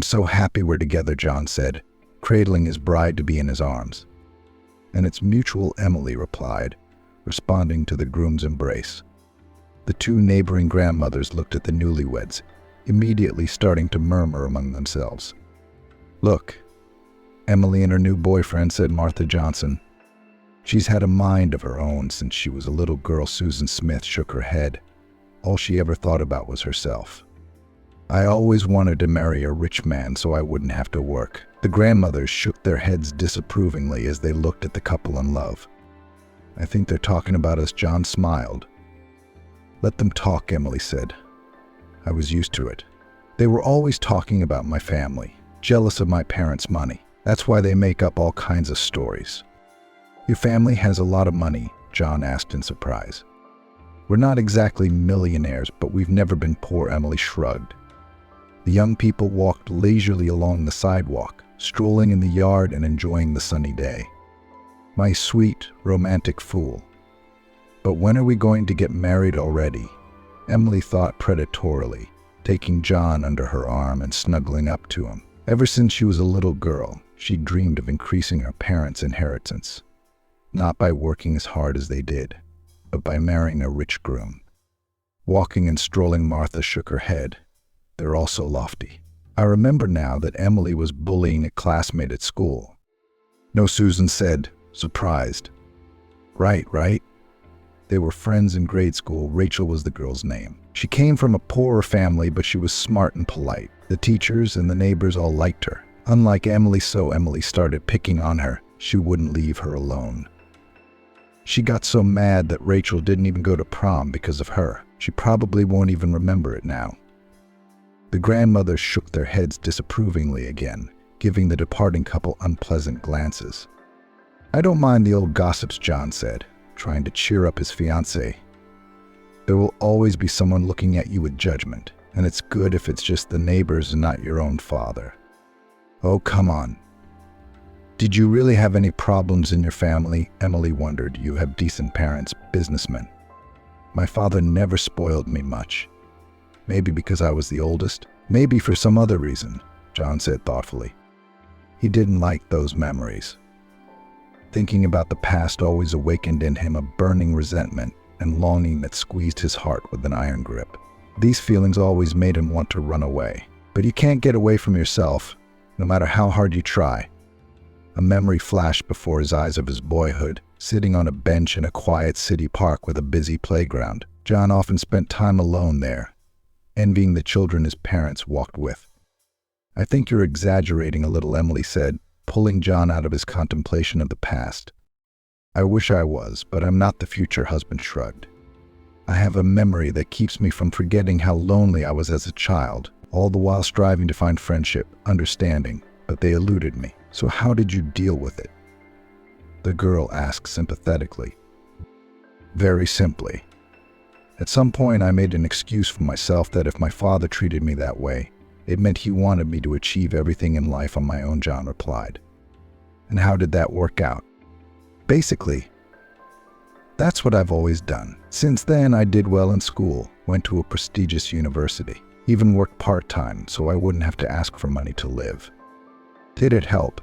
"I'm so happy we're together," John said, cradling his bride-to-be in his arms. "And it's mutual," Emily replied, responding to the groom's embrace. The two neighboring grandmothers looked at the newlyweds, immediately starting to murmur among themselves. "Look, Emily and her new boyfriend," said Martha Johnson. "She's had a mind of her own since she was a little girl." Susan Smith shook her head. All she ever thought about was herself. "I always wanted to marry a rich man so I wouldn't have to work." The grandmothers shook their heads disapprovingly as they looked at the couple in love. "I think they're talking about us," John smiled. "Let them talk," Emily said. "I was used to it. They were always talking about my family, jealous of my parents' money. That's why they make up all kinds of stories." "Your family has a lot of money?" John asked in surprise. "We're not exactly millionaires, but we've never been poor," Emily shrugged. The young people walked leisurely along the sidewalk, strolling in the yard and enjoying the sunny day. "My sweet, romantic fool. But when are we going to get married already?" Emily thought predatorily, taking John under her arm and snuggling up to him. Ever since she was a little girl, she dreamed of increasing her parents' inheritance, not by working as hard as they did, but by marrying a rich groom. Walking and strolling, Martha shook her head. "They're all so lofty." "I remember now that Emily was bullying a classmate at school." "No," Susan said, surprised. Right. They were friends in grade school." Rachel was the girl's name. "She came from a poorer family, but she was smart and polite. The teachers and the neighbors all liked her. Unlike Emily, so Emily started picking on her. She wouldn't leave her alone. She got so mad that Rachel didn't even go to prom because of her. She probably won't even remember it now." The grandmothers shook their heads disapprovingly again, giving the departing couple unpleasant glances. "I don't mind the old gossips," John said, trying to cheer up his fiancé. "There will always be someone looking at you with judgment, and it's good if it's just the neighbors and not your own father." "Oh, come on. Did you really have any problems in your family?" Emily wondered. "You have decent parents, businessmen." "My father never spoiled me much. Maybe because I was the oldest. Maybe for some other reason," John said thoughtfully. He didn't like those memories. Thinking about the past always awakened in him a burning resentment and longing that squeezed his heart with an iron grip. These feelings always made him want to run away. But you can't get away from yourself, no matter how hard you try. A memory flashed before his eyes of his boyhood, sitting on a bench in a quiet city park with a busy playground. John often spent time alone there, envying the children his parents walked with. "I think you're exaggerating a little," Emily said, pulling John out of his contemplation of the past. "I wish I was, but I'm not," the future husband shrugged. "I have a memory that keeps me from forgetting how lonely I was as a child, all the while striving to find friendship, understanding, but they eluded me. So how did you deal with it?" the girl asked sympathetically. "Very simply. At some point I made an excuse for myself that if my father treated me that way, it meant he wanted me to achieve everything in life on my own," John replied. "And how did that work out?" "Basically, that's what I've always done. Since then, I did well in school, went to a prestigious university, even worked part-time so I wouldn't have to ask for money to live." "Did it help?"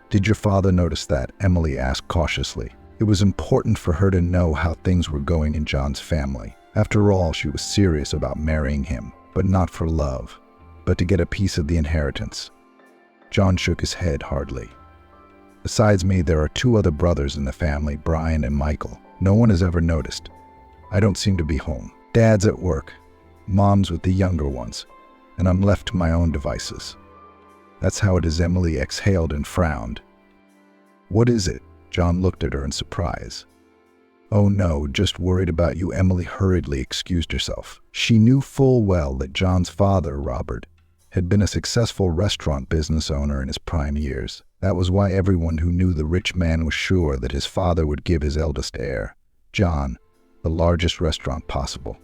"Did your father notice that?" Emily asked cautiously. It was important for her to know how things were going in John's family. After all, she was serious about marrying him, but not for love, but to get a piece of the inheritance. John shook his head hardly. "Besides me, there are 2 other brothers in the family, Brian and Michael. No one has ever noticed. I don't seem to be home. Dad's at work, Mom's with the younger ones, and I'm left to my own devices." "That's how it is," Emily exhaled and frowned. "What is it?" John looked at her in surprise. "Oh no, just worried about you," Emily hurriedly excused herself. She knew full well that John's father, Robert, had been a successful restaurant business owner in his prime years. That was why everyone who knew the rich man was sure that his father would give his eldest heir, John, the largest restaurant possible.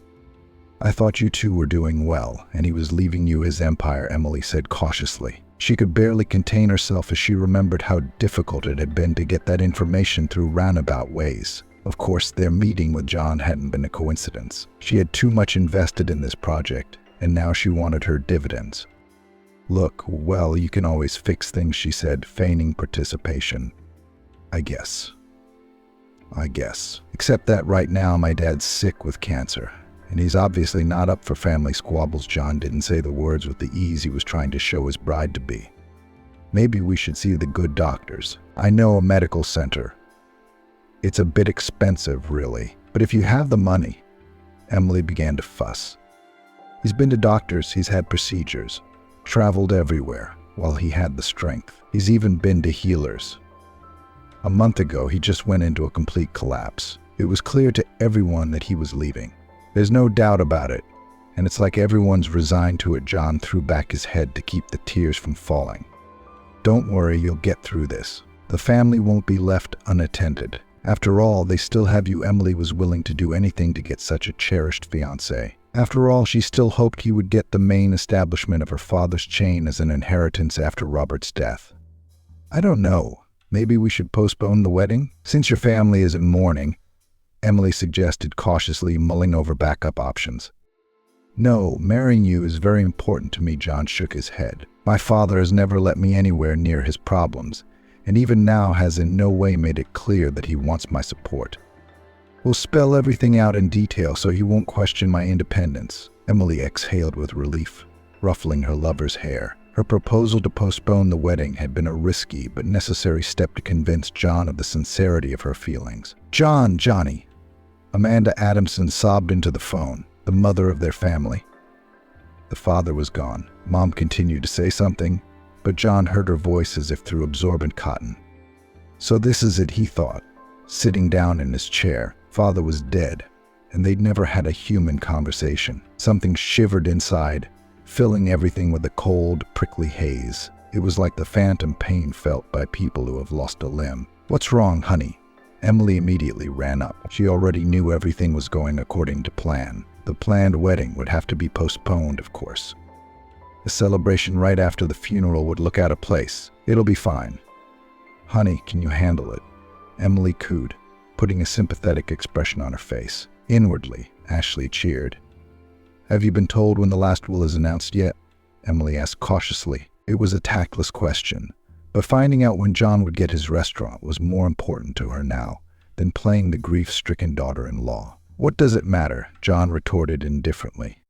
"I thought you two were doing well, and he was leaving you his empire," Emily said cautiously. She could barely contain herself as she remembered how difficult it had been to get that information through roundabout ways. Of course, their meeting with John hadn't been a coincidence. She had too much invested in this project, and now she wanted her dividends. Look, well, you can always fix things, she said, feigning participation. I guess. Except that right now my dad's sick with cancer, and he's obviously not up for family squabbles. John didn't say the words with the ease he was trying to show his bride-to-be. Maybe we should see the good doctors. I know a medical center. It's a bit expensive, really, but if you have the money. Emily began to fuss. He's been to doctors, he's had procedures, traveled everywhere while he had the strength. He's even been to healers. A month ago, he just went into a complete collapse. It was clear to everyone that he was leaving. There's no doubt about it, and it's like everyone's resigned to it. John threw back his head to keep the tears from falling. Don't worry, you'll get through this. The family won't be left unattended. After all, they still have you. Emily was willing to do anything to get such a cherished fiancé. After all, she still hoped he would get the main establishment of her father's chain as an inheritance after Robert's death. I don't know. Maybe we should postpone the wedding? Since your family is in mourning, Emily suggested cautiously, mulling over backup options. No, marrying you is very important to me. John shook his head. My father has never let me anywhere near his problems, and even now has in no way made it clear that he wants my support. We'll spell everything out in detail so he won't question my independence. Emily exhaled with relief, ruffling her lover's hair. Her proposal to postpone the wedding had been a risky but necessary step to convince John of the sincerity of her feelings. Johnny. Amanda Adamson sobbed into the phone, the mother of their family. The father was gone. Mom continued to say something, but John heard her voice as if through absorbent cotton. So this is it, he thought, sitting down in his chair. Father was dead, and they'd never had a human conversation. Something shivered inside, filling everything with a cold, prickly haze. It was like the phantom pain felt by people who have lost a limb. What's wrong, honey? Emily immediately ran up. She already knew everything was going according to plan. The planned wedding would have to be postponed, of course. The celebration right after the funeral would look out of place. It'll be fine. Honey, can you handle it? Emily cooed, putting a sympathetic expression on her face. Inwardly, Ashley cheered. Have you been told when the last will is announced yet? Emily asked cautiously. It was a tactless question, but finding out when John would get his restaurant was more important to her now than playing the grief-stricken daughter-in-law. What does it matter? John retorted indifferently.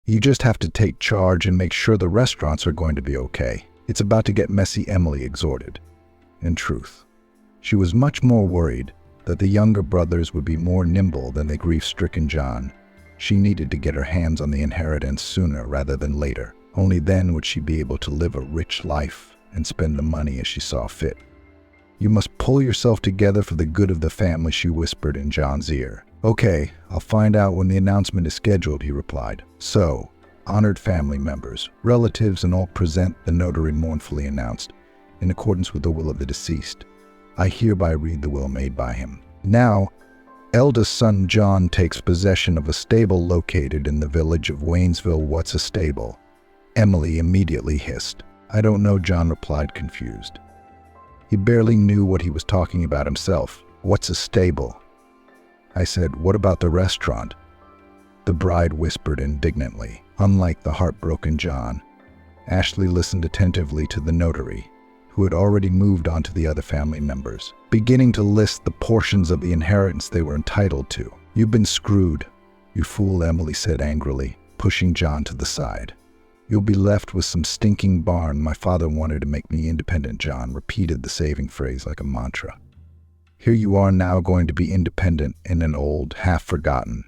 You just have to take charge and make sure the restaurants are going to be okay. It's about to get messy, Emily exhorted. In truth, she was much more worried that the younger brothers would be more nimble than the grief-stricken John. She needed to get her hands on the inheritance sooner rather than later. Only then would she be able to live a rich life and spend the money as she saw fit. You must pull yourself together for the good of the family, she whispered in John's ear. Okay, I'll find out when the announcement is scheduled, he replied. So, honored family members, relatives, and all present, the notary mournfully announced, in accordance with the will of the deceased. I hereby read the will made by him. Now, eldest son John takes possession of a stable located in the village of Waynesville. What's a stable? Emily immediately hissed. I don't know, John replied, confused. He barely knew what he was talking about himself. What's a stable? I said, what about the restaurant? The bride whispered indignantly. Unlike the heartbroken John, Ashley listened attentively to the notary, who had already moved on to the other family members, beginning to list the portions of the inheritance they were entitled to. You've been screwed, you fool, Emily said angrily, pushing John to the side. You'll be left with some stinking barn. My father wanted to make me independent. John repeated the saving phrase like a mantra. Here you are now going to be independent in an old, half-forgotten,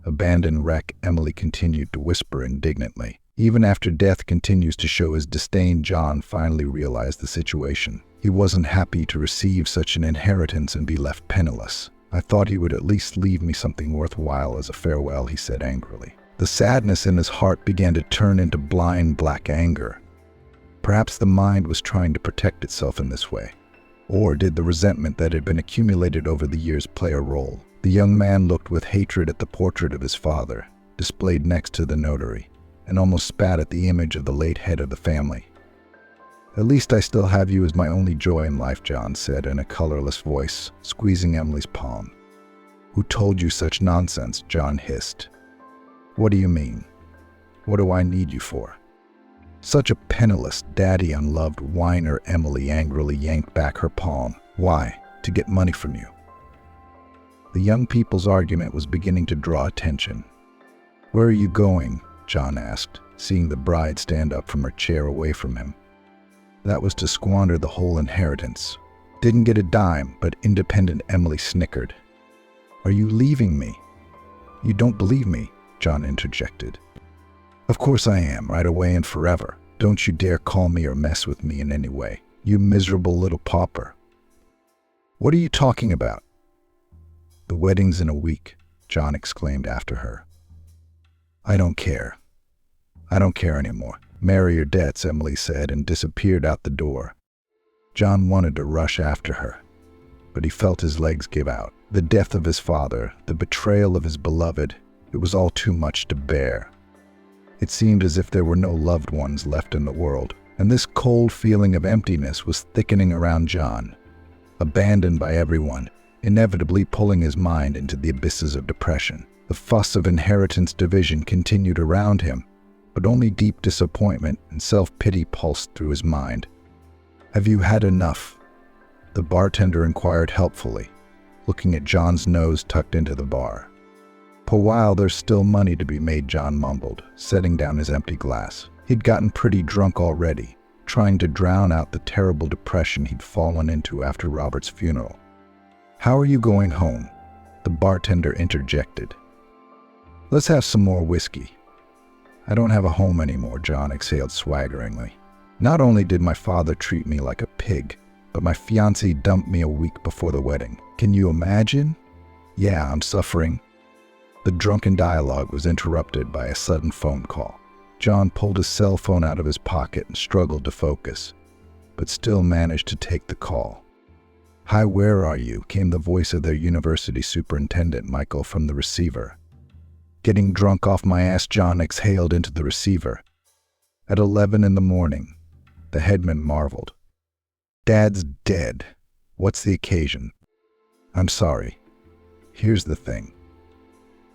abandoned wreck, Emily continued to whisper indignantly. Even after death continues to show his disdain, John finally realized the situation. He wasn't happy to receive such an inheritance and be left penniless. I thought he would at least leave me something worthwhile as a farewell, he said angrily. The sadness in his heart began to turn into blind black anger. Perhaps the mind was trying to protect itself in this way. Or did the resentment that had been accumulated over the years play a role? The young man looked with hatred at the portrait of his father, displayed next to the notary, and almost spat at the image of the late head of the family. At least I still have you as my only joy in life, John said in a colorless voice, squeezing Emily's palm. Who told you such nonsense? John hissed. What do you mean? What do I need you for? Such a penniless, daddy-unloved whiner, Emily angrily yanked back her palm. Why? To get money from you. The young people's argument was beginning to draw attention. Where are you going? John asked, seeing the bride stand up from her chair away from him. That was to squander the whole inheritance. Didn't get a dime, but independent Emily snickered. Are you leaving me? You don't believe me, John interjected. Of course I am, right away and forever. Don't you dare call me or mess with me in any way, you miserable little pauper. What are you talking about? The wedding's in a week, John exclaimed after her. I don't care. I don't care anymore. Marry your debts, Emily said, and disappeared out the door. John wanted to rush after her, but he felt his legs give out. The death of his father, the betrayal of his beloved, it was all too much to bear. It seemed as if there were no loved ones left in the world, and this cold feeling of emptiness was thickening around John. Abandoned by everyone, inevitably pulling his mind into the abysses of depression. The fuss of inheritance division continued around him, but only deep disappointment and self-pity pulsed through his mind. Have you had enough? The bartender inquired helpfully, looking at John's nose tucked into the bar. For a while there's still money to be made, John mumbled, setting down his empty glass. He'd gotten pretty drunk already, trying to drown out the terrible depression he'd fallen into after Robert's funeral. How are you going home? The bartender interjected. Let's have some more whiskey. I don't have a home anymore, John exhaled swaggeringly. Not only did my father treat me like a pig, but my fiancé dumped me a week before the wedding. Can you imagine? Yeah, I'm suffering. The drunken dialogue was interrupted by a sudden phone call. John pulled his cell phone out of his pocket and struggled to focus, but still managed to take the call. Hi, where are you? Came the voice of their university superintendent, Michael, from the receiver. Getting drunk off my ass, John exhaled into the receiver. At 11 in the morning, the headman marveled. Dad's dead. What's the occasion? I'm sorry. Here's the thing.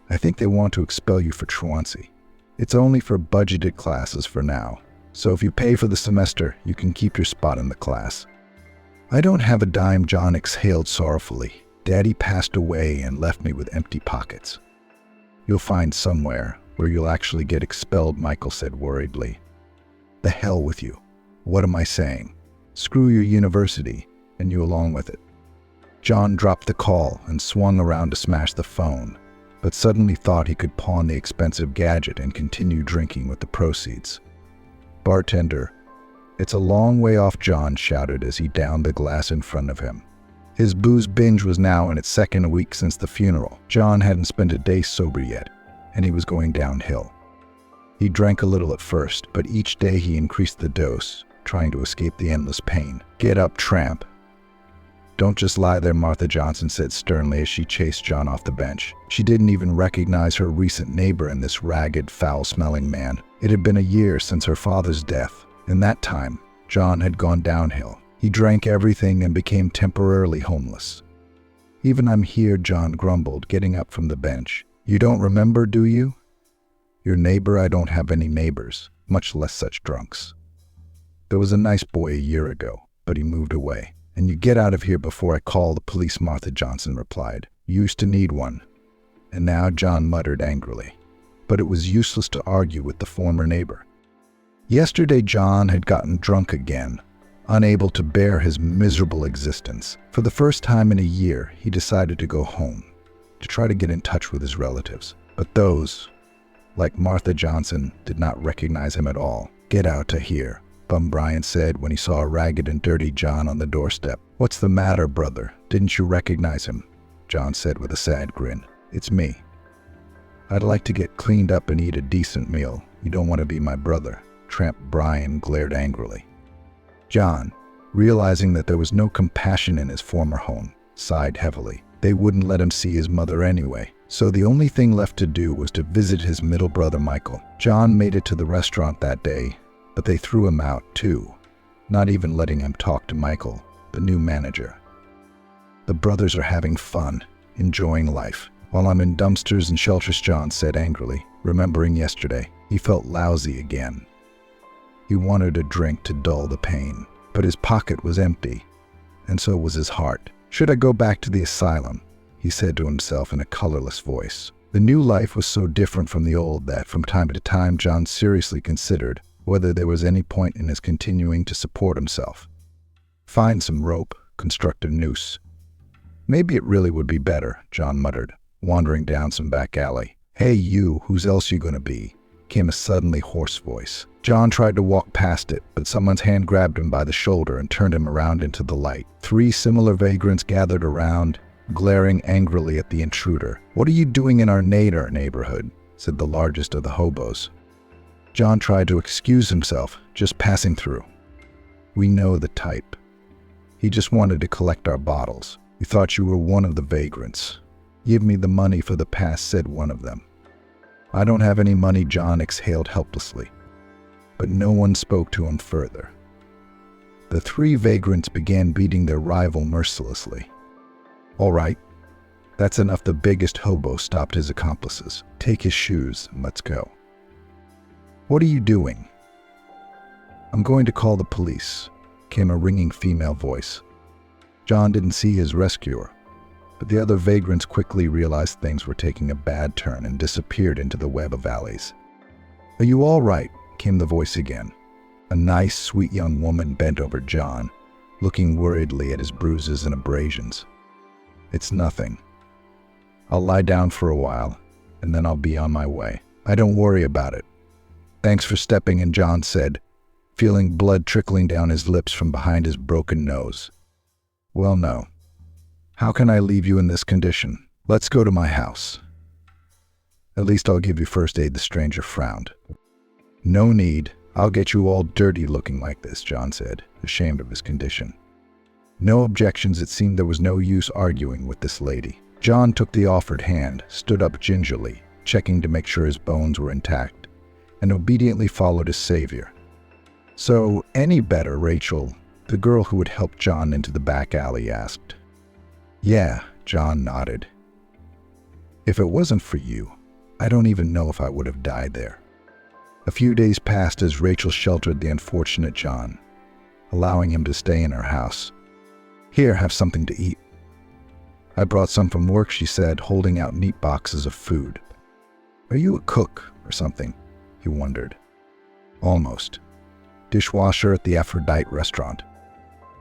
I think they want to expel you for truancy. It's only for budgeted classes for now, so if you pay for the semester, you can keep your spot in the class. I don't have a dime, John exhaled sorrowfully. Daddy passed away and left me with empty pockets. You'll find somewhere where you'll actually get expelled, Michael said worriedly. The hell with you. What am I saying? Screw your university, and you along with it. John dropped the call and swung around to smash the phone, but suddenly thought he could pawn the expensive gadget and continue drinking with the proceeds. Bartender, it's a long way off, John shouted as he downed the glass in front of him. His booze binge was now in its second week since the funeral. John hadn't spent a day sober yet, and he was going downhill. He drank a little at first, but each day he increased the dose, trying to escape the endless pain. Get up, tramp. Don't just lie there, Martha Johnson said sternly as she chased John off the bench. She didn't even recognize her recent neighbor in this ragged, foul-smelling man. It had been a year since her father's death. In that time, John had gone downhill. He drank everything and became temporarily homeless. Even I'm here, John grumbled, getting up from the bench. You don't remember, do you? Your neighbor? I don't have any neighbors, much less such drunks. There was a nice boy a year ago, but he moved away. And you get out of here before I call the police, Martha Johnson replied. You used to need one. And now, John muttered angrily. But it was useless to argue with the former neighbor. Yesterday, John had gotten drunk again, unable to bear his miserable existence. For the first time in a year, he decided to go home, to try to get in touch with his relatives. But those, like Martha Johnson, did not recognize him at all. Get out of here, Bum Brian said when he saw a ragged and dirty John on the doorstep. What's the matter, brother? Didn't you recognize him? John said with a sad grin. It's me. I'd like to get cleaned up and eat a decent meal. You don't want to be my brother. Tramp Brian glared angrily. John, realizing that there was no compassion in his former home, sighed heavily. They wouldn't let him see his mother anyway, so the only thing left to do was to visit his middle brother Michael. John made it to the restaurant that day, but they threw him out too, not even letting him talk to Michael, the new manager. The brothers are having fun, enjoying life, while I'm in dumpsters and shelters, John said angrily, remembering yesterday. He felt lousy again. He wanted a drink to dull the pain, but his pocket was empty, and so was his heart. "Should I go back to the asylum?" he said to himself in a colorless voice. The new life was so different from the old that from time to time John seriously considered whether there was any point in his continuing to support himself. Find some rope, construct a noose. Maybe it really would be better, John muttered, wandering down some back alley. "Hey you, whose else you gonna be?" came a suddenly hoarse voice. John tried to walk past it, but someone's hand grabbed him by the shoulder and turned him around into the light. 3 similar vagrants gathered around, glaring angrily at the intruder. "What are you doing in our neighborhood?" said the largest of the hobos. John tried to excuse himself, just passing through. "We know the type. He just wanted to collect our bottles. We thought you were one of the vagrants." "Give me the money for the pass," said one of them. "I don't have any money," John exhaled helplessly. But no one spoke to him further. The 3 vagrants began beating their rival mercilessly. "All right, that's enough." The biggest hobo stopped his accomplices. "Take his shoes and let's go." "What are you doing?" "I'm going to call the police," came a ringing female voice. John didn't see his rescuer, but the other vagrants quickly realized things were taking a bad turn and disappeared into the web of alleys. "Are you all right?" came the voice again. A nice, sweet young woman bent over John, looking worriedly at his bruises and abrasions. "It's nothing. I'll lie down for a while, and then I'll be on my way. I don't worry about it." "Thanks for stepping in," John said, feeling blood trickling down his lips from behind his broken nose. "Well, no. How can I leave you in this condition? Let's go to my house. At least I'll give you first aid." The stranger frowned. "No need. I'll get you all dirty looking like this," John said, ashamed of his condition. No objections. It seemed there was no use arguing with this lady. John took the offered hand, stood up gingerly, checking to make sure his bones were intact, and obediently followed his savior. "So, any better, Rachel?" the girl who had helped John into the back alley asked. "Yeah," John nodded. "If it wasn't for you, I don't even know if I would have died there." A few days passed as Rachel sheltered the unfortunate John, allowing him to stay in her house. "Here, have something to eat." "I brought some from work," she said, holding out neat boxes of food. "Are you a cook or something?" he wondered. "Almost. Dishwasher at the Aphrodite restaurant."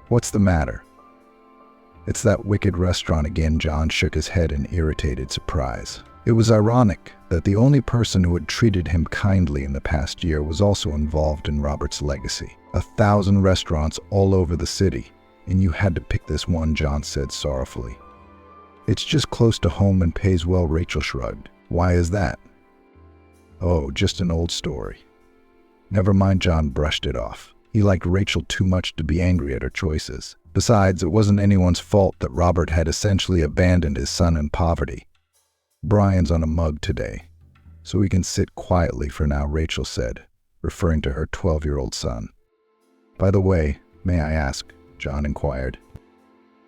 "What's the matter?" "It's that wicked restaurant again." John shook his head in irritated surprise. It was ironic that the only person who had treated him kindly in the past year was also involved in Robert's legacy. 1,000 restaurants all over the city, and you had to pick this one, John said sorrowfully. "It's just close to home and pays well," Rachel shrugged. "Why is that?" "Oh, just an old story." "Never mind," John brushed it off. He liked Rachel too much to be angry at her choices. Besides, it wasn't anyone's fault that Robert had essentially abandoned his son in poverty. "Brian's on a mug today, so he can sit quietly for now," Rachel said, referring to her 12-year-old son. "By the way, may I ask?" John inquired.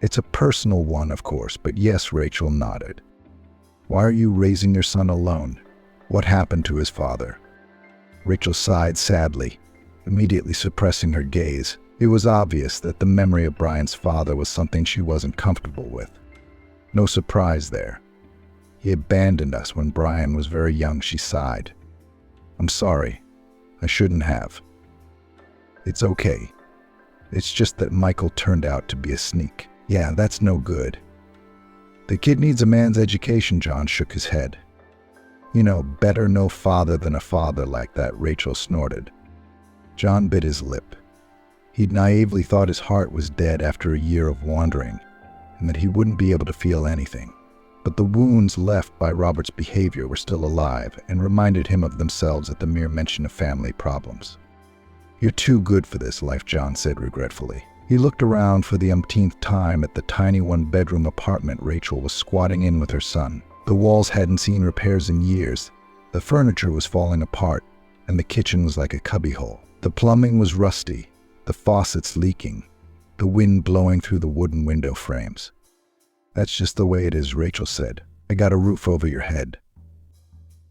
"It's a personal one, of course, but yes," Rachel nodded. "Why are you raising your son alone? What happened to his father?" Rachel sighed sadly, immediately suppressing her gaze. It was obvious that the memory of Brian's father was something she wasn't comfortable with. No surprise there. "He abandoned us when Brian was very young," she sighed. "I'm sorry. I shouldn't have." "It's okay. It's just that Michael turned out to be a sneak." "Yeah, that's no good." "The kid needs a man's education," John shook his head. "You know, better no father than a father like that," Rachel snorted. John bit his lip. He'd naively thought his heart was dead after a year of wandering, and that he wouldn't be able to feel anything. But the wounds left by Robert's behavior were still alive and reminded him of themselves at the mere mention of family problems. "You're too good for this life," John said regretfully. He looked around for the umpteenth time at the tiny one-bedroom apartment Rachel was squatting in with her son. The walls hadn't seen repairs in years, the furniture was falling apart, and the kitchen was like a cubbyhole. The plumbing was rusty, the faucets leaking, the wind blowing through the wooden window frames. "That's just the way it is," Rachel said. "I got a roof over your head."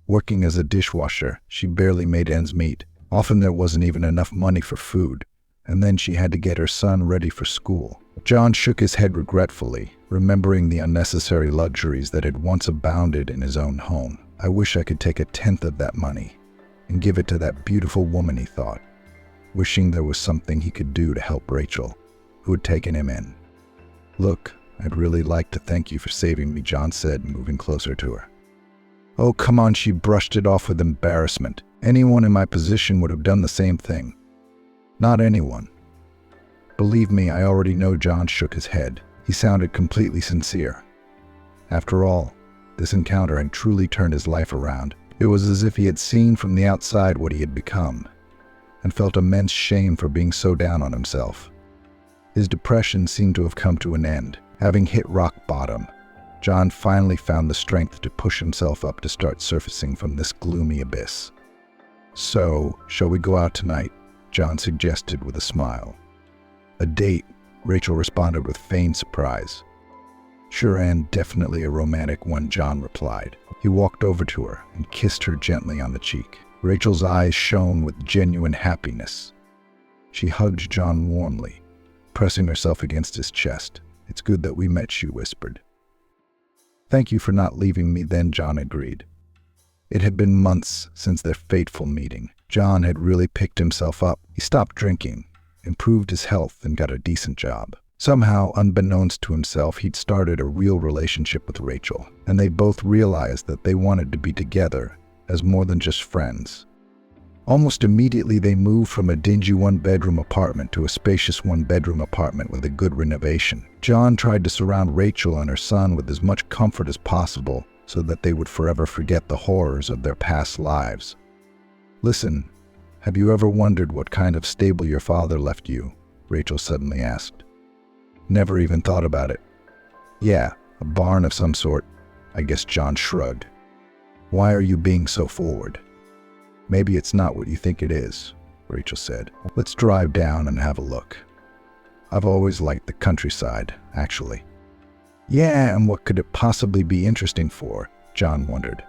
Working as a dishwasher, she barely made ends meet, Often there wasn't even enough money for food, and then she had to get her son ready for school. John shook his head regretfully, remembering the unnecessary luxuries that had once abounded in his own home. I wish I could take 1/10 of that money and give it to that beautiful woman, he thought, wishing there was something he could do to help Rachel, who had taken him in. Look, I'd really like to thank you for saving me, John said, moving closer to her. Oh, come on, she brushed it off with embarrassment. Anyone in my position would have done the same thing. Not anyone. Believe me, I already know. John shook his head. He sounded completely sincere. After all, this encounter had truly turned his life around. It was as if he had seen from the outside what he had become, and felt immense shame for being so down on himself. His depression seemed to have come to an end. Having hit rock bottom, John finally found the strength to push himself up to start surfacing from this gloomy abyss. So, shall we go out tonight? John suggested with a smile. A date, Rachel responded with feigned surprise. Sure, and definitely a romantic one, John replied. He walked over to her and kissed her gently on the cheek. Rachel's eyes shone with genuine happiness. She hugged John warmly, pressing herself against his chest. It's good that we met, she whispered. Thank you for not leaving me then, John agreed. It had been months since their fateful meeting. John had really picked himself up. He stopped drinking, improved his health, and got a decent job. Somehow, unbeknownst to himself, he'd started a real relationship with Rachel, and they both realized that they wanted to be together as more than just friends. Almost immediately, they moved from a dingy one-bedroom apartment to a spacious one-bedroom apartment with a good renovation. John tried to surround Rachel and her son with as much comfort as possible so that they would forever forget the horrors of their past lives. Listen, have you ever wondered what kind of stable your father left you? Rachel suddenly asked. Never even thought about it. Yeah, a barn of some sort, I guess. John shrugged. Why are you being so forward? Maybe it's not what you think it is, Rachel said. Let's drive down and have a look. I've always liked the countryside, actually. Yeah, and what could it possibly be interesting for? John wondered.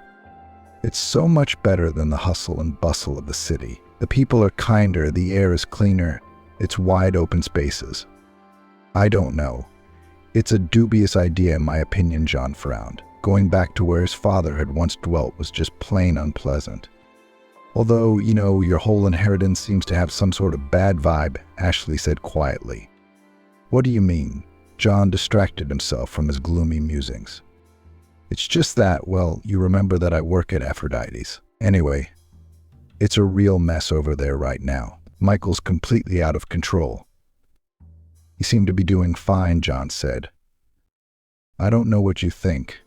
It's so much better than the hustle and bustle of the city. The people are kinder, the air is cleaner, it's wide open spaces. I don't know. It's a dubious idea in my opinion, John frowned. Going back to where his father had once dwelt was just plain unpleasant. Although, your whole inheritance seems to have some sort of bad vibe, Ashley said quietly. What do you mean? John distracted himself from his gloomy musings. It's just that, well, you remember that I work at Aphrodite's. Anyway, it's a real mess over there right now. Michael's completely out of control. He seemed to be doing fine, John said. I don't know what you think,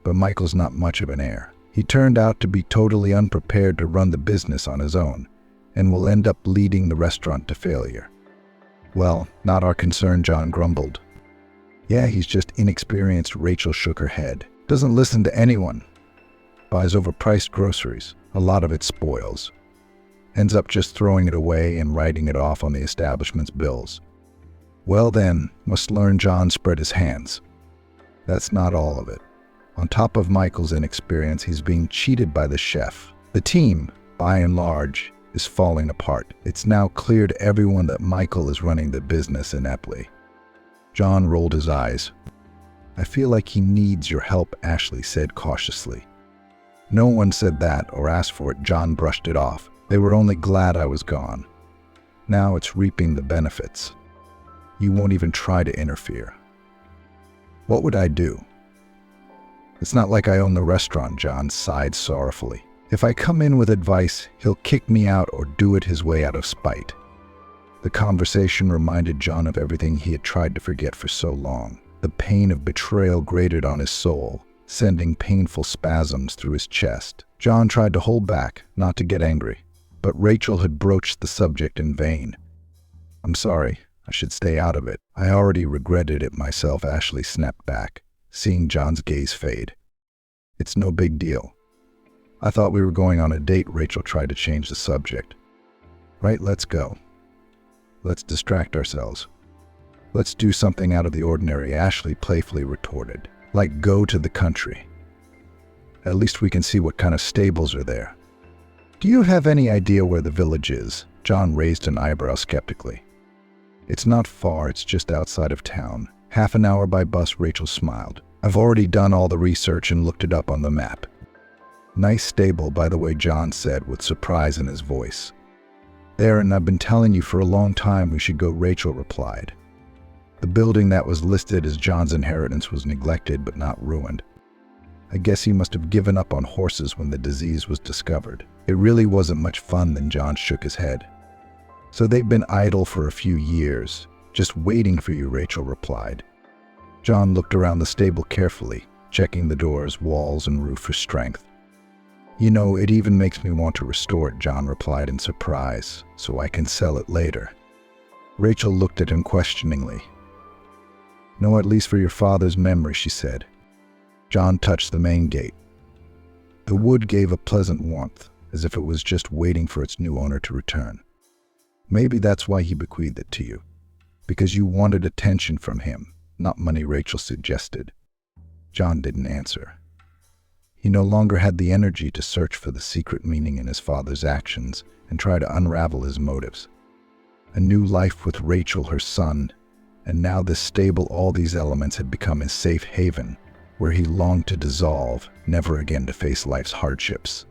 but Michael's not much of an heir. He turned out to be totally unprepared to run the business on his own, and will end up leading the restaurant to failure. Well, not our concern, John grumbled. Yeah, he's just inexperienced. Rachel shook her head. Doesn't listen to anyone. Buys overpriced groceries. A lot of it spoils. Ends up just throwing it away and writing it off on the establishment's bills. Well then, must learn. John spread his hands. That's not all of it. On top of Michael's inexperience, he's being cheated by the chef. The team, by and large, is falling apart. It's now clear to everyone that Michael is running the business ineptly. John rolled his eyes. I feel like he needs your help, Ashley said cautiously. No one said that or asked for it. John brushed it off. They were only glad I was gone. Now it's reaping the benefits. You won't even try to interfere. What would I do? It's not like I own the restaurant, John sighed sorrowfully. If I come in with advice, he'll kick me out or do it his way out of spite. The conversation reminded John of everything he had tried to forget for so long. The pain of betrayal grated on his soul, sending painful spasms through his chest. John tried to hold back, not to get angry, but Rachel had broached the subject in vain. I'm sorry, I should stay out of it. I already regretted it myself, Ashley snapped back, seeing John's gaze fade. It's no big deal. I thought we were going on a date. Rachel tried to change the subject. Right, let's go. Let's distract ourselves. Let's do something out of the ordinary, Ashley playfully retorted. Like go to the country. At least we can see what kind of stables are there. Do you have any idea where the village is? John raised an eyebrow skeptically. It's not far, it's just outside of town. Half an hour by bus, Rachel smiled. I've already done all the research and looked it up on the map. Nice stable, by the way, John said with surprise in his voice. There, and I've been telling you for a long time we should go, Rachel replied. The building that was listed as John's inheritance was neglected but not ruined. I guess he must have given up on horses when the disease was discovered. It really wasn't much fun. Then John shook his head. So they've been idle for a few years, just waiting for you, Rachel replied. John looked around the stable carefully, checking the doors, walls, and roof for strength. You know, it even makes me want to restore it, John replied in surprise, so I can sell it later. Rachel looked at him questioningly. No, at least for your father's memory, she said. John touched the main gate. The wood gave a pleasant warmth, as if it was just waiting for its new owner to return. Maybe that's why he bequeathed it to you. Because you wanted attention from him, not money, Rachel suggested. John didn't answer. He no longer had the energy to search for the secret meaning in his father's actions and try to unravel his motives. A new life with Rachel, her son, and now this stable, all these elements had become his safe haven, where he longed to dissolve, never again to face life's hardships.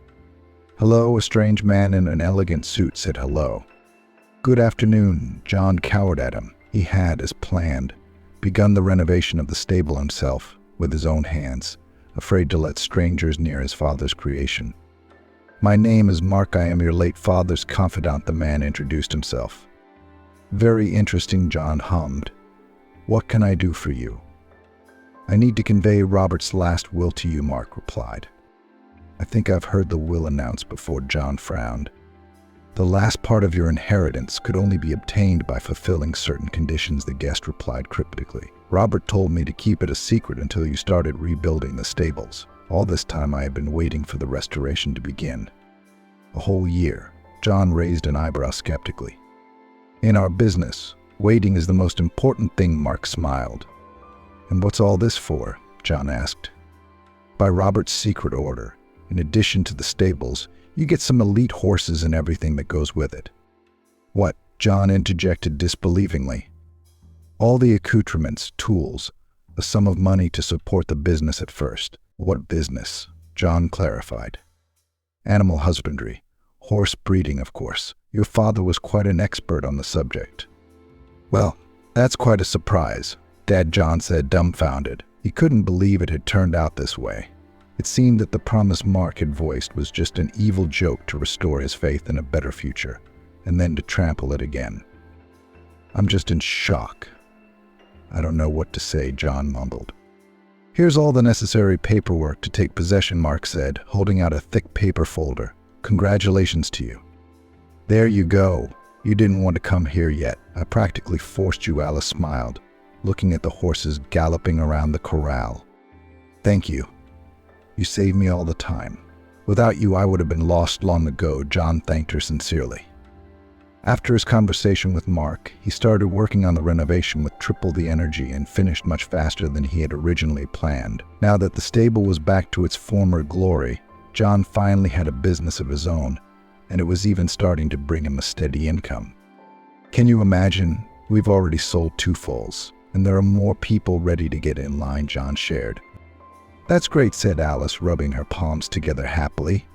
Hello, a strange man in an elegant suit said hello. Good afternoon. John cowered at him. He had, as planned, begun the renovation of the stable himself, with his own hands, afraid to let strangers near his father's creation. My name is Mark. I am your late father's confidant, the man introduced himself. Very interesting, John hummed. What can I do for you? I need to convey Robert's last will to you, Mark replied. I think I've heard the will announced before, John frowned. The last part of your inheritance could only be obtained by fulfilling certain conditions, the guest replied cryptically. Robert told me to keep it a secret until you started rebuilding the stables. All this time I have been waiting for the restoration to begin. A whole year. John raised an eyebrow skeptically. In our business, waiting is the most important thing, Mark smiled. And what's all this for? John asked. By Robert's secret order, in addition to the stables, you get some elite horses and everything that goes with it. What? John interjected disbelievingly. All the accoutrements, tools, a sum of money to support the business at first. What business? John clarified. Animal husbandry. Horse breeding, of course. Your father was quite an expert on the subject. Well, that's quite a surprise, Dad, John said, dumbfounded. He couldn't believe it had turned out this way. It seemed that the promise Mark had voiced was just an evil joke to restore his faith in a better future, and then to trample it again. I'm just in shock. I don't know what to say, John mumbled. Here's all the necessary paperwork to take possession, Mark said, holding out a thick paper folder. Congratulations to you. There you go. You didn't want to come here yet. I practically forced you, Alice smiled, looking at the horses galloping around the corral. Thank you. You saved me all the time. Without you, I would have been lost long ago, John thanked her sincerely. After his conversation with Mark, he started working on the renovation with triple the energy and finished much faster than he had originally planned. Now that the stable was back to its former glory, John finally had a business of his own, and it was even starting to bring him a steady income. Can you imagine? We've already sold 2 foals, and there are more people ready to get in line, John shared. That's great, said Alice, rubbing her palms together happily.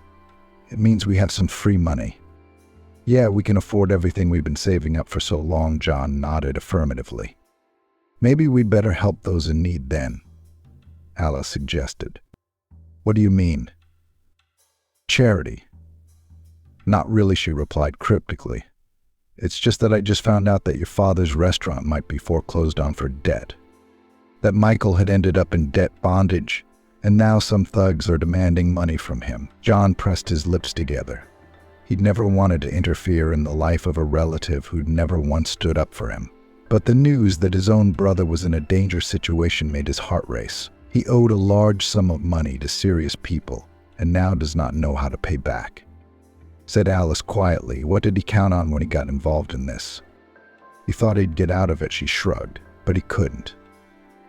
It means we have some free money. Yeah, we can afford everything we've been saving up for so long, John nodded affirmatively. Maybe we'd better help those in need then, Alice suggested. What do you mean? Charity. Not really, she replied cryptically. It's just that I just found out that your father's restaurant might be foreclosed on for debt. That Michael had ended up in debt bondage, and now some thugs are demanding money from him. John pressed his lips together. He'd never wanted to interfere in the life of a relative who'd never once stood up for him. But the news that his own brother was in a dangerous situation made his heart race. He owed a large sum of money to serious people, and now does not know how to pay back. Said Alice quietly. What did he count on when he got involved in this? He thought he'd get out of it, she shrugged, but he couldn't.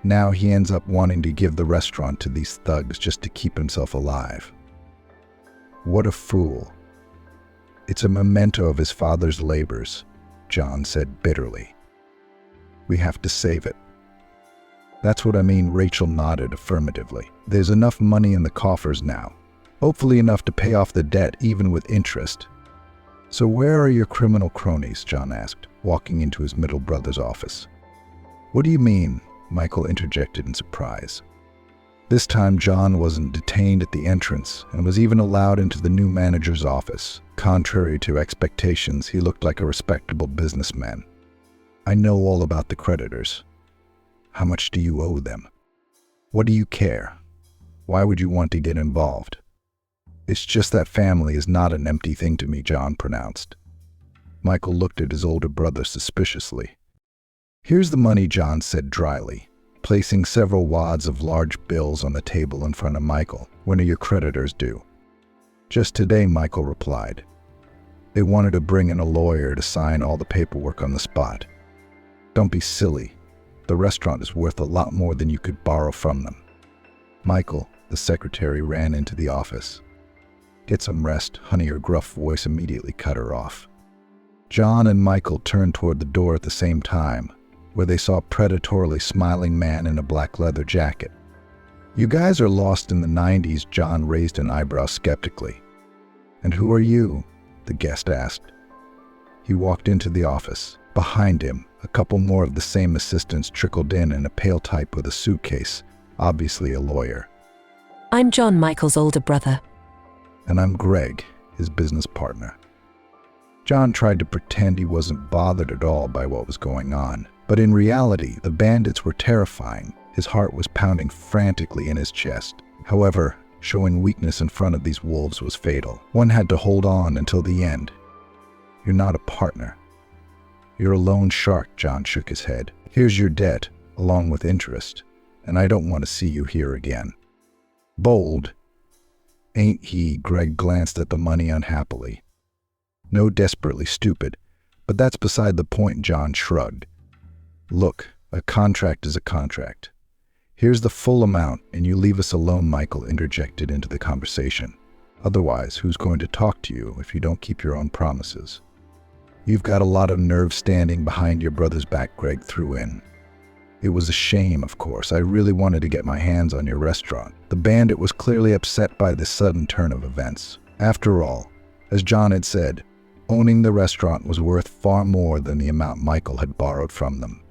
Now he ends up wanting to give the restaurant to these thugs just to keep himself alive. What a fool. It's a memento of his father's labors, John said bitterly. We have to save it. That's what I mean, Rachel nodded affirmatively. There's enough money in the coffers now. Hopefully enough to pay off the debt, even with interest. So where are your criminal cronies? John asked, walking into his middle brother's office. What do you mean? Michael interjected in surprise. This time John wasn't detained at the entrance and was even allowed into the new manager's office. Contrary to expectations, he looked like a respectable businessman. I know all about the creditors. How much do you owe them? What do you care? Why would you want to get involved? It's just that family is not an empty thing to me, John pronounced. Michael looked at his older brother suspiciously. Here's the money, John said dryly, placing several wads of large bills on the table in front of Michael. When are your creditors due? Just today, Michael replied. They wanted to bring in a lawyer to sign all the paperwork on the spot. Don't be silly. The restaurant is worth a lot more than you could borrow from them. Michael, the secretary, ran into the office. Get some rest, honey, her gruff voice immediately cut her off. John and Michael turned toward the door at the same time, where they saw a predatorily smiling man in a black leather jacket. You guys are lost in the 90s, John raised an eyebrow skeptically. And who are you? The guest asked. He walked into the office. Behind him, a couple more of the same assistants trickled in a pale type with a suitcase, obviously a lawyer. I'm John, Michael's older brother. And I'm Greg, his business partner. John tried to pretend he wasn't bothered at all by what was going on, but in reality, the bandits were terrifying. His heart was pounding frantically in his chest. However, showing weakness in front of these wolves was fatal. One had to hold on until the end. You're not a partner. You're a lone shark, John shook his head. Here's your debt, along with interest, and I don't want to see you here again. Bold, ain't he? Greg glanced at the money unhappily. No, desperately stupid, but that's beside the point, John shrugged. Look, a contract is a contract. Here's the full amount, and you leave us alone, Michael interjected into the conversation. Otherwise, who's going to talk to you if you don't keep your own promises? You've got a lot of nerve standing behind your brother's back, Greg threw in. It was a shame, of course. I really wanted to get my hands on your restaurant. The bandit was clearly upset by this sudden turn of events. After all, as John had said, owning the restaurant was worth far more than the amount Michael had borrowed from them.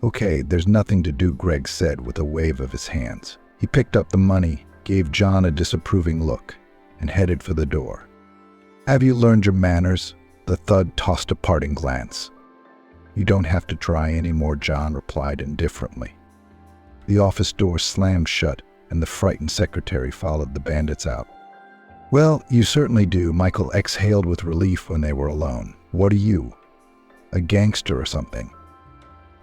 Okay, there's nothing to do, Greg said with a wave of his hands. He picked up the money, gave John a disapproving look, and headed for the door. Have you learned your manners? The thug tossed a parting glance. You don't have to try anymore, John replied indifferently. The office door slammed shut, and the frightened secretary followed the bandits out. Well, you certainly do, Michael exhaled with relief when they were alone. What are you? A gangster or something?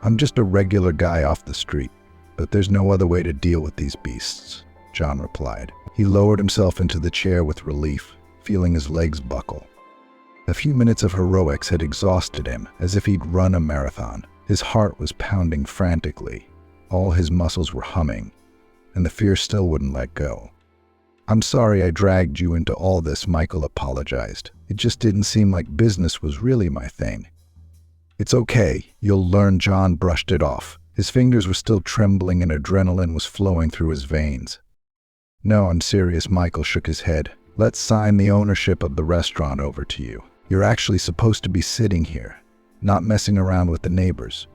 I'm just a regular guy off the street, but there's no other way to deal with these beasts, John replied. He lowered himself into the chair with relief, feeling his legs buckle. A few minutes of heroics had exhausted him, as if he'd run a marathon. His heart was pounding frantically. All his muscles were humming, and the fear still wouldn't let go. I'm sorry I dragged you into all this, Michael apologized. It just didn't seem like business was really my thing. It's okay, you'll learn, John brushed it off. His fingers were still trembling and adrenaline was flowing through his veins. No, I'm serious, Michael shook his head. Let's sign the ownership of the restaurant over to you. You're actually supposed to be sitting here, not messing around with the neighbors.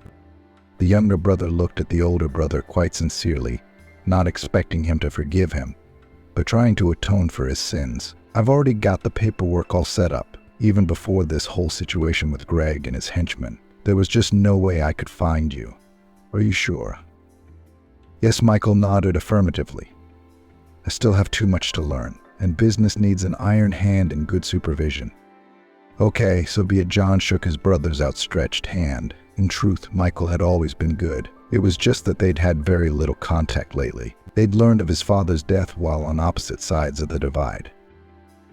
The younger brother looked at the older brother quite sincerely, not expecting him to forgive him, but trying to atone for his sins. I've already got the paperwork all set up, even before this whole situation with Greg and his henchmen. There was just no way I could find you. Are you sure? Yes, Michael nodded affirmatively. I still have too much to learn, and business needs an iron hand and good supervision. Okay, so be it. John shook his brother's outstretched hand. In truth, Michael had always been good. It was just that they'd had very little contact lately. They'd learned of his father's death while on opposite sides of the divide.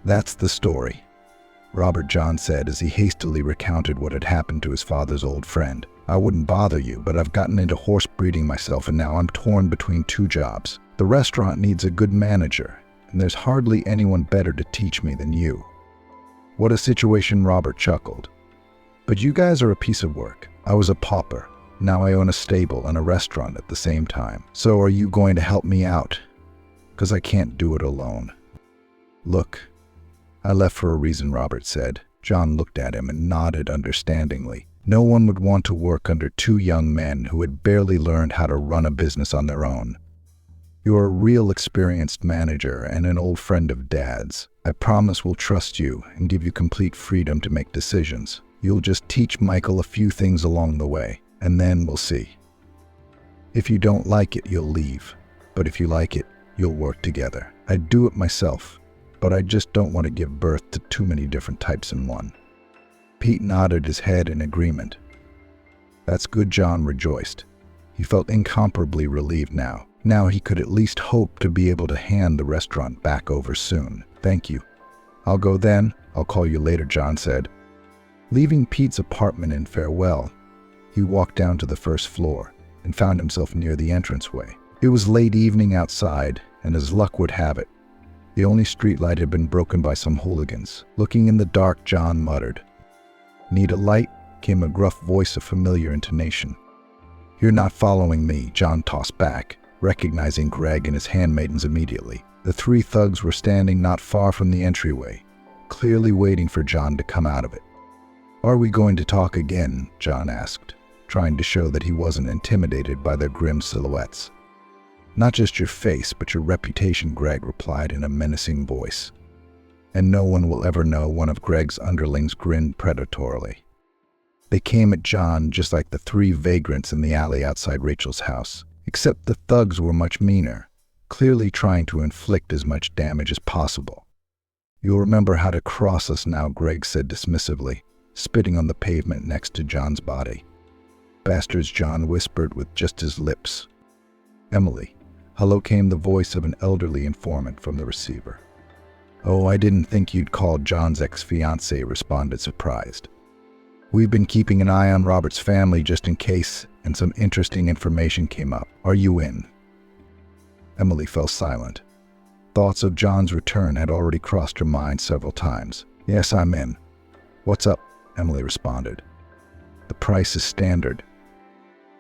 That's the story, Robert, John said as he hastily recounted what had happened to his father's old friend. I wouldn't bother you, but I've gotten into horse breeding myself and now I'm torn between two jobs. The restaurant needs a good manager, and there's hardly anyone better to teach me than you. What a situation, Robert chuckled. But you guys are a piece of work. I was a pauper. Now I own a stable and a restaurant at the same time. So are you going to help me out? 'Cause I can't do it alone. Look, I left for a reason, Robert said. John looked at him and nodded understandingly. No one would want to work under two young men who had barely learned how to run a business on their own. You're a real experienced manager and an old friend of Dad's. I promise we'll trust you and give you complete freedom to make decisions. You'll just teach Michael a few things along the way, and then we'll see. If you don't like it, you'll leave. But if you like it, you'll work together. I'd do it myself, but I just don't want to give birth to too many different types in one. Pete nodded his head in agreement. That's good, John rejoiced. He felt incomparably relieved now. Now he could at least hope to be able to hand the restaurant back over soon. Thank you. I'll go then. I'll call you later, John said. Leaving Pete's apartment in farewell, he walked down to the first floor and found himself near the entranceway. It was late evening outside, and as luck would have it, the only streetlight had been broken by some hooligans. Looking in the dark, John muttered. Need a light? Came a gruff voice of familiar intonation. You're not following me, John tossed back, recognizing Greg and his handmaidens immediately. The three thugs were standing not far from the entryway, clearly waiting for John to come out of it. Are we going to talk again? John asked, trying to show that he wasn't intimidated by their grim silhouettes. Not just your face, but your reputation, Greg replied in a menacing voice. And no one will ever know, one of Greg's underlings grinned predatorily. They came at John just like the three vagrants in the alley outside Rachel's house, except the thugs were much meaner, clearly trying to inflict as much damage as possible. You'll remember how to cross us now, Greg said dismissively, spitting on the pavement next to John's body. Bastards, John whispered with just his lips. Emily. Hello, came the voice of an elderly informant from the receiver. Oh, I didn't think you'd call, John's ex-fiancé responded, surprised. We've been keeping an eye on Robert's family just in case, and some interesting information came up. Are you in? Emily fell silent. Thoughts of John's return had already crossed her mind several times. Yes, I'm in. What's up? Emily responded. The price is standard.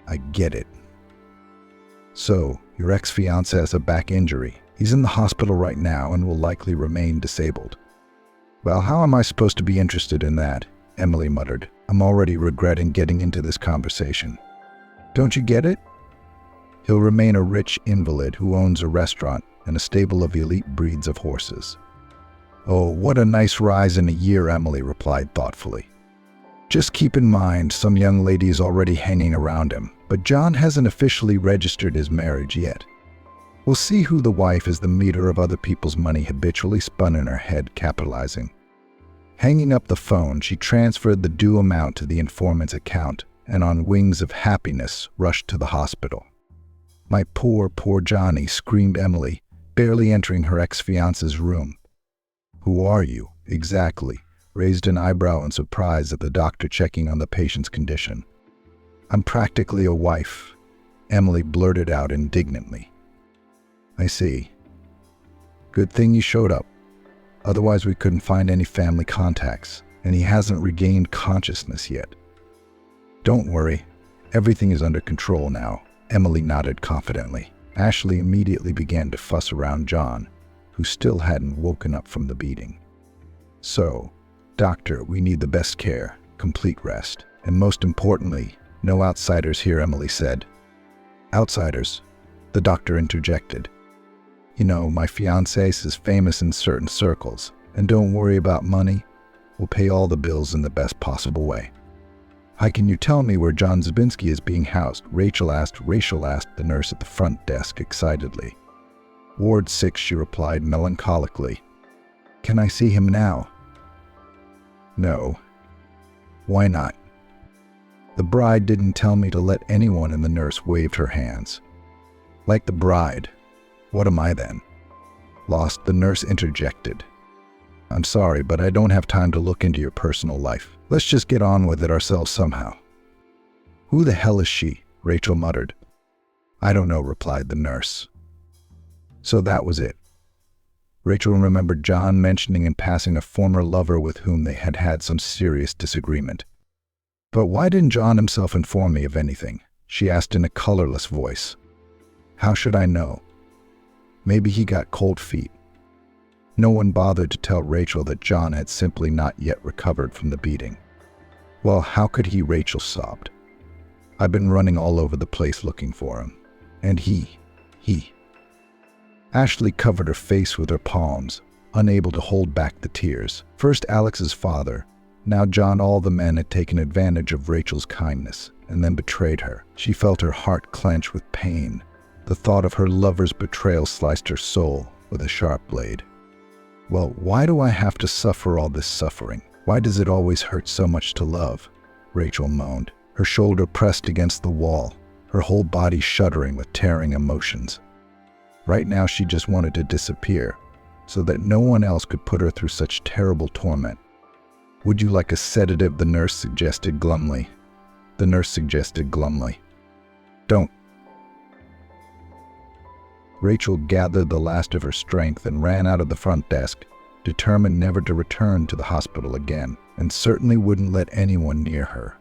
I get it. So, your ex-fiancé has a back injury. He's in the hospital right now and will likely remain disabled. Well, how am I supposed to be interested in that? Emily muttered. I'm already regretting getting into this conversation. Don't you get it? He'll remain a rich invalid who owns a restaurant and a stable of elite breeds of horses. Oh, what a nice rise in a year, Emily replied thoughtfully. Just keep in mind, some young lady is already hanging around him, but John hasn't officially registered his marriage yet. We'll see who the wife is. The meter of other people's money habitually spun in her head, capitalizing. Hanging up the phone, she transferred the due amount to the informant's account and on wings of happiness rushed to the hospital. My poor, poor Johnny, screamed Emily, barely entering her ex-fiance's room. Who are you, exactly? Raised an eyebrow in surprise at the doctor checking on the patient's condition. I'm practically a wife, Emily blurted out indignantly. I see. Good thing you showed up. Otherwise we couldn't find any family contacts, and he hasn't regained consciousness yet. Don't worry, everything is under control now, Emily nodded confidently. Ashley immediately began to fuss around John, who still hadn't woken up from the beating. So, doctor, we need the best care, complete rest, and most importantly, no outsiders here, Emily said. Outsiders? The doctor interjected. You know, my fiancé is famous in certain circles, and don't worry about money. We'll pay all the bills in the best possible way. How can you tell me where John Zabinski is being housed? Rachel asked the nurse at the front desk excitedly. Ward 6, she replied melancholically. Can I see him now? No. Why not? The bride didn't tell me to let anyone, and the nurse waved her hands. Like the bride. What am I then? Lost, the nurse interjected. I'm sorry, but I don't have time to look into your personal life. Let's just get on with it ourselves somehow. Who the hell is she? Rachel muttered. I don't know, replied the nurse. So that was it. Rachel remembered John mentioning in passing a former lover with whom they had had some serious disagreement. "But why didn't John himself inform me of anything?" she asked in a colorless voice. "How should I know? Maybe he got cold feet." No one bothered to tell Rachel that John had simply not yet recovered from the beating. "Well, how could he?" Rachel sobbed. "I've been running all over the place looking for him. And he. Ashley covered her face with her palms, unable to hold back the tears. First Alex's father, now John. All the men had taken advantage of Rachel's kindness and then betrayed her. She felt her heart clench with pain. The thought of her lover's betrayal sliced her soul with a sharp blade. "Well, why do I have to suffer all this suffering? Why does it always hurt so much to love?" Rachel moaned, her shoulder pressed against the wall, her whole body shuddering with tearing emotions. Right now she just wanted to disappear, so that no one else could put her through such terrible torment. "Would you like a sedative?" the nurse suggested glumly. "Don't." Rachel gathered the last of her strength and ran out of the front desk, determined never to return to the hospital again, and certainly wouldn't let anyone near her.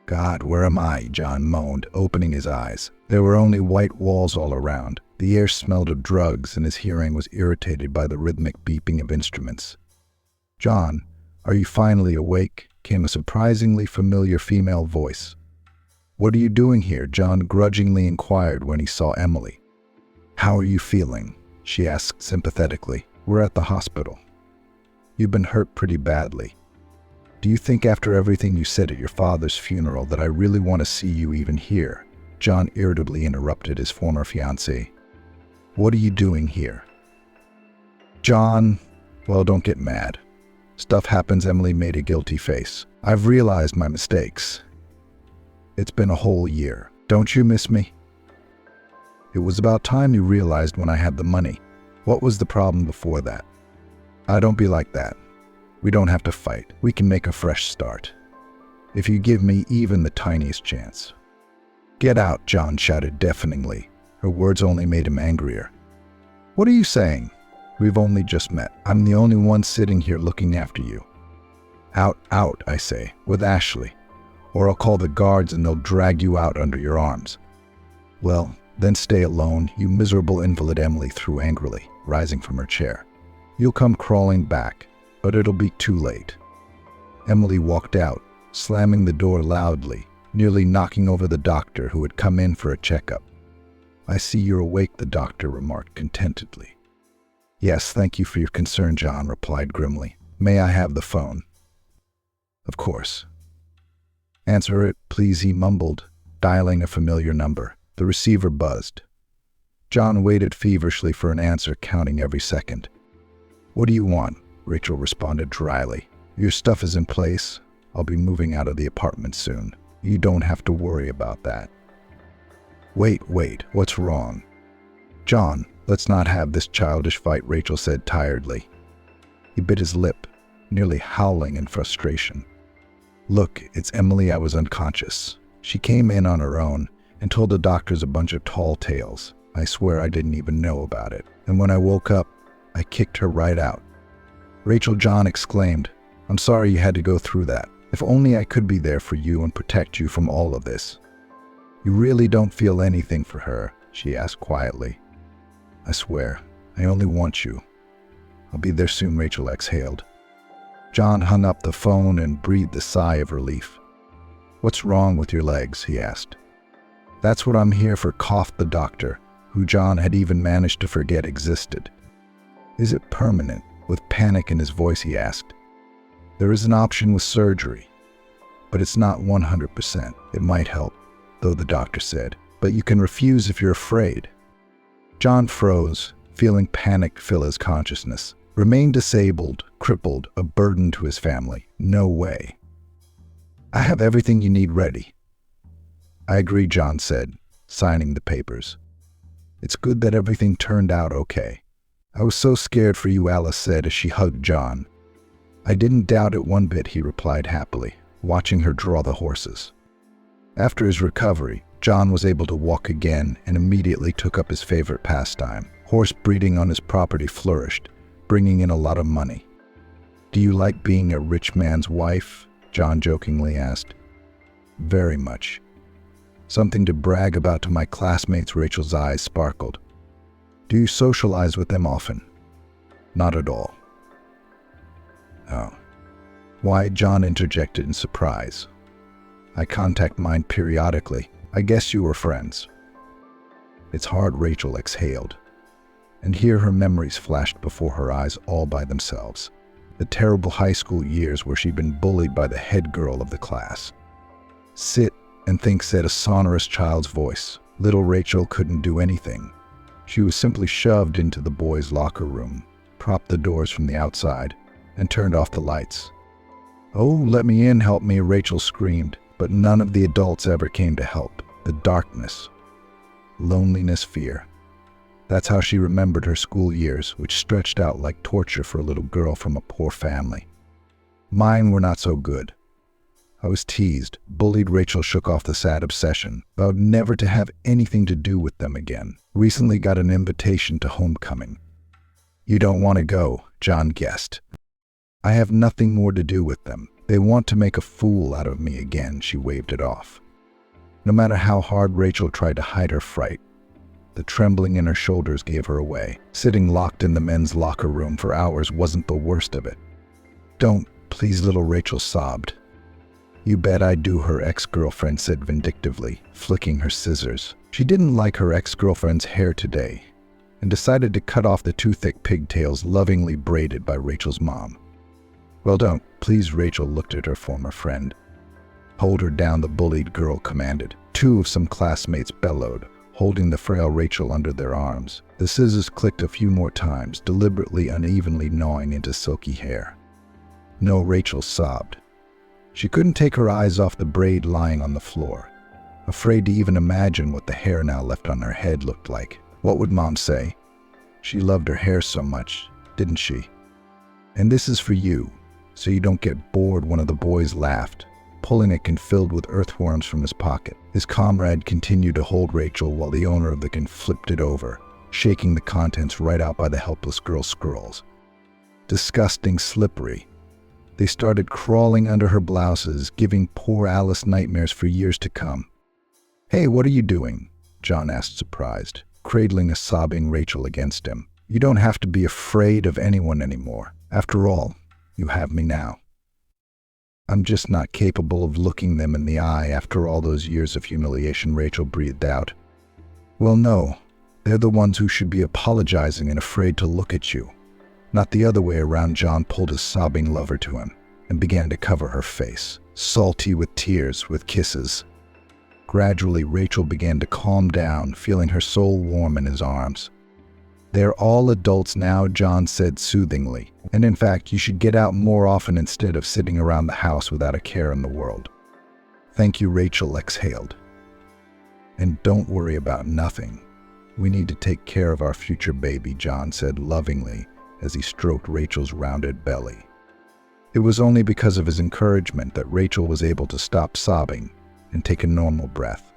"God, where am I?" John moaned, opening his eyes. There were only white walls all around. The air smelled of drugs, and his hearing was irritated by the rhythmic beeping of instruments. "John, are you finally awake?" came a surprisingly familiar female voice. "What are you doing here?" John grudgingly inquired when he saw Emily. "How are you feeling?" she asked sympathetically. "We're at the hospital. You've been hurt pretty badly. Do you think after everything you said at your father's funeral that I really want to see you even here?" John irritably interrupted his former fiancé. "What are you doing here?" "John, well, don't get mad. Stuff happens." Emily made a guilty face. "I've realized my mistakes. It's been a whole year. Don't you miss me? It was about time you realized when I had the money. What was the problem before that? Don't be like that. We don't have to fight. We can make a fresh start. If you give me even the tiniest chance." "Get out," John shouted deafeningly. Her words only made him angrier. "What are you saying? We've only just met. I'm the only one sitting here looking after you. Out, I say, with Ashley, or I'll call the guards and they'll drag you out under your arms." "Well, then stay alone, you miserable invalid," Emily threw angrily, rising from her chair. "You'll come crawling back, but it'll be too late." Emily walked out, slamming the door loudly, nearly knocking over the doctor who had come in for a checkup. "I see you're awake," the doctor remarked contentedly. "Yes, thank you for your concern," John replied grimly. "May I have the phone?" "Of course." "Answer it, please," he mumbled, dialing a familiar number. The receiver buzzed. John waited feverishly for an answer, counting every second. "What do you want?" Rachel responded dryly. "Your stuff is in place. I'll be moving out of the apartment soon. You don't have to worry about that." Wait, what's wrong?" "John, let's not have this childish fight," Rachel said tiredly. He bit his lip, nearly howling in frustration. "Look, it's Emily. I was unconscious. She came in on her own and told the doctors a bunch of tall tales. I swear I didn't even know about it. And when I woke up, I kicked her right out." "Rachel," John exclaimed, "I'm sorry you had to go through that. If only I could be there for you and protect you from all of this." "You really don't feel anything for her?" she asked quietly. "I swear, I only want you. I'll be there soon," Rachel exhaled. John hung up the phone and breathed a sigh of relief. "What's wrong with your legs?" he asked. "That's what I'm here for," coughed the doctor, who John had even managed to forget existed. "Is it permanent?" With panic in his voice, he asked. "There is an option with surgery, but it's not 100%. It might help, though," the doctor said. "But you can refuse if you're afraid." John froze, feeling panic fill his consciousness. Remain disabled, crippled, a burden to his family. No way. "I have everything you need ready." "I agree," John said, signing the papers. "It's good that everything turned out okay." "I was so scared for you," Alice said as she hugged John. "I didn't doubt it one bit," he replied happily, watching her draw the horses. After his recovery, John was able to walk again and immediately took up his favorite pastime, Horse breeding on his property flourished, bringing in a lot of money. "Do you like being a rich man's wife?" John jokingly asked. "Very much. Something to brag about to my classmates." Rachel's eyes sparkled. "Do you socialize with them often?" "Not at all." "Oh. Why?" John interjected in surprise. "I contact mine periodically. I guess you were friends." "It's hard," Rachel exhaled. And here her memories flashed before her eyes all by themselves. The terrible high school years where she'd been bullied by the head girl of the class. "Sit and think," said a sonorous child's voice. Little Rachel couldn't do anything. She was simply shoved into the boys' locker room, propped the doors from the outside, and turned off the lights. "Oh, let me in, help me," Rachel screamed, but none of the adults ever came to help. The darkness, loneliness, fear. That's how she remembered her school years, which stretched out like torture for a little girl from a poor family. Mine were not so good. I was teased, bullied. Rachel shook off the sad obsession, vowed never to have anything to do with them again. Recently got an invitation to homecoming. "You don't want to go," John guessed. "I have nothing more to do with them. They want to make a fool out of me again." She waved it off. No matter how hard Rachel tried to hide her fright, the trembling in her shoulders gave her away. Sitting locked in the men's locker room for hours wasn't the worst of it. "Don't, please," little Rachel sobbed. "You bet I do," her ex-girlfriend said vindictively, flicking her scissors. She didn't like her ex-girlfriend's hair today, and decided to cut off the too thick pigtails lovingly braided by Rachel's mom. "Well, don't, please." Rachel looked at her former friend. "Hold her down," the bullied girl commanded. Two of some classmates bellowed, holding the frail Rachel under their arms. The scissors clicked a few more times, deliberately unevenly gnawing into silky hair. "No," Rachel sobbed. She couldn't take her eyes off the braid lying on the floor, afraid to even imagine what the hair now left on her head looked like. What would Mom say? She loved her hair so much, didn't she? "And this is for you, so you don't get bored," one of the boys laughed, pulling a can filled with earthworms from his pocket. His comrade continued to hold Rachel while the owner of the can flipped it over, shaking the contents right out by the helpless girl's scrolls. Disgusting, slippery. They started crawling under her blouses, giving poor Alice nightmares for years to come. "Hey, what are you doing?" John asked, surprised, cradling a sobbing Rachel against him. "You don't have to be afraid of anyone anymore. After all, you have me now." "I'm just not capable of looking them in the eye after all those years of humiliation," Rachel breathed out. "Well, no. They're the ones who should be apologizing and afraid to look at you, not the other way around." John pulled his sobbing lover to him and began to cover her face, salty with tears, with kisses. Gradually, Rachel began to calm down, feeling her soul warm in his arms. "They're all adults now," John said soothingly. "And in fact, you should get out more often instead of sitting around the house without a care in the world." "Thank you," Rachel exhaled. "And don't worry about nothing. We need to take care of our future baby," John said lovingly as he stroked Rachel's rounded belly. It was only because of his encouragement that Rachel was able to stop sobbing and take a normal breath.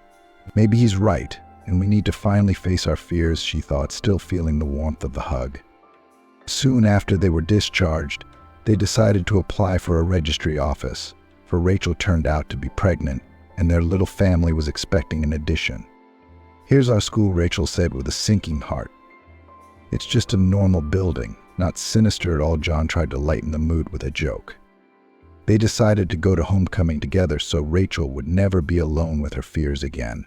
Maybe he's right, and we need to finally face our fears, she thought, still feeling the warmth of the hug. Soon after they were discharged, they decided to apply for a registry office, for Rachel turned out to be pregnant, and their little family was expecting an addition. "Here's our school," Rachel said with a sinking heart. "It's just a normal building, not sinister at all." John tried to lighten the mood with a joke. They decided to go to homecoming together so Rachel would never be alone with her fears again.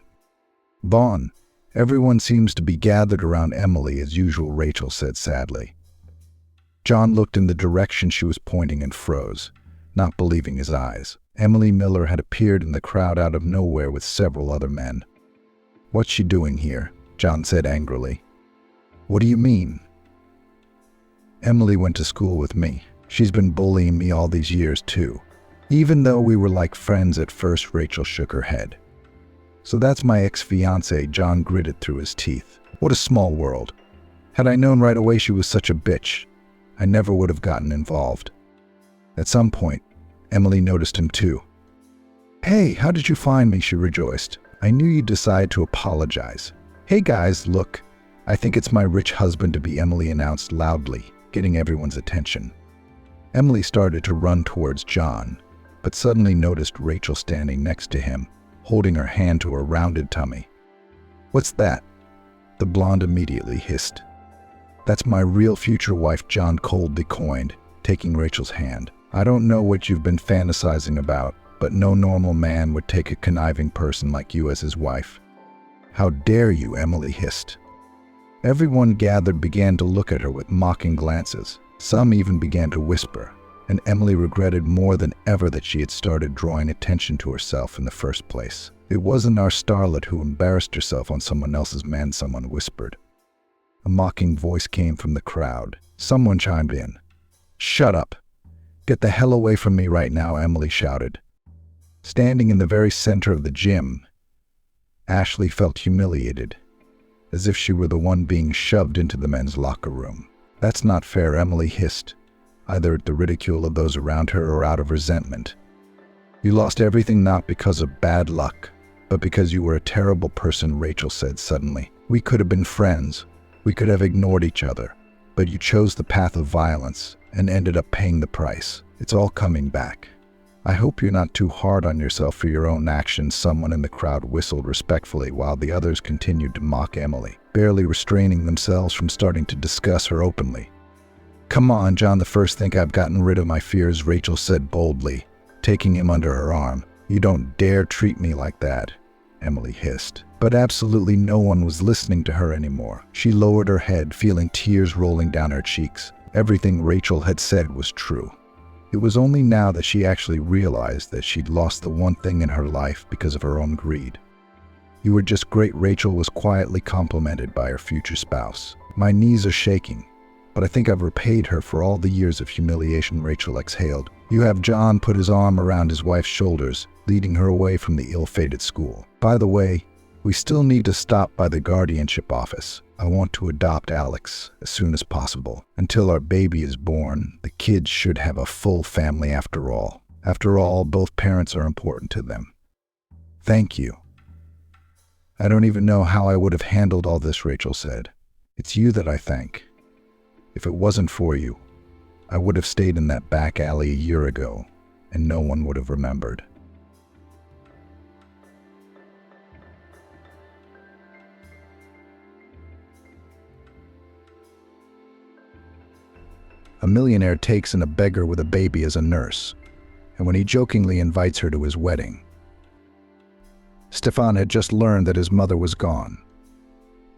"Vaughn, everyone seems to be gathered around Emily as usual," Rachel said sadly. John looked in the direction she was pointing and froze, not believing his eyes. Emily Miller had appeared in the crowd out of nowhere with several other men. "What's she doing here?" John said angrily. "What do you mean?" "Emily went to school with me. She's been bullying me all these years too. Even though we were like friends at first." Rachel shook her head. "So that's my ex-fiancé," John gritted through his teeth. "What a small world. Had I known right away she was such a bitch, I never would have gotten involved." At some point, Emily noticed him too. "Hey, how did you find me?" she rejoiced. "I knew you'd decide to apologize. Hey guys, look, "I think it's my rich husband-to-be," Emily announced loudly, getting everyone's attention. Emily started to run towards John, but suddenly noticed Rachel standing next to him, holding her hand to her rounded tummy. "What's that?" the blonde immediately hissed. "That's my real future wife," John coldly coined, taking Rachel's hand. "I don't know what you've been fantasizing about, but no normal man would take a conniving person like you as his wife." "How dare you?" Emily hissed. Everyone gathered began to look at her with mocking glances. Some even began to whisper, and Emily regretted more than ever that she had started drawing attention to herself in the first place. "It wasn't our starlet who embarrassed herself on someone else's man," someone whispered. A mocking voice came from the crowd. Someone chimed in. "Shut up! Get the hell away from me right now," Emily shouted. Standing in the very center of the gym, Ashley felt humiliated, as if she were the one being shoved into the men's locker room. "That's not fair," Emily hissed, either at the ridicule of those around her or out of resentment. "You lost everything not because of bad luck, but because you were a terrible person," Rachel said suddenly. "We could have been friends. We could have ignored each other. But you chose the path of violence and ended up paying the price. It's all coming back. I hope you're not too hard on yourself for your own actions," someone in the crowd whistled respectfully while the others continued to mock Emily, barely restraining themselves from starting to discuss her openly. "Come on, John, the first think I've gotten rid of my fears," Rachel said boldly, taking him under her arm. "You don't dare treat me like that," Emily hissed. But absolutely no one was listening to her anymore. She lowered her head, feeling tears rolling down her cheeks. Everything Rachel had said was true. It was only now that she actually realized that she'd lost the one thing in her life because of her own greed. "You were just great," Rachel was quietly complimented by her future spouse. "My knees are shaking, but I think I've repaid her for all the years of humiliation," Rachel exhaled. "You have." John put his arm around his wife's shoulders, leading her away from the ill-fated school. "By the way, we still need to stop by the guardianship office. I want to adopt Alex as soon as possible. Until our baby is born, the kids should have a full family after all. After all, both parents are important to them." "Thank you. I don't even know how I would have handled all this," Rachel said. "It's you that I thank. If it wasn't for you, I would have stayed in that back alley a year ago, and no one would have remembered." A millionaire takes in a beggar with a baby as a nurse, and when he jokingly invites her to his wedding. Stefan had just learned that his mother was gone.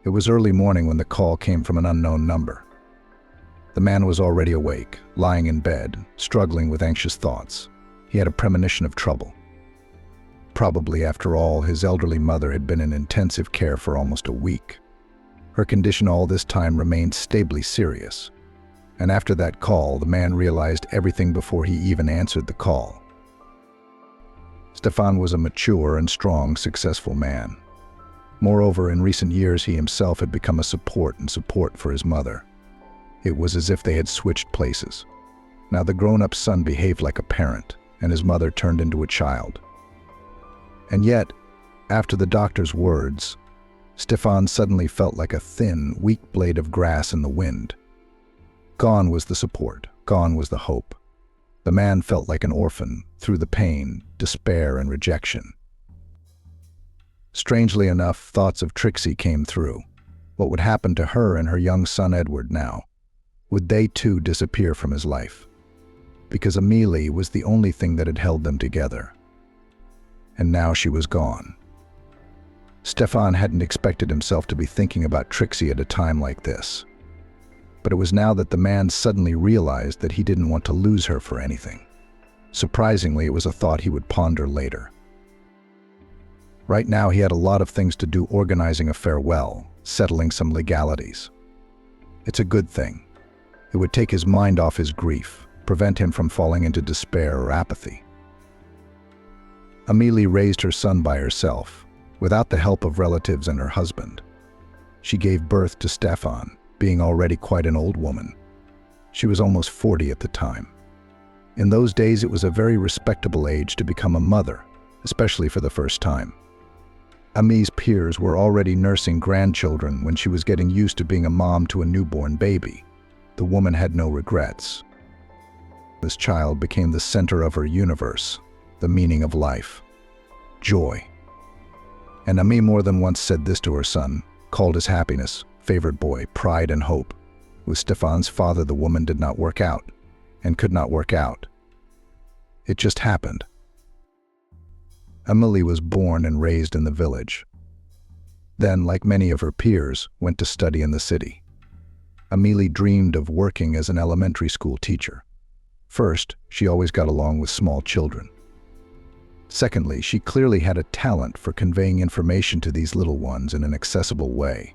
It was early morning when the call came from an unknown number. The man was already awake, lying in bed, struggling with anxious thoughts. He had a premonition of trouble. Probably, after all, his elderly mother had been in intensive care for almost a week. Her condition all this time remained stably serious. And after that call, the man realized everything before he even answered the call. Stefan was a mature and strong, successful man. Moreover, in recent years, he himself had become a support for his mother. It was as if they had switched places. Now the grown-up son behaved like a parent, and his mother turned into a child. And yet, after the doctor's words, Stefan suddenly felt like a thin, weak blade of grass in the wind. Gone was the support, gone was the hope. The man felt like an orphan through the pain, despair, and rejection. Strangely enough, thoughts of Trixie came through. What would happen to her and her young son Edward now? Would they too disappear from his life? Because Amelie was the only thing that had held them together. And now she was gone. Stefan hadn't expected himself to be thinking about Trixie at a time like this. But it was now that the man suddenly realized that he didn't want to lose her for anything. Surprisingly, it was a thought he would ponder later. Right now, he had a lot of things to do, organizing a farewell, settling some legalities. It's a good thing. It would take his mind off his grief, prevent him from falling into despair or apathy. Amelie raised her son by herself, without the help of relatives and her husband. She gave birth to Stefan, being already quite an old woman. She was almost 40 at the time. In those days, it was a very respectable age to become a mother, especially for the first time. Amy's peers were already nursing grandchildren when she was getting used to being a mom to a newborn baby. The woman had no regrets. This child became the center of her universe, the meaning of life, joy. And Amy more than once said this to her son, called his happiness, favorite boy, pride and hope. With Stefan's father, the woman did not work out, and could not work out. It just happened. Emily was born and raised in the village. Then, like many of her peers, went to study in the city. Amelie dreamed of working as an elementary school teacher. First, she always got along with small children. Secondly, she clearly had a talent for conveying information to these little ones in an accessible way.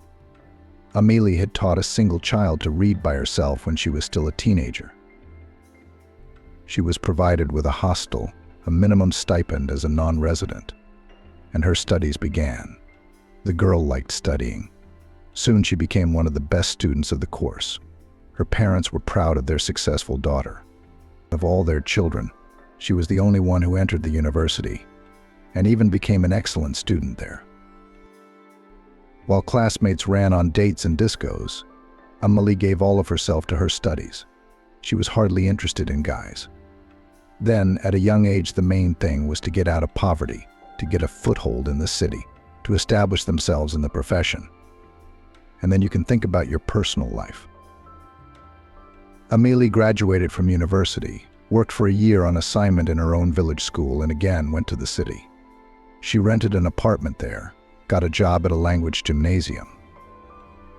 Amelie had taught a single child to read by herself when she was still a teenager. She was provided with a hostel, a minimum stipend as a non-resident, and her studies began. The girl liked studying. Soon she became one of the best students of the course. Her parents were proud of their successful daughter. Of all their children, she was the only one who entered the university, and even became an excellent student there. While classmates ran on dates and discos, Amelie gave all of herself to her studies. She was hardly interested in guys. Then, at a young age, the main thing was to get out of poverty, to get a foothold in the city, to establish themselves in the profession. And then you can think about your personal life. Amelie graduated from university, worked for a year on assignment in her own village school, and again went to the city. She rented an apartment there, got a job at a language gymnasium.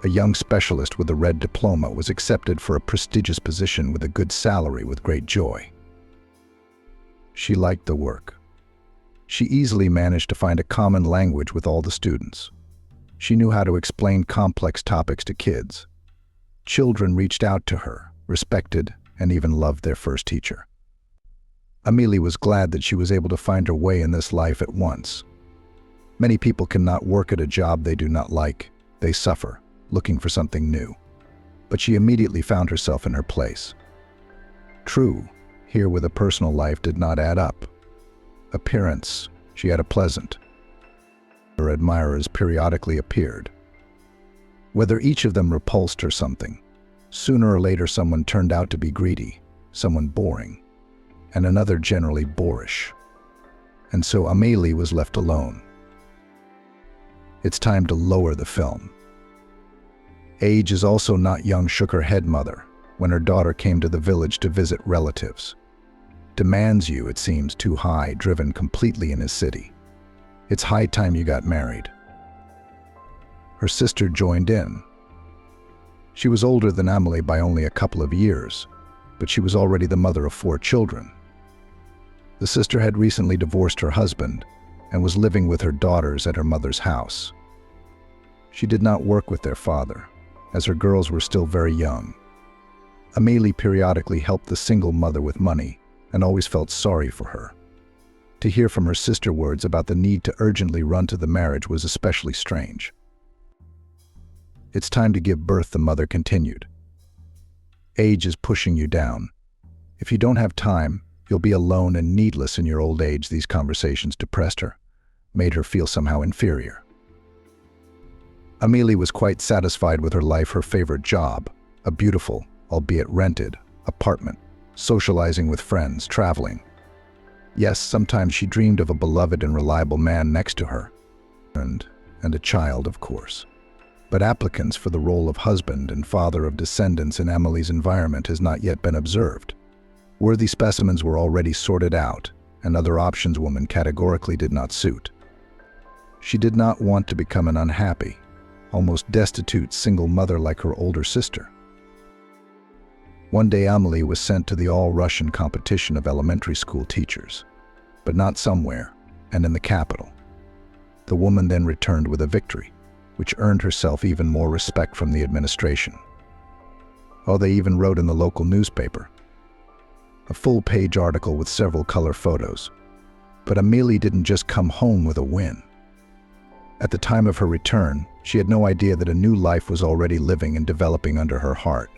A young specialist with a red diploma was accepted for a prestigious position with a good salary with great joy. She liked the work. She easily managed to find a common language with all the students. She knew how to explain complex topics to kids. Children reached out to her, respected, and even loved their first teacher. Amelie was glad that she was able to find her way in this life at once. Many people cannot work at a job they do not like. They suffer, looking for something new. But she immediately found herself in her place. True, here with a personal life did not add up. Appearance, she had a pleasant. Her admirers periodically appeared. Whether each of them repulsed her something, sooner or later someone turned out to be greedy, someone boring, and another generally boorish. And so Amelie was left alone. It's time to lower the film. Age is also not young, shook her head mother when her daughter came to the village to visit relatives. Demands you, it seems, too high, driven completely in his city. It's high time you got married. Her sister joined in. She was older than Amelie by only a couple of years, but she was already the mother of 4 children. The sister had recently divorced her husband and was living with her daughters at her mother's house. She did not work with their father, as her girls were still very young. Amelie periodically helped the single mother with money and always felt sorry for her. To hear from her sister words about the need to urgently run to the marriage was especially strange. It's time to give birth, the mother continued. Age is pushing you down. If you don't have time, you'll be alone and needless in your old age. These conversations depressed her, made her feel somehow inferior. Amelie was quite satisfied with her life, her favorite job, a beautiful, albeit rented, apartment, socializing with friends, traveling. Yes, sometimes she dreamed of a beloved and reliable man next to her, and a child, of course. But applicants for the role of husband and father of descendants in Amelie's environment has not yet been observed. Worthy specimens were already sorted out, and other options woman categorically did not suit. She did not want to become an unhappy, almost destitute single mother like her older sister. One day Amelie was sent to the all-Russian competition of elementary school teachers, but not somewhere, and in the capital. The woman then returned with a victory, which earned herself even more respect from the administration. Oh, they even wrote in the local newspaper. A full-page article with several color photos. But Amelie didn't just come home with a win. At the time of her return, she had no idea that a new life was already living and developing under her heart.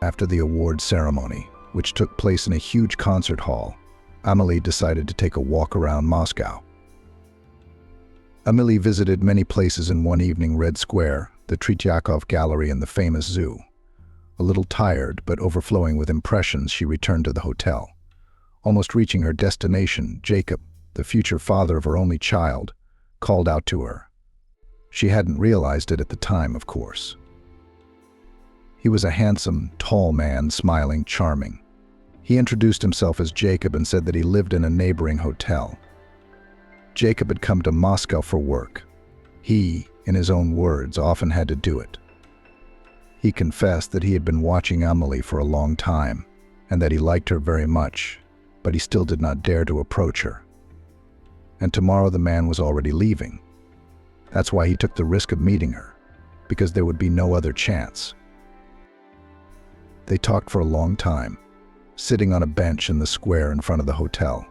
After the award ceremony, which took place in a huge concert hall, Amelie decided to take a walk around Moscow. Amelie visited many places in one evening: Red Square, the Tretiakov Gallery, and the famous zoo. A little tired, but overflowing with impressions, she returned to the hotel. Almost reaching her destination, Jacob, the future father of her only child, called out to her. She hadn't realized it at the time, of course. He was a handsome, tall man, smiling, charming. He introduced himself as Jacob and said that he lived in a neighboring hotel. Jacob had come to Moscow for work. He, in his own words, often had to do it. He confessed that he had been watching Amelie for a long time and that he liked her very much, but he still did not dare to approach her. And tomorrow the man was already leaving. That's why he took the risk of meeting her, because there would be no other chance. They talked for a long time, sitting on a bench in the square in front of the hotel.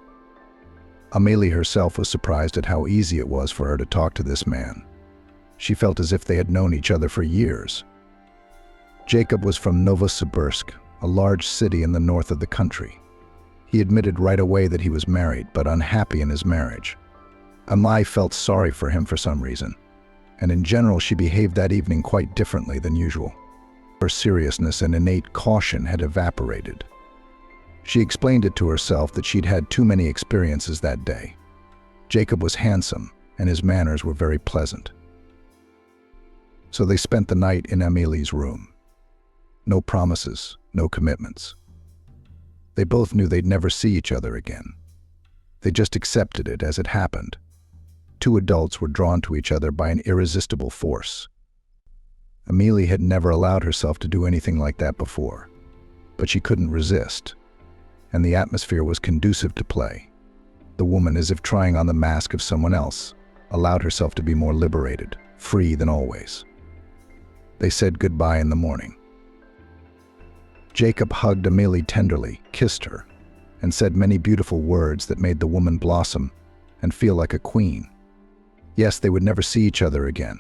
Amelie herself was surprised at how easy it was for her to talk to this man. She felt as if they had known each other for years. Jacob was from Novosibirsk, a large city in the north of the country. He admitted right away that he was married, but unhappy in his marriage. Amelie felt sorry for him for some reason, and in general she behaved that evening quite differently than usual. Her seriousness and innate caution had evaporated. She explained it to herself that she'd had too many experiences that day. Jacob was handsome, and his manners were very pleasant. So they spent the night in Amelie's room. No promises, no commitments. They both knew they'd never see each other again. They just accepted it as it happened. Two adults were drawn to each other by an irresistible force. Amelie had never allowed herself to do anything like that before, but she couldn't resist, and the atmosphere was conducive to play. The woman, as if trying on the mask of someone else, allowed herself to be more liberated, free than always. They said goodbye in the morning. Jacob hugged Amelie tenderly, kissed her, and said many beautiful words that made the woman blossom and feel like a queen. Yes, they would never see each other again,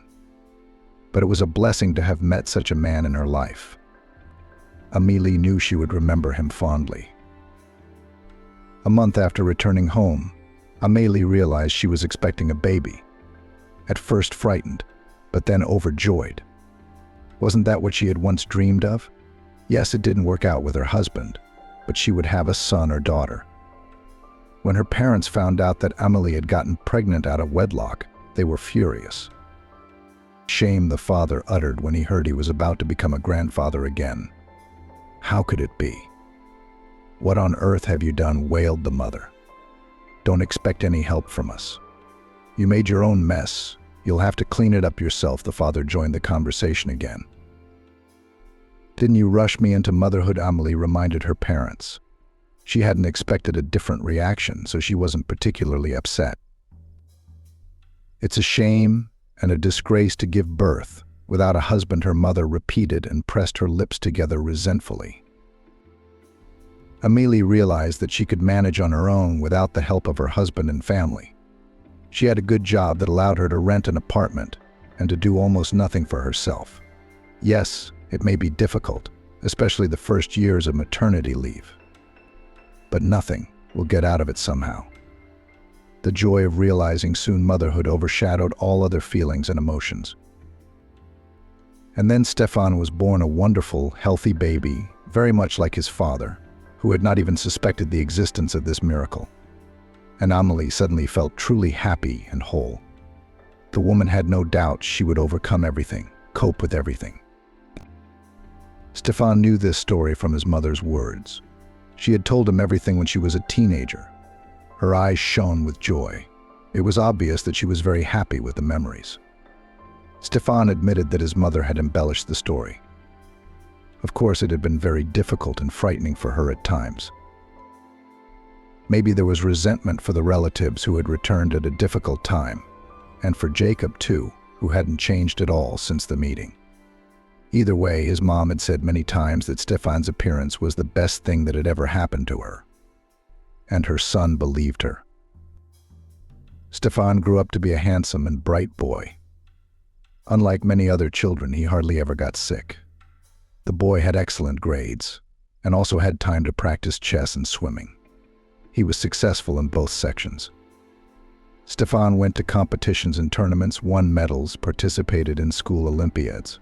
but it was a blessing to have met such a man in her life. Amelie knew she would remember him fondly. A month after returning home, Amelie realized she was expecting a baby. At first frightened, but then overjoyed. Wasn't that what she had once dreamed of? Yes, it didn't work out with her husband, but she would have a son or daughter. When her parents found out that Amelie had gotten pregnant out of wedlock, they were furious. Shame the father uttered when he heard he was about to become a grandfather again. How could it be? What on earth have you done? Wailed the mother. Don't expect any help from us. You made your own mess. You'll have to clean it up yourself, the father joined the conversation again. Didn't you rush me into motherhood? Amelie reminded her parents. She hadn't expected a different reaction, so she wasn't particularly upset. It's a shame and a disgrace to give birth without a husband, her mother repeated and pressed her lips together resentfully. Amelie realized that she could manage on her own without the help of her husband and family. She had a good job that allowed her to rent an apartment and to do almost nothing for herself. Yes, it may be difficult, especially the first years of maternity leave. But nothing will get out of it somehow. The joy of realizing soon motherhood overshadowed all other feelings and emotions. And then Stefan was born, a wonderful, healthy baby, very much like his father, who had not even suspected the existence of this miracle. And Amelie suddenly felt truly happy and whole. The woman had no doubt she would overcome everything, cope with everything. Stefan knew this story from his mother's words. She had told him everything when she was a teenager. Her eyes shone with joy. It was obvious that she was very happy with the memories. Stefan admitted that his mother had embellished the story. Of course, it had been very difficult and frightening for her at times. Maybe there was resentment for the relatives who had returned at a difficult time, and for Jacob too, who hadn't changed at all since the meeting. Either way, his mom had said many times that Stefan's appearance was the best thing that had ever happened to her. And her son believed her. Stefan grew up to be a handsome and bright boy. Unlike many other children, he hardly ever got sick. The boy had excellent grades, and also had time to practice chess and swimming. He was successful in both sections. Stefan went to competitions and tournaments, won medals, participated in school Olympiads.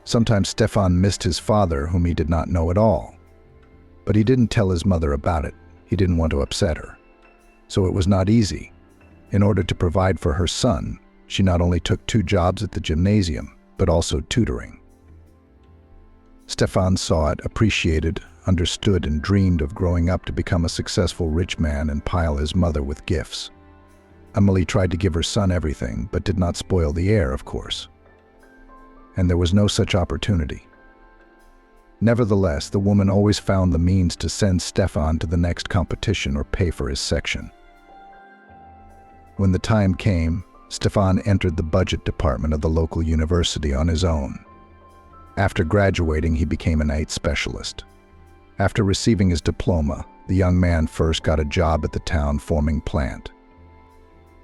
Sometimes Stefan missed his father, whom he did not know at all. But he didn't tell his mother about it. He didn't want to upset her. So it was not easy. In order to provide for her son, she not only took 2 jobs at the gymnasium, but also tutoring. Stefan saw it, appreciated, understood, and dreamed of growing up to become a successful rich man and pile his mother with gifts. Emily tried to give her son everything, but did not spoil the heir, of course. And there was no such opportunity. Nevertheless, the woman always found the means to send Stefan to the next competition or pay for his section. When the time came, Stefan entered the budget department of the local university on his own. After graduating, he became an IT specialist. After receiving his diploma, the young man first got a job at the town forming plant.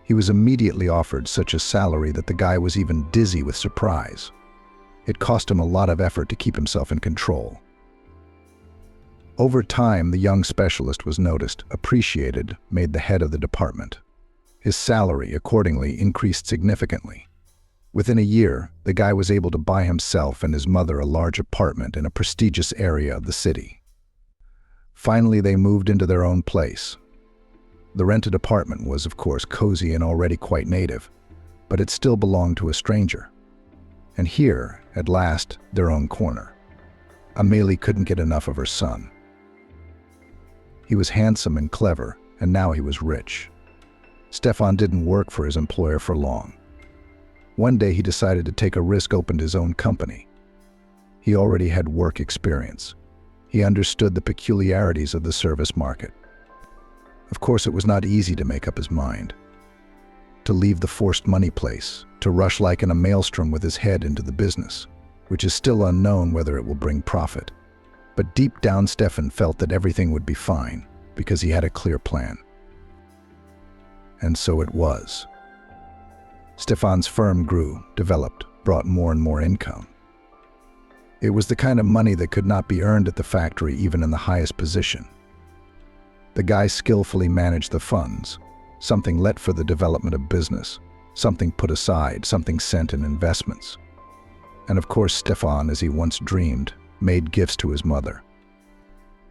He was immediately offered such a salary that the guy was even dizzy with surprise. It cost him a lot of effort to keep himself in control. Over time, the young specialist was noticed, appreciated, made the head of the department. His salary, accordingly, increased significantly. Within a year, the guy was able to buy himself and his mother a large apartment in a prestigious area of the city. Finally, they moved into their own place. The rented apartment was, of course, cozy and already quite native, but it still belonged to a stranger. And here, at last, their own corner. Amélie couldn't get enough of her son. He was handsome and clever, and now he was rich. Stefan didn't work for his employer for long. One day he decided to take a risk, opened his own company. He already had work experience. He understood the peculiarities of the service market. Of course, it was not easy to make up his mind. To leave the forced money place, to rush like in a maelstrom with his head into the business, which is still unknown whether it will bring profit. But deep down, Stefan felt that everything would be fine, because he had a clear plan. And so it was. Stefan's firm grew, developed, brought more and more income. It was the kind of money that could not be earned at the factory, even in the highest position. The guy skillfully managed the funds, something let for the development of business, something put aside, something sent in investments. And of course, Stefan, as he once dreamed, made gifts to his mother.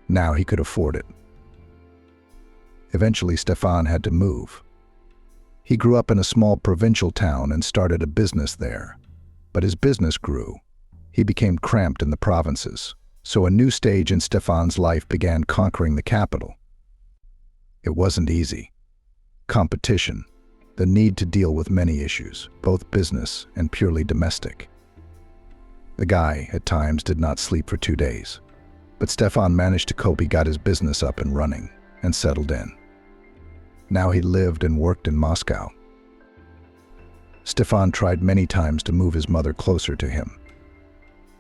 Now he could afford it. Eventually, Stefan had to move. He grew up in a small provincial town and started a business there. But his business grew. He became cramped in the provinces, so a new stage in Stefan's life began, conquering the capital. It wasn't easy. Competition, the need to deal with many issues, both business and purely domestic. The guy, at times, did not sleep for 2 days. But Stefan managed to cope. He got his business up and running and settled in. Now he lived and worked in Moscow. Stefan tried many times to move his mother closer to him.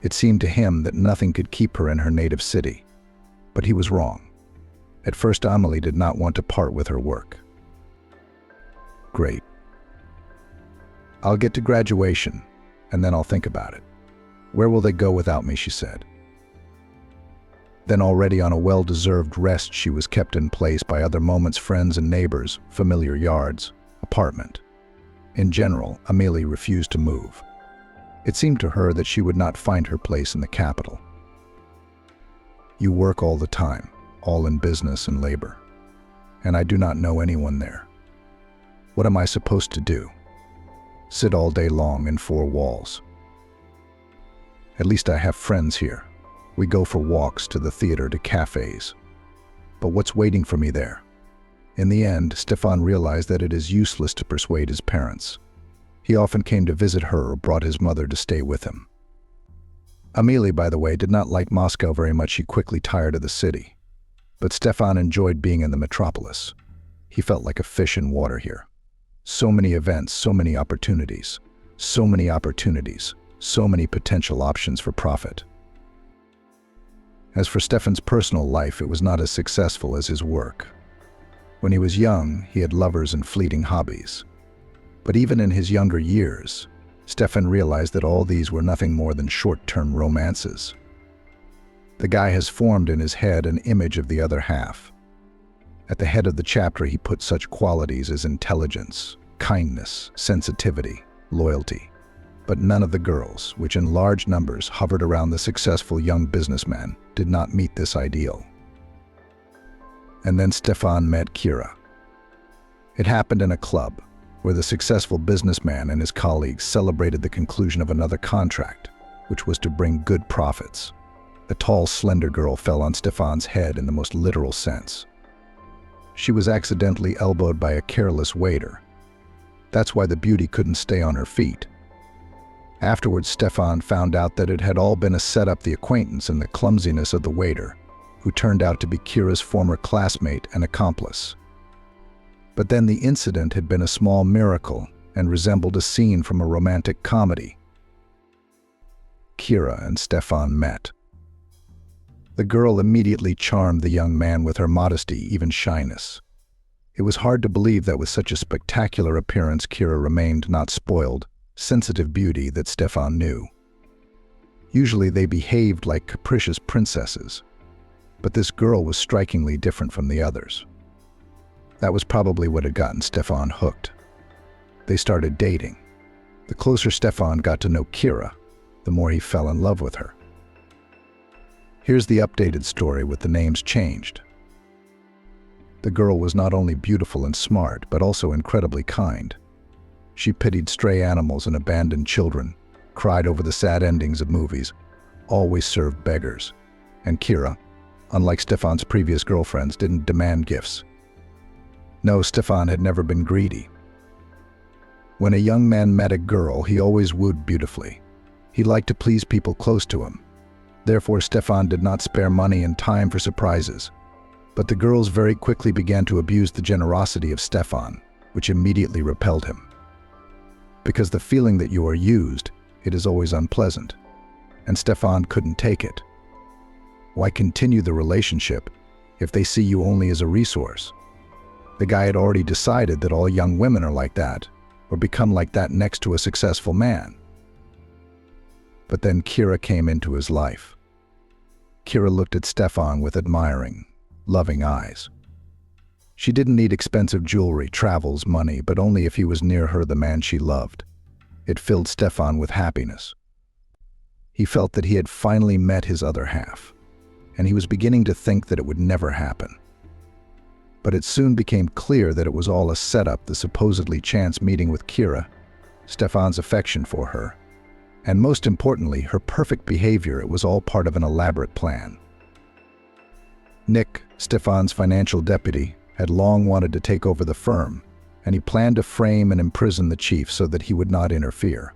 It seemed to him that nothing could keep her in her native city. But he was wrong. At first, Amélie did not want to part with her work. Great. I'll get to graduation, and then I'll think about it. Where will they go without me, she said. Then, already on a well-deserved rest, she was kept in place by other moments, friends and neighbors, familiar yards, apartment. In general, Amélie refused to move. It seemed to her that she would not find her place in the capital. You work all the time, all in business and labor, and I do not know anyone there. What am I supposed to do? Sit all day long in 4 walls. At least I have friends here. We go for walks, to the theater, to cafes. But what's waiting for me there? In the end, Stefan realized that it is useless to persuade his parents. He often came to visit her or brought his mother to stay with him. Amélie, by the way, did not like Moscow very much. She quickly tired of the city. But Stefan enjoyed being in the metropolis. He felt like a fish in water here. So many events, so many opportunities, so many opportunities, so many potential options for profit. As for Stefan's personal life, it was not as successful as his work. When he was young, he had lovers and fleeting hobbies. But even in his younger years, Stefan realized that all these were nothing more than short-term romances. The guy has formed in his head an image of the other half. At the head of the chapter, he put such qualities as intelligence, kindness, sensitivity, loyalty. But none of the girls, which in large numbers hovered around the successful young businessman, did not meet this ideal. And then Stefan met Kira. It happened in a club, where the successful businessman and his colleagues celebrated the conclusion of another contract, which was to bring good profits. The tall, slender girl fell on Stefan's head in the most literal sense. She was accidentally elbowed by a careless waiter. That's why the beauty couldn't stay on her feet. Afterwards, Stefan found out that it had all been a setup, the acquaintance and the clumsiness of the waiter, who turned out to be Kira's former classmate and accomplice. But then the incident had been a small miracle and resembled a scene from a romantic comedy. Kira and Stefan met. The girl immediately charmed the young man with her modesty, even shyness. It was hard to believe that with such a spectacular appearance, Kira remained not spoiled, sensitive beauty that Stefan knew. Usually they behaved like capricious princesses, but this girl was strikingly different from the others. That was probably what had gotten Stefan hooked. They started dating. The closer Stefan got to know Kira, the more he fell in love with her. Here's the updated story with the names changed. The girl was not only beautiful and smart, but also incredibly kind. She pitied stray animals and abandoned children, cried over the sad endings of movies, always served beggars. And Kira, unlike Stefan's previous girlfriends, didn't demand gifts. No, Stefan had never been greedy. When a young man met a girl, he always wooed beautifully. He liked to please people close to him. Therefore, Stefan did not spare money and time for surprises. But the girls very quickly began to abuse the generosity of Stefan, which immediately repelled him. Because the feeling that you are used, it is always unpleasant, and Stefan couldn't take it. Why continue the relationship if they see you only as a resource? The guy had already decided that all young women are like that, or become like that next to a successful man. But then Kira came into his life. Kira looked at Stefan with admiring, loving eyes. She didn't need expensive jewelry, travels, money, but only if he was near her, the man she loved. It filled Stefan with happiness. He felt that he had finally met his other half, and he was beginning to think that it would never happen. But it soon became clear that it was all a setup, the supposedly chance meeting with Kira, Stefan's affection for her, and most importantly, her perfect behavior. It was all part of an elaborate plan. Nick, Stefan's financial deputy, had long wanted to take over the firm, and he planned to frame and imprison the chief so that he would not interfere.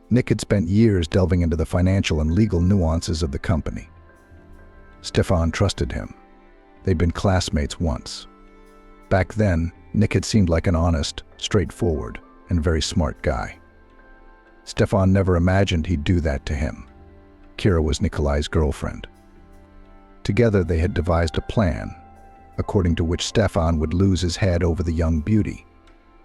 Nick had spent years delving into the financial and legal nuances of the company. Stefan trusted him. They'd been classmates once. Back then, Nick had seemed like an honest, straightforward, and very smart guy. Stefan never imagined he'd do that to him. Kira was Nikolai's girlfriend. Together they had devised a plan, according to which Stefan would lose his head over the young beauty,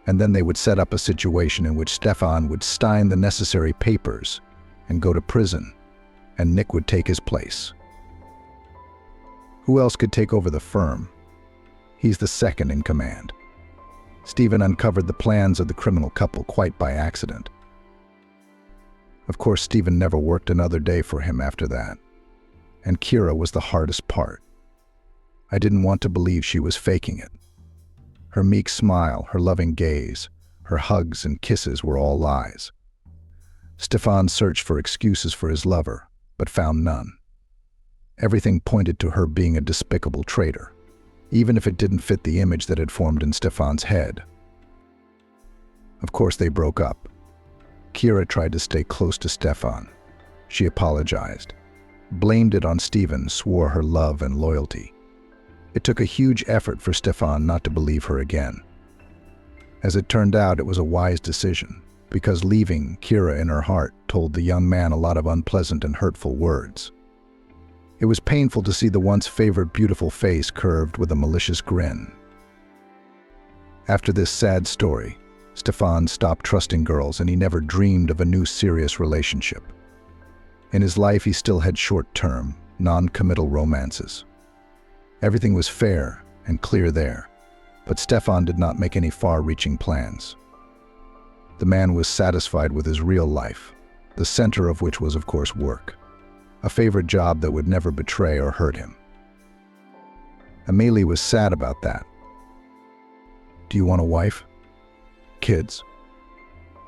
and then they would set up a situation in which Stefan would sign the necessary papers and go to prison, and Nick would take his place. Who else could take over the firm? He's the second in command. Stephen uncovered the plans of the criminal couple quite by accident. Of course, Stephen never worked another day for him after that, and Kira was the hardest part. I didn't want to believe she was faking it. Her meek smile, her loving gaze, her hugs and kisses were all lies. Stefan searched for excuses for his lover, but found none. Everything pointed to her being a despicable traitor, even if it didn't fit the image that had formed in Stefan's head. Of course, they broke up. Kira tried to stay close to Stefan. She apologized, blamed it on Stephen, swore her love and loyalty. It took a huge effort for Stefan not to believe her again. As it turned out, it was a wise decision, because leaving Kira in her heart told the young man a lot of unpleasant and hurtful words. It was painful to see the once favored beautiful face curved with a malicious grin. After this sad story, Stefan stopped trusting girls, and he never dreamed of a new serious relationship. In his life, he still had short-term, non-committal romances. Everything was fair and clear there. But Stefan did not make any far-reaching plans. The man was satisfied with his real life, the center of which was, of course, work. A favorite job that would never betray or hurt him. Amelie was sad about that. Do you want a wife? Kids?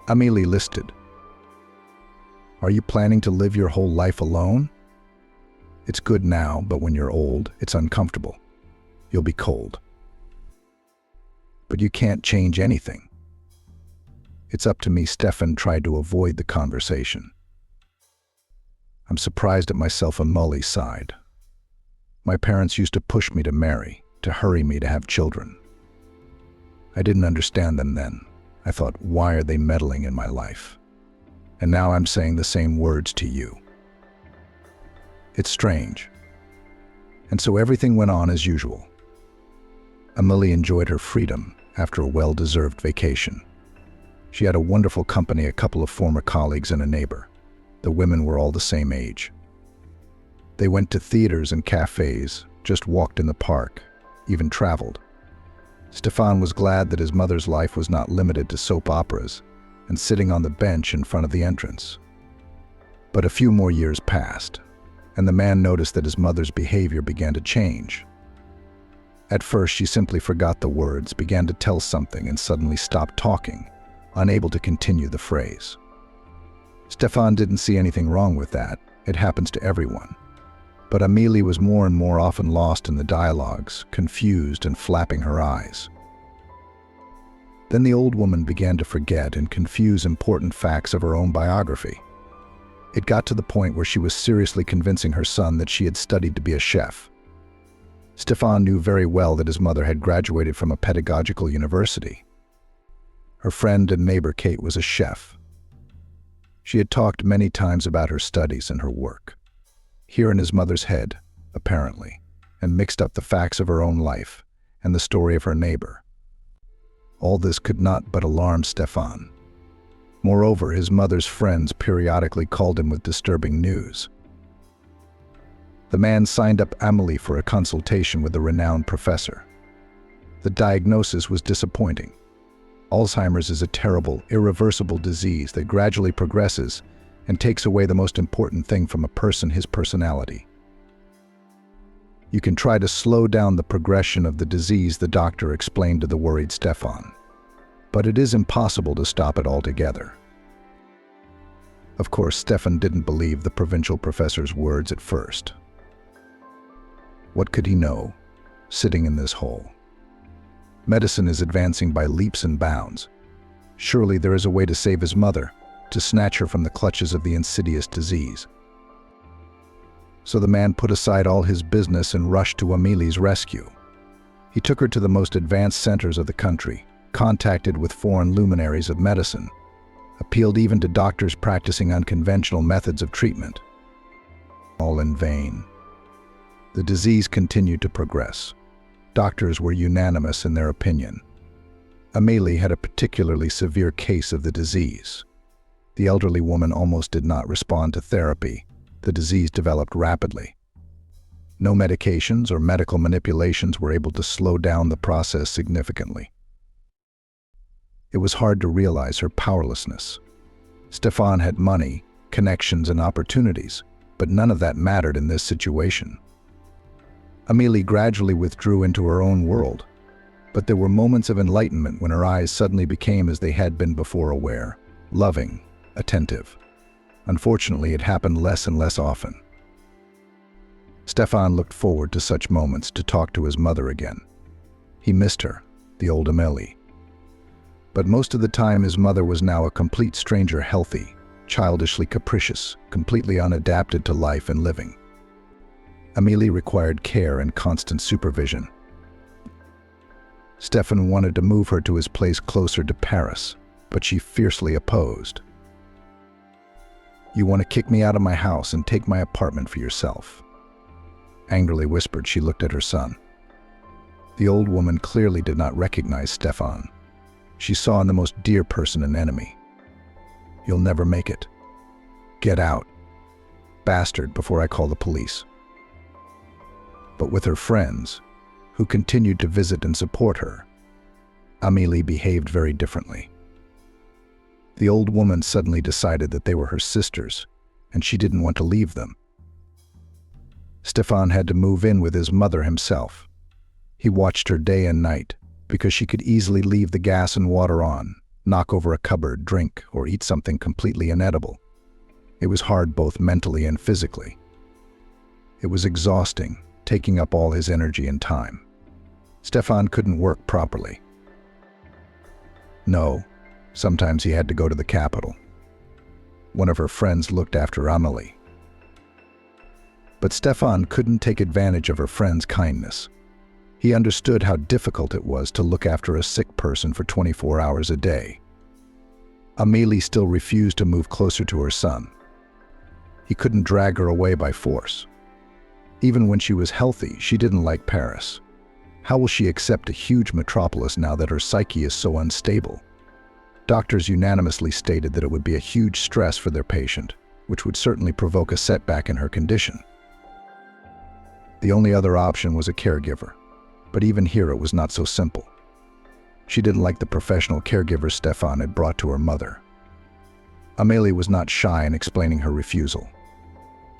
Amelie listed. Are you planning to live your whole life alone? It's good now, but when you're old, it's uncomfortable. You'll be cold. But you can't change anything. It's up to me. Stefan tried to avoid the conversation. I'm surprised at myself, Amelie sighed. My parents used to push me to marry, to hurry me to have children. I didn't understand them then. I thought, why are they meddling in my life? And now I'm saying the same words to you. It's strange. And so everything went on as usual. Amelie enjoyed her freedom after a well-deserved vacation. She had a wonderful company, a couple of former colleagues and a neighbor. The women were all the same age. They went to theaters and cafes, just walked in the park, even traveled. Stefan was glad that his mother's life was not limited to soap operas and sitting on the bench in front of the entrance. But a few more years passed, and the man noticed that his mother's behavior began to change. At first, she simply forgot the words, began to tell something, and suddenly stopped talking, unable to continue the phrase. Stefan didn't see anything wrong with that. It happens to everyone. But Amelie was more and more often lost in the dialogues, confused and flapping her eyes. Then the old woman began to forget and confuse important facts of her own biography. It got to the point where she was seriously convincing her son that she had studied to be a chef. Stefan knew very well that his mother had graduated from a pedagogical university. Her friend and neighbor Kate was a chef. She had talked many times about her studies and her work. Here in his mother's head, apparently, and mixed up the facts of her own life and the story of her neighbor. All this could not but alarm Stefan. Moreover, his mother's friends periodically called him with disturbing news. The man signed up Amelie for a consultation with a renowned professor. The diagnosis was disappointing. Alzheimer's is a terrible, irreversible disease that gradually progresses and takes away the most important thing from a person, his personality. You can try to slow down the progression of the disease, the doctor explained to the worried Stefan. But it is impossible to stop it altogether. Of course, Stefan didn't believe the provincial professor's words at first. What could he know, sitting in this hole? Medicine is advancing by leaps and bounds. Surely there is a way to save his mother, to snatch her from the clutches of the insidious disease. So the man put aside all his business and rushed to Amelie's rescue. He took her to the most advanced centers of the country, contacted with foreign luminaries of medicine, appealed even to doctors practicing unconventional methods of treatment. All in vain. The disease continued to progress. Doctors were unanimous in their opinion. Amelie had a particularly severe case of the disease. The elderly woman almost did not respond to therapy. The disease developed rapidly. No medications or medical manipulations were able to slow down the process significantly. It was hard to realize her powerlessness. Stefan had money, connections, and opportunities, but none of that mattered in this situation. Amelie gradually withdrew into her own world, but there were moments of enlightenment when her eyes suddenly became as they had been before, aware, loving, attentive. Unfortunately, it happened less and less often. Stefan looked forward to such moments, to talk to his mother again. He missed her, the old Amelie. But most of the time his mother was now a complete stranger, healthy, childishly capricious, completely unadapted to life and living. Amelie required care and constant supervision. Stefan wanted to move her to his place closer to Paris, but she fiercely opposed. "You want to kick me out of my house and take my apartment for yourself," angrily whispered. She looked at her son. The old woman clearly did not recognize Stefan. She saw in the most dear person an enemy. "You'll never make it. Get out, bastard, before I call the police." But with her friends, who continued to visit and support her. Amélie behaved very differently. The old woman suddenly decided that they were her sisters, and she didn't want to leave them. Stefan had to move in with his mother himself. He watched her day and night, because she could easily leave the gas and water on, knock over a cupboard, drink, or eat something completely inedible. It was hard both mentally and physically. It was exhausting, taking up all his energy and time. Stefan couldn't work properly. No, sometimes he had to go to the capital. One of her friends looked after Amélie. But Stefan couldn't take advantage of her friend's kindness. He understood how difficult it was to look after a sick person for 24 hours a day. Amélie still refused to move closer to her son. He couldn't drag her away by force. Even when she was healthy, she didn't like Paris. How will she accept a huge metropolis now that her psyche is so unstable? Doctors unanimously stated that it would be a huge stress for their patient, which would certainly provoke a setback in her condition. The only other option was a caregiver, but even here it was not so simple. She didn't like the professional caregiver Stefan had brought to her mother. Amélie was not shy in explaining her refusal.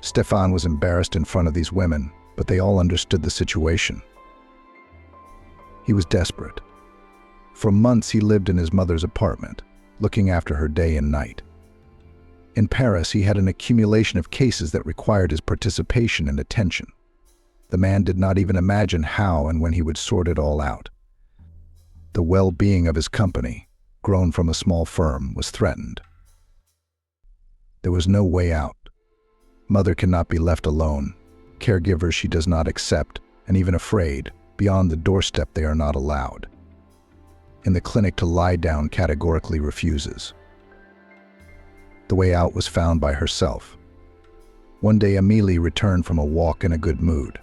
Stefan was embarrassed in front of these women, but they all understood the situation. He was desperate. For months he lived in his mother's apartment, looking after her day and night. In Paris, he had an accumulation of cases that required his participation and attention. The man did not even imagine how and when he would sort it all out. The well-being of his company, grown from a small firm, was threatened. There was no way out. Mother cannot be left alone. Caregivers she does not accept, and even afraid, beyond the doorstep they are not allowed. In the clinic to lie down categorically refuses. The way out was found by herself. One day Amélie returned from a walk in a good mood.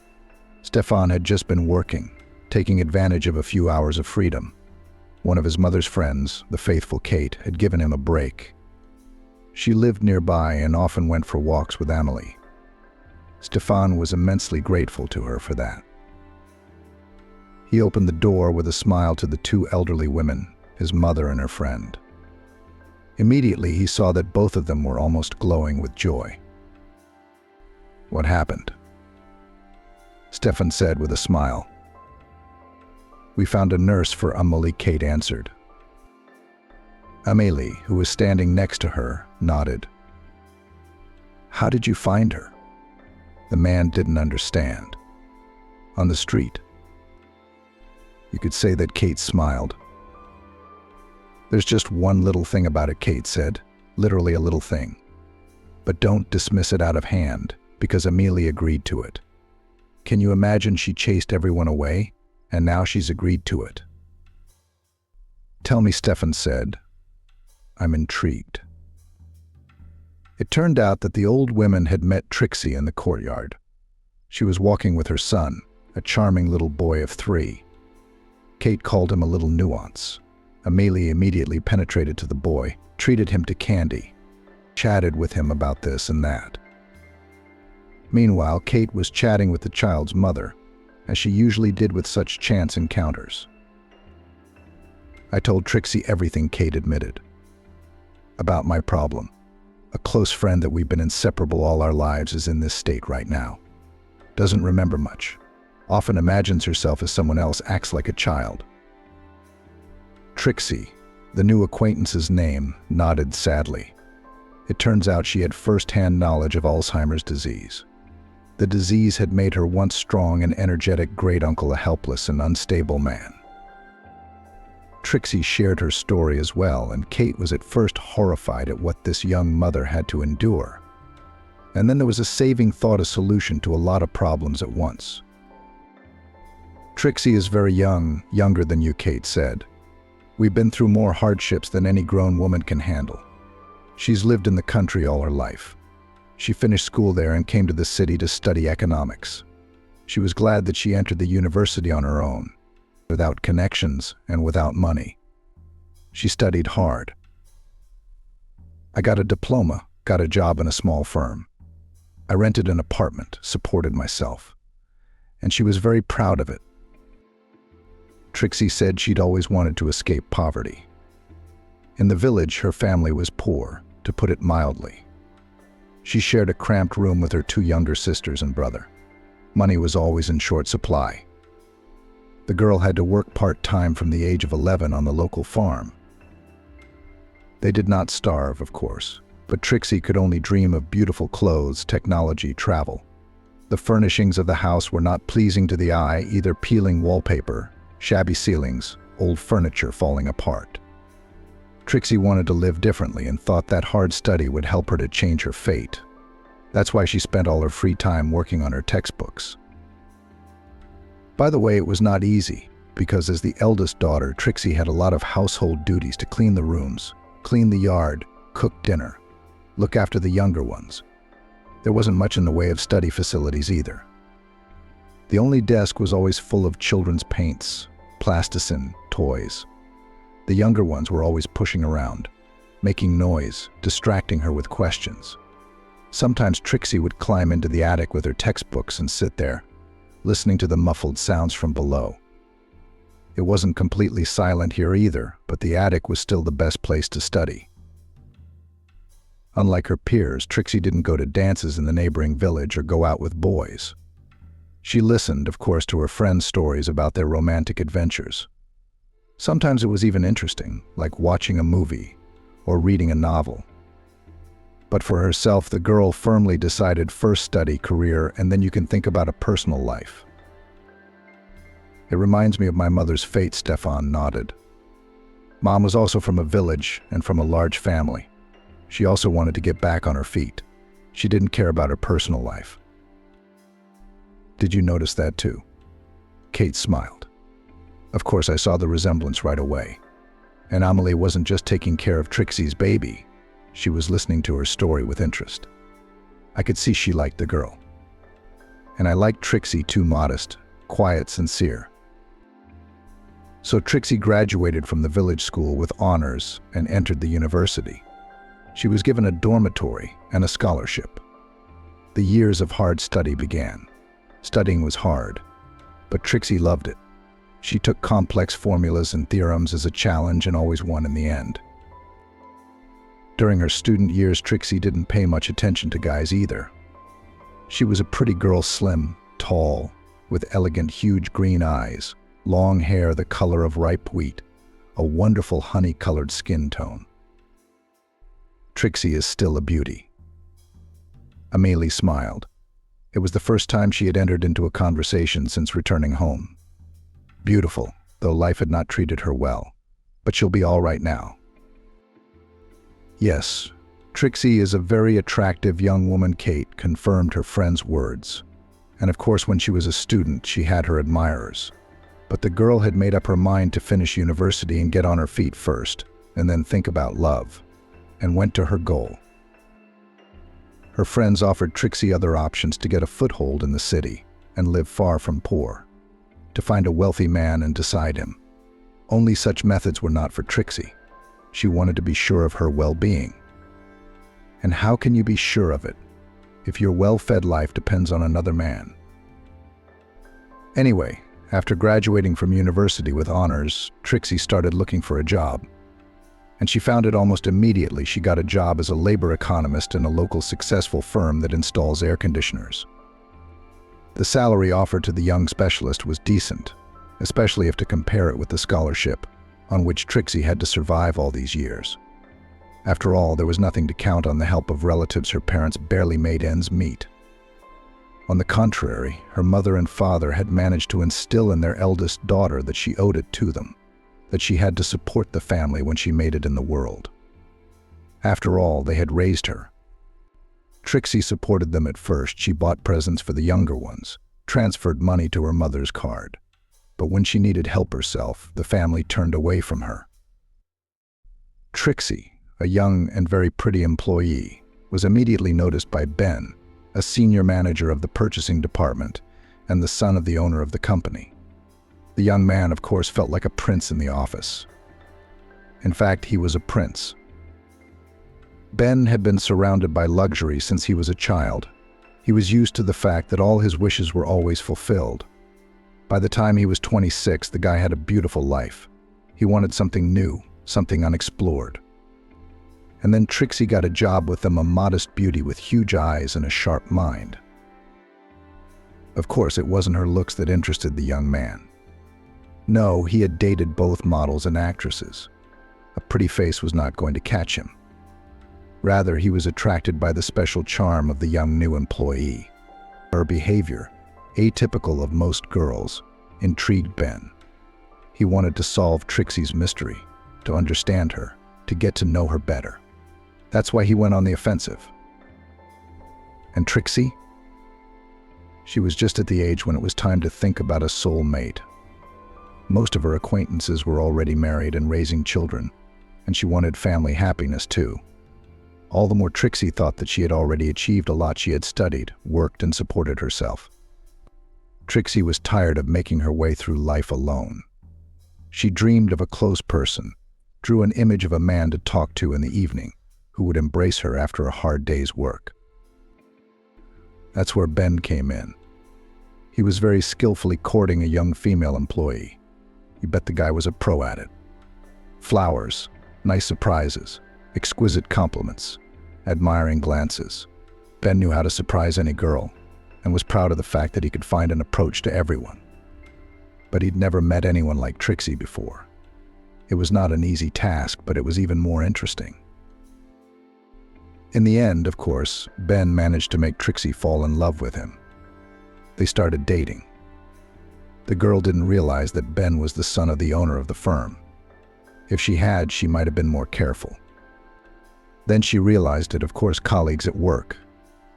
Stefan had just been working, taking advantage of a few hours of freedom. One of his mother's friends, the faithful Kate, had given him a break. She lived nearby and often went for walks with Amélie. Stefan was immensely grateful to her for that. He opened the door with a smile to the two elderly women, his mother and her friend. Immediately he saw that both of them were almost glowing with joy. "What happened?" Stefan said with a smile. "We found a nurse for Amélie," Kate answered. Amélie, who was standing next to her, nodded. "How did you find her?" The man didn't understand. "On the street." You could say that Kate smiled. "There's just one little thing about it," Kate said, "literally a little thing. But don't dismiss it out of hand, because Amélie agreed to it. Can you imagine she chased everyone away, and now she's agreed to it?" "Tell me," Stefan said. "I'm intrigued." It turned out that the old women had met Trixie in the courtyard. She was walking with her son, a charming little boy of 3. Kate called him a little nuance. Amélie immediately penetrated to the boy, treated him to candy, chatted with him about this and that. Meanwhile, Kate was chatting with the child's mother, as she usually did with such chance encounters. "I told Trixie everything," Kate admitted. "About my problem. A close friend that we've been inseparable all our lives is in this state right now. Doesn't remember much. Often imagines herself as someone else, acts like a child." Trixie, the new acquaintance's name, nodded sadly. It turns out she had first-hand knowledge of Alzheimer's disease. The disease had made her once strong and energetic great-uncle a helpless and unstable man. Trixie shared her story as well, and Kate was at first horrified at what this young mother had to endure. And then there was a saving thought, a solution to a lot of problems at once. "Trixie is very young, younger than you," Kate said. "We've been through more hardships than any grown woman can handle. She's lived in the country all her life. She finished school there and came to the city to study economics. She was glad that she entered the university on her own, without connections and without money. She studied hard. I got a diploma, got a job in a small firm. I rented an apartment, supported myself. And she was very proud of it. Trixie said she'd always wanted to escape poverty. In the village, her family was poor, to put it mildly. She shared a cramped room with her two younger sisters and brother. Money was always in short supply. The girl had to work part-time from the age of 11 on the local farm. They did not starve, of course, but Trixie could only dream of beautiful clothes, technology, travel. The furnishings of the house were not pleasing to the eye, either peeling wallpaper, shabby ceilings, old furniture falling apart. Trixie wanted to live differently and thought that hard study would help her to change her fate. That's why she spent all her free time working on her textbooks. By the way, it was not easy, because as the eldest daughter, Trixie had a lot of household duties to clean the rooms, clean the yard, cook dinner, look after the younger ones. There wasn't much in the way of study facilities either. The only desk was always full of children's paints, plasticine, toys. The younger ones were always pushing around, making noise, distracting her with questions. Sometimes Trixie would climb into the attic with her textbooks and sit there, listening to the muffled sounds from below. It wasn't completely silent here either, but the attic was still the best place to study. Unlike her peers, Trixie didn't go to dances in the neighboring village or go out with boys. She listened, of course, to her friends' stories about their romantic adventures. Sometimes it was even interesting, like watching a movie or reading a novel. But for herself, the girl firmly decided first study, career, and then you can think about a personal life. It reminds me of my mother's fate, Stefan nodded. Mom was also from a village and from a large family. She also wanted to get back on her feet. She didn't care about her personal life. Did you notice that too? Kate smiled. Of course, I saw the resemblance right away. And Amelie wasn't just taking care of Trixie's baby. She was listening to her story with interest. I could see she liked the girl. And I liked Trixie, too modest, quiet, sincere. So Trixie graduated from the village school with honors and entered the university. She was given a dormitory and a scholarship. The years of hard study began. Studying was hard, but Trixie loved it. She took complex formulas and theorems as a challenge and always won in the end. During her student years, Trixie didn't pay much attention to guys either. She was a pretty girl, slim, tall, with elegant, huge green eyes, long hair the color of ripe wheat, a wonderful honey-colored skin tone. Trixie is still a beauty. Amelie smiled. It was the first time she had entered into a conversation since returning home. Beautiful, though life had not treated her well. But she'll be all right now. Yes, Trixie is a very attractive young woman, Kate confirmed her friend's words. And of course, when she was a student, she had her admirers. But the girl had made up her mind to finish university and get on her feet first, and then think about love, and went to her goal. Her friends offered Trixie other options to get a foothold in the city and live far from poor, to find a wealthy man and decide him. Only such methods were not for Trixie. She wanted to be sure of her well-being. And how can you be sure of it if your well-fed life depends on another man? Anyway, after graduating from university with honors, Trixie started looking for a job. And she found it almost immediately. She got a job as a labor economist in a local successful firm that installs air conditioners. The salary offered to the young specialist was decent, especially if to compare it with the scholarship, on which Trixie had to survive all these years. After all, there was nothing to count on the help of relatives. Her parents barely made ends meet. On the contrary, her mother and father had managed to instill in their eldest daughter that she owed it to them, that she had to support the family when she made it in the world. After all, they had raised her. Trixie supported them at first. She bought presents for the younger ones, transferred money to her mother's card. But when she needed help herself, the family turned away from her. Trixie, a young and very pretty employee, was immediately noticed by Ben, a senior manager of the purchasing department and the son of the owner of the company. The young man, of course, felt like a prince in the office. In fact, he was a prince. Ben had been surrounded by luxury since he was a child. He was used to the fact that all his wishes were always fulfilled. By the time he was 26, the guy had a beautiful life. He wanted something new, something unexplored. And then Trixie got a job with him, a modest beauty with huge eyes and a sharp mind. Of course, it wasn't her looks that interested the young man. No, he had dated both models and actresses. A pretty face was not going to catch him. Rather, he was attracted by the special charm of the young new employee. Her behavior, atypical of most girls, intrigued Ben. He wanted to solve Trixie's mystery, to understand her, to get to know her better. That's why he went on the offensive. And Trixie? She was just at the age when it was time to think about a soul mate. Most of her acquaintances were already married and raising children, and she wanted family happiness too. All the more Trixie thought that she had already achieved a lot. She had studied, worked, and supported herself. Trixie was tired of making her way through life alone. She dreamed of a close person, drew an image of a man to talk to in the evening, who would embrace her after a hard day's work. That's where Ben came in. He was very skillfully courting a young female employee. You bet the guy was a pro at it. Flowers, nice surprises, exquisite compliments, admiring glances. Ben knew how to surprise any girl, and was proud of the fact that he could find an approach to everyone. But he'd never met anyone like Trixie before. It was not an easy task, but it was even more interesting. In the end, of course, Ben managed to make Trixie fall in love with him. They started dating. The girl didn't realize that Ben was the son of the owner of the firm. If she had, she might have been more careful. Then she realized it, of course, colleagues at work,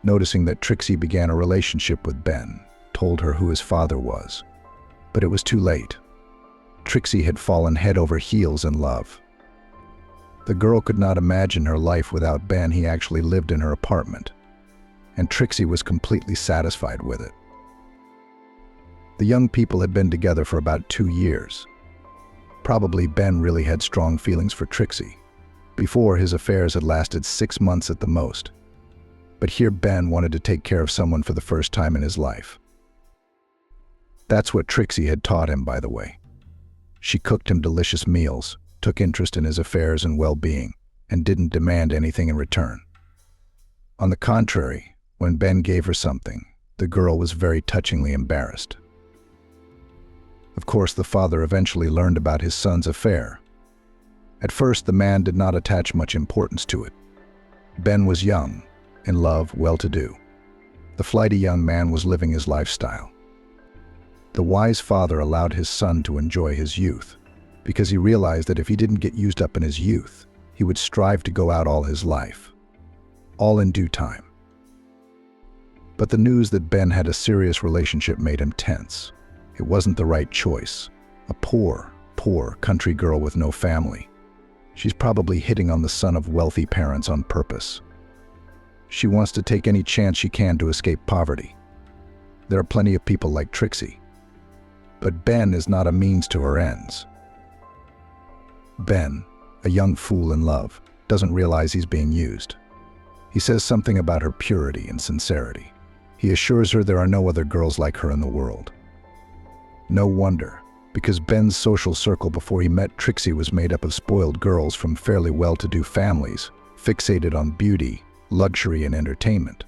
noticing that Trixie began a relationship with Ben, told her who his father was. But it was too late. Trixie had fallen head over heels in love. The girl could not imagine her life without Ben. He actually lived in her apartment, and Trixie was completely satisfied with it. The young people had been together for about 2 years. Probably Ben really had strong feelings for Trixie. Before, his affairs had lasted 6 months at the most. But here Ben wanted to take care of someone for the first time in his life. That's what Trixie had taught him, by the way. She cooked him delicious meals, took interest in his affairs and well-being, and didn't demand anything in return. On the contrary, when Ben gave her something, the girl was very touchingly embarrassed. Of course, the father eventually learned about his son's affair. At first, the man did not attach much importance to it. Ben was young, in love, well-to-do. The flighty young man was living his lifestyle. The wise father allowed his son to enjoy his youth, because he realized that if he didn't get used up in his youth, he would strive to go out all his life, all in due time. But the news that Ben had a serious relationship made him tense. It wasn't the right choice. A poor country girl with no family. She's probably hitting on the son of wealthy parents on purpose. She wants to take any chance she can to escape poverty. There are plenty of people like Trixie. But Ben is not a means to her ends. Ben, a young fool in love, doesn't realize he's being used. He says something about her purity and sincerity. He assures her there are no other girls like her in the world. No wonder, because Ben's social circle before he met Trixie was made up of spoiled girls from fairly well-to-do families, fixated on beauty, luxury, and entertainment.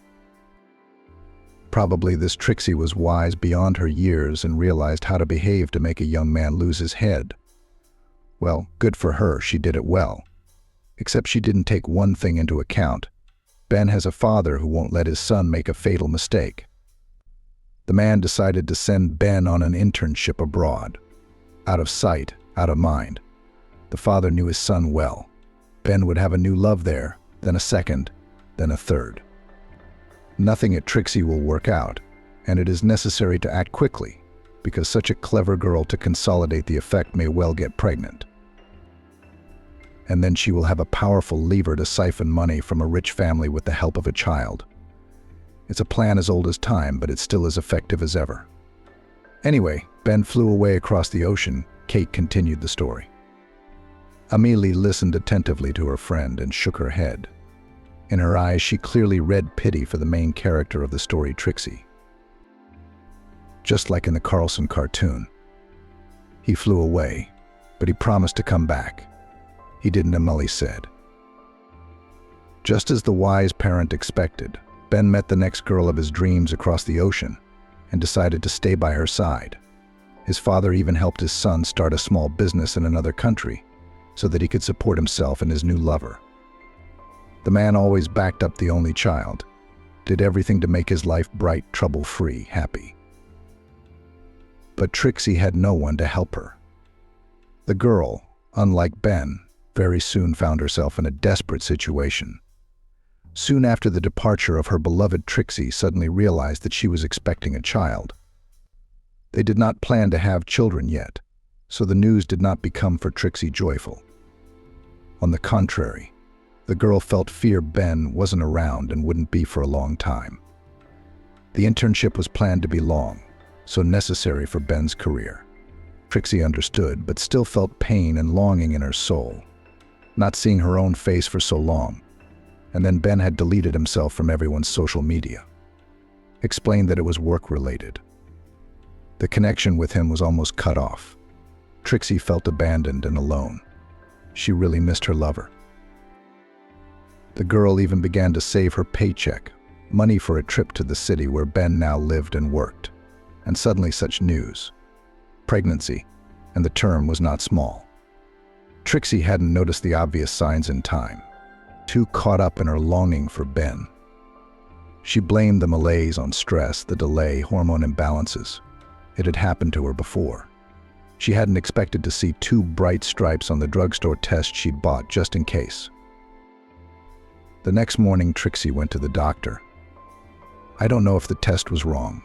Probably this Trixie was wise beyond her years and realized how to behave to make a young man lose his head. Well, good for her, she did it well. Except she didn't take one thing into account. Ben has a father who won't let his son make a fatal mistake. The man decided to send Ben on an internship abroad. Out of sight, out of mind. The father knew his son well. Ben would have a new love there, then a second, then a third. Nothing at Trixie will work out, and it is necessary to act quickly, because such a clever girl to consolidate the effect may well get pregnant. And then she will have a powerful lever to siphon money from a rich family with the help of a child. It's a plan as old as time, but it's still as effective as ever. Anyway, Ben flew away across the ocean. Kate continued the story. Amelie listened attentively to her friend and shook her head. In her eyes, she clearly read pity for the main character of the story, Trixie. just like in the Carlson cartoon. He flew away, but he promised to come back. He didn't, Emily said. Just as the wise parent expected, Ben met the next girl of his dreams across the ocean and decided to stay by her side. His father even helped his son start a small business in another country so that he could support himself and his new lover. The man always backed up the only child, did everything to make his life bright, trouble-free, happy. But Trixie had no one to help her. The girl, unlike Ben, very soon found herself in a desperate situation. Soon after the departure of her beloved, Trixie suddenly realized that she was expecting a child. They did not plan to have children yet, so the news did not become for Trixie joyful. On the contrary, the girl felt fear Ben wasn't around and wouldn't be for a long time. The internship was planned to be long, so necessary for Ben's career. Trixie understood, but still felt pain and longing in her soul, not seeing her own face for so long. And then Ben had deleted himself from everyone's social media. Explained that it was work-related. The connection with him was almost cut off. Trixie felt abandoned and alone. She really missed her lover. The girl even began to save her paycheck, money for a trip to the city where Ben now lived and worked. And suddenly such news. Pregnancy, and the term was not small. Trixie hadn't noticed the obvious signs in time, too caught up in her longing for Ben. She blamed the malaise on stress, the delay, hormone imbalances. It had happened to her before. She hadn't expected to see 2 bright stripes on the drugstore test she'd bought just in case. The next morning, Trixie went to the doctor. I don't know if the test was wrong.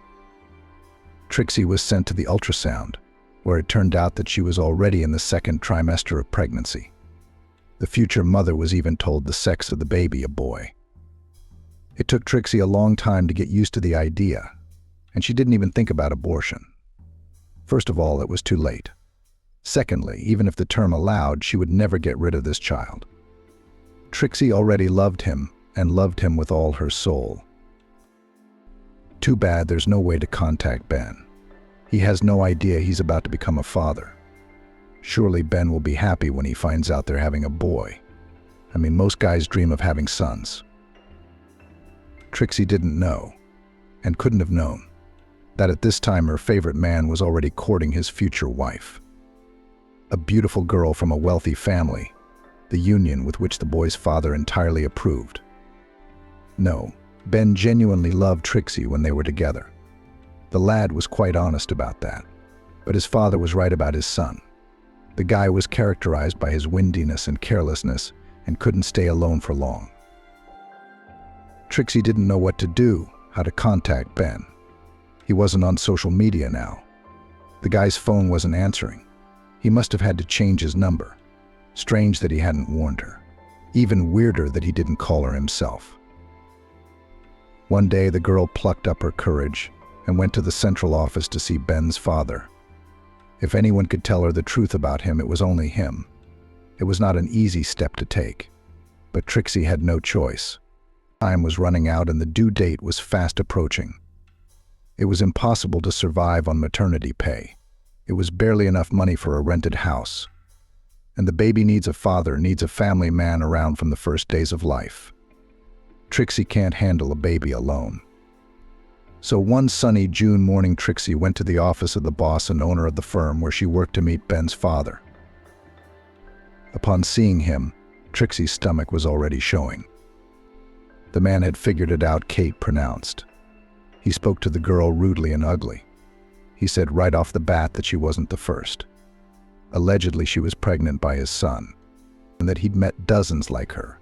Trixie was sent to the ultrasound, where it turned out that she was already in the 2nd trimester of pregnancy. The future mother was even told the sex of the baby, a boy. It took Trixie a long time to get used to the idea, and she didn't even think about abortion. First of all, it was too late. Secondly, even if the term allowed, she would never get rid of this child. Trixie already loved him, and loved him with all her soul. Too bad there's no way to contact Ben. He has no idea he's about to become a father. Surely Ben will be happy when he finds out they're having a boy. I mean, most guys dream of having sons. Trixie didn't know, and couldn't have known, that at this time her favorite man was already courting his future wife. A beautiful girl from a wealthy family, the union with which the boy's father entirely approved. No, Ben genuinely loved Trixie when they were together. The lad was quite honest about that, but his father was right about his son. The guy was characterized by his windiness and carelessness and couldn't stay alone for long. Trixie didn't know what to do, how to contact Ben. He wasn't on social media now. The guy's phone wasn't answering. He must have had to change his number. Strange that he hadn't warned her. Even weirder that he didn't call her himself. One day the girl plucked up her courage and went to the central office to see Ben's father. If anyone could tell her the truth about him, it was only him. It was not an easy step to take, but Trixie had no choice. Time was running out and the due date was fast approaching. It was impossible to survive on maternity pay. It was barely enough money for a rented house. And the baby needs a father, needs a family man around from the first days of life. Trixie can't handle a baby alone. So one sunny June morning, Trixie went to the office of the boss and owner of the firm where she worked to meet Ben's father. Upon seeing him, Trixie's stomach was already showing. The man had figured it out, Kate pronounced. He spoke to the girl rudely and ugly. He said right off the bat that she wasn't the first. Allegedly, she was pregnant by his son, and that he'd met dozens like her.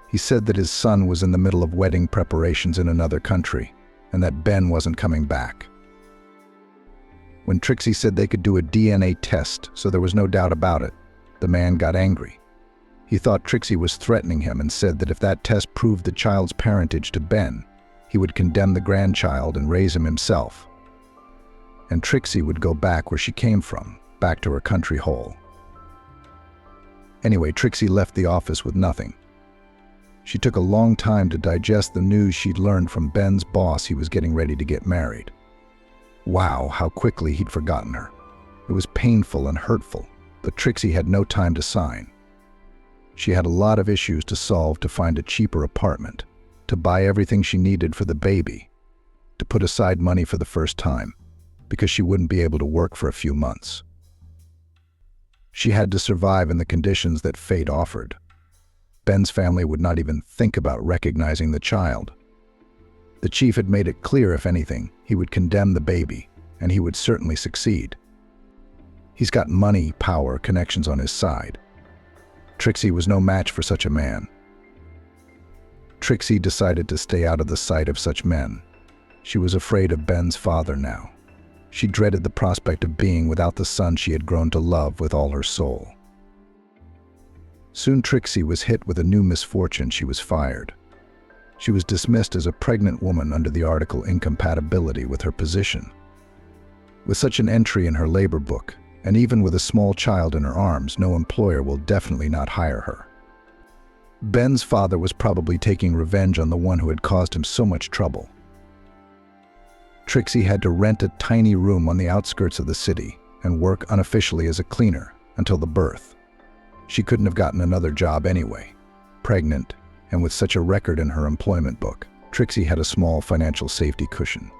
He said that his son was in the middle of wedding preparations in another country, and that Ben wasn't coming back. When Trixie said they could do a DNA test, so there was no doubt about it, the man got angry. He thought Trixie was threatening him and said that if that test proved the child's parentage to Ben, he would condemn the grandchild and raise him himself. And Trixie would go back where she came from, back to her country hole. Anyway, Trixie left the office with nothing. She took a long time to digest the news she'd learned from Ben's boss he was getting ready to get married. Wow, how quickly he'd forgotten her. It was painful and hurtful, but Trixie had no time to sign. She had a lot of issues to solve to find a cheaper apartment, to buy everything she needed for the baby, to put aside money for the first time, because she wouldn't be able to work for a few months. She had to survive in the conditions that fate offered. Ben's family would not even think about recognizing the child. The chief had made it clear, if anything, he would condemn the baby, and he would certainly succeed. He's got money, power, connections on his side. Trixie was no match for such a man. Trixie decided to stay out of the sight of such men. She was afraid of Ben's father now. She dreaded the prospect of being without the son she had grown to love with all her soul. Soon Trixie was hit with a new misfortune. She was fired. She was dismissed as a pregnant woman under the article incompatibility with her position. With such an entry in her labor book, and even with a small child in her arms, no employer will definitely not hire her. Ben's father was probably taking revenge on the one who had caused him so much trouble. Trixie had to rent a tiny room on the outskirts of the city and work unofficially as a cleaner until the birth. She couldn't have gotten another job anyway. Pregnant, and with such a record in her employment book, Trixie had a small financial safety cushion.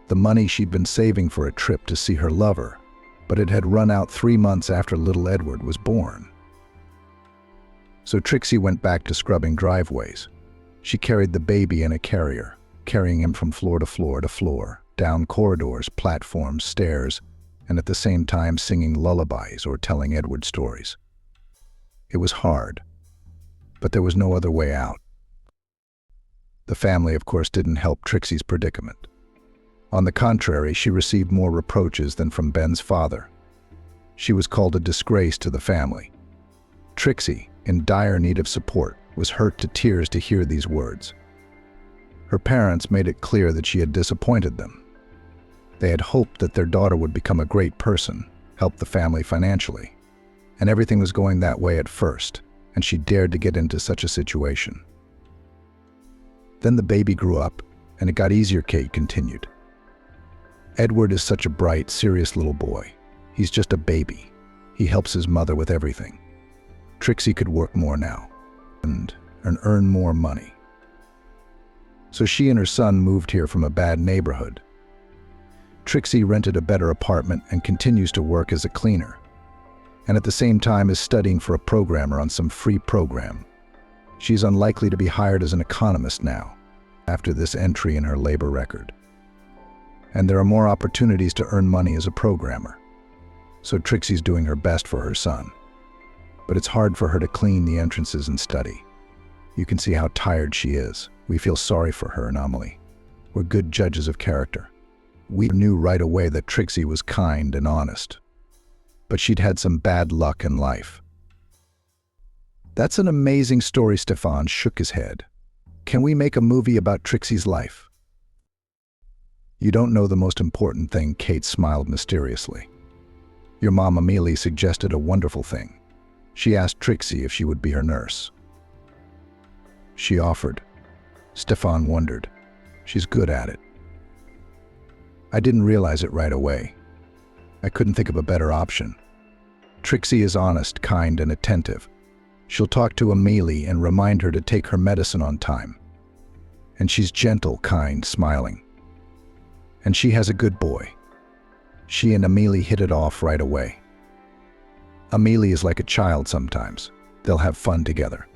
The money she'd been saving for a trip to see her lover, but it had run out 3 months after little Edward was born. So Trixie went back to scrubbing driveways. She carried the baby in a carrier, carrying him from floor to floor to floor, down corridors, platforms, stairs, and at the same time singing lullabies or telling Edward stories. It was hard, but there was no other way out. The family, of course, didn't help Trixie's predicament. On the contrary, she received more reproaches than from Ben's father. She was called a disgrace to the family. Trixie, in dire need of support, was hurt to tears to hear these words. Her parents made it clear that she had disappointed them. They had hoped that their daughter would become a great person, help the family financially, and everything was going that way at first, and she dared to get into such a situation. Then the baby grew up, and it got easier, Kate continued. Edward is such a bright, serious little boy. He's just a baby. He helps his mother with everything. Trixie could work more now, and earn more money. So she and her son moved here from a bad neighborhood. Trixie rented a better apartment and continues to work as a cleaner, and at the same time is studying for a programmer on some free program. She's unlikely to be hired as an economist now, after this entry in her labor record. And there are more opportunities to earn money as a programmer. So Trixie's doing her best for her son. But it's hard for her to clean the entrances and study. You can see how tired she is. We feel sorry for her, Anomaly. We're good judges of character. We knew right away that Trixie was kind and honest. But she'd had some bad luck in life. That's an amazing story. Stefan shook his head. Can we make a movie about Trixie's life? You don't know the most important thing, Kate smiled mysteriously. Your mom Amelie suggested a wonderful thing. She asked Trixie if she would be her nurse. She offered. Stefan wondered. She's good at it. I didn't realize it right away. I couldn't think of a better option. Trixie is honest, kind, and attentive. She'll talk to Amelie and remind her to take her medicine on time. And she's gentle, kind, smiling. And she has a good boy. She and Amelie hit it off right away. Amelie is like a child sometimes. They'll have fun together.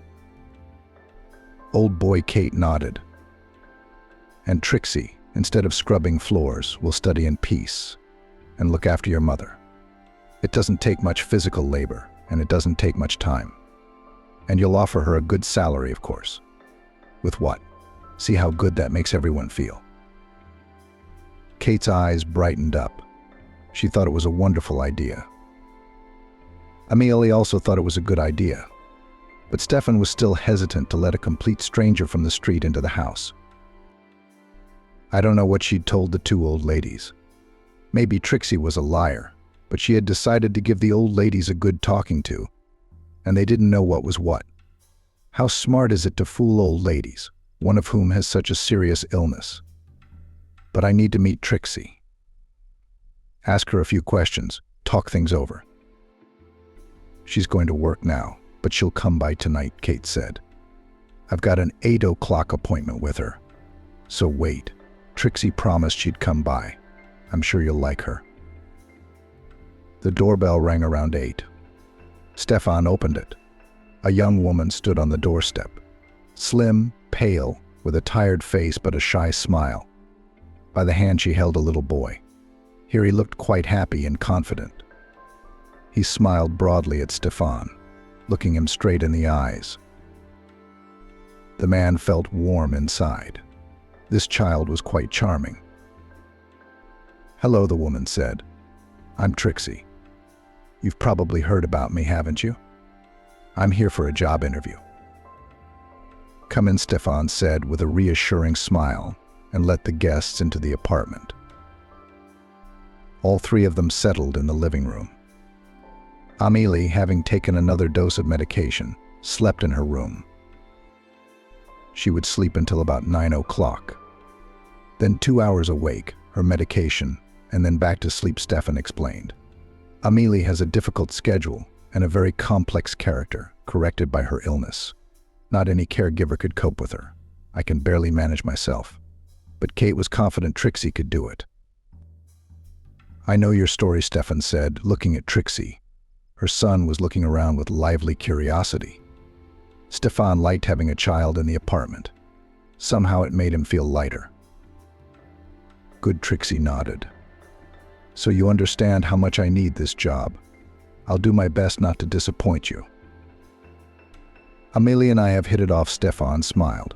Old boy Kate nodded. And Trixie, instead of scrubbing floors, will study in peace and look after your mother. It doesn't take much physical labor, and it doesn't take much time. And you'll offer her a good salary, of course. With what? See how good that makes everyone feel. Kate's eyes brightened up. She thought it was a wonderful idea. Amelie also thought it was a good idea. But Stefan was still hesitant to let a complete stranger from the street into the house. I don't know what she'd told the two old ladies. Maybe Trixie was a liar, but she had decided to give the old ladies a good talking to, and they didn't know what was what. How smart is it to fool old ladies, one of whom has such a serious illness? But I need to meet Trixie. Ask her a few questions, talk things over. She's going to work now, but she'll come by tonight, Kate said. I've got an 8 o'clock appointment with her. So wait. Trixie promised she'd come by. I'm sure you'll like her. The doorbell rang around 8. Stefan opened it. A young woman stood on the doorstep. Slim, pale, with a tired face but a shy smile. By the hand she held a little boy. Here he looked quite happy and confident. He smiled broadly at Stefan, looking him straight in the eyes. The man felt warm inside. This child was quite charming. Hello, the woman said. I'm Trixie. You've probably heard about me, haven't you? I'm here for a job interview. Come in, Stefan said with a reassuring smile, and let the guests into the apartment. All three of them settled in the living room. Amelie, having taken another dose of medication, slept in her room. She would sleep until about 9 o'clock. Then 2 hours awake, her medication, and then back to sleep, Stefan explained. Amelie has a difficult schedule and a very complex character, corrected by her illness. Not any caregiver could cope with her. I can barely manage myself. But Kate was confident Trixie could do it. I know your story, Stefan said, looking at Trixie. Her son was looking around with lively curiosity. Stefan liked having a child in the apartment. Somehow it made him feel lighter. Good, Trixie nodded. So you understand how much I need this job. I'll do my best not to disappoint you. Amelie and I have hit it off, Stefan smiled.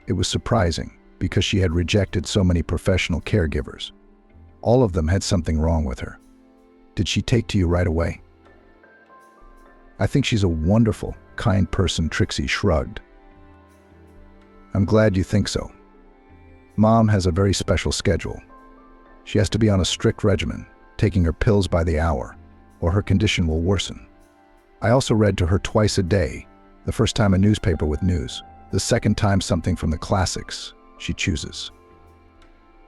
It was surprising because she had rejected so many professional caregivers. All of them had something wrong with her. Did she take to you right away? I think she's a wonderful, kind person, Trixie shrugged. I'm glad you think so. Mom has a very special schedule. She has to be on a strict regimen, taking her pills by the hour, or her condition will worsen. I also read to her twice a day, the first time a newspaper with news, the second time something from the classics she chooses.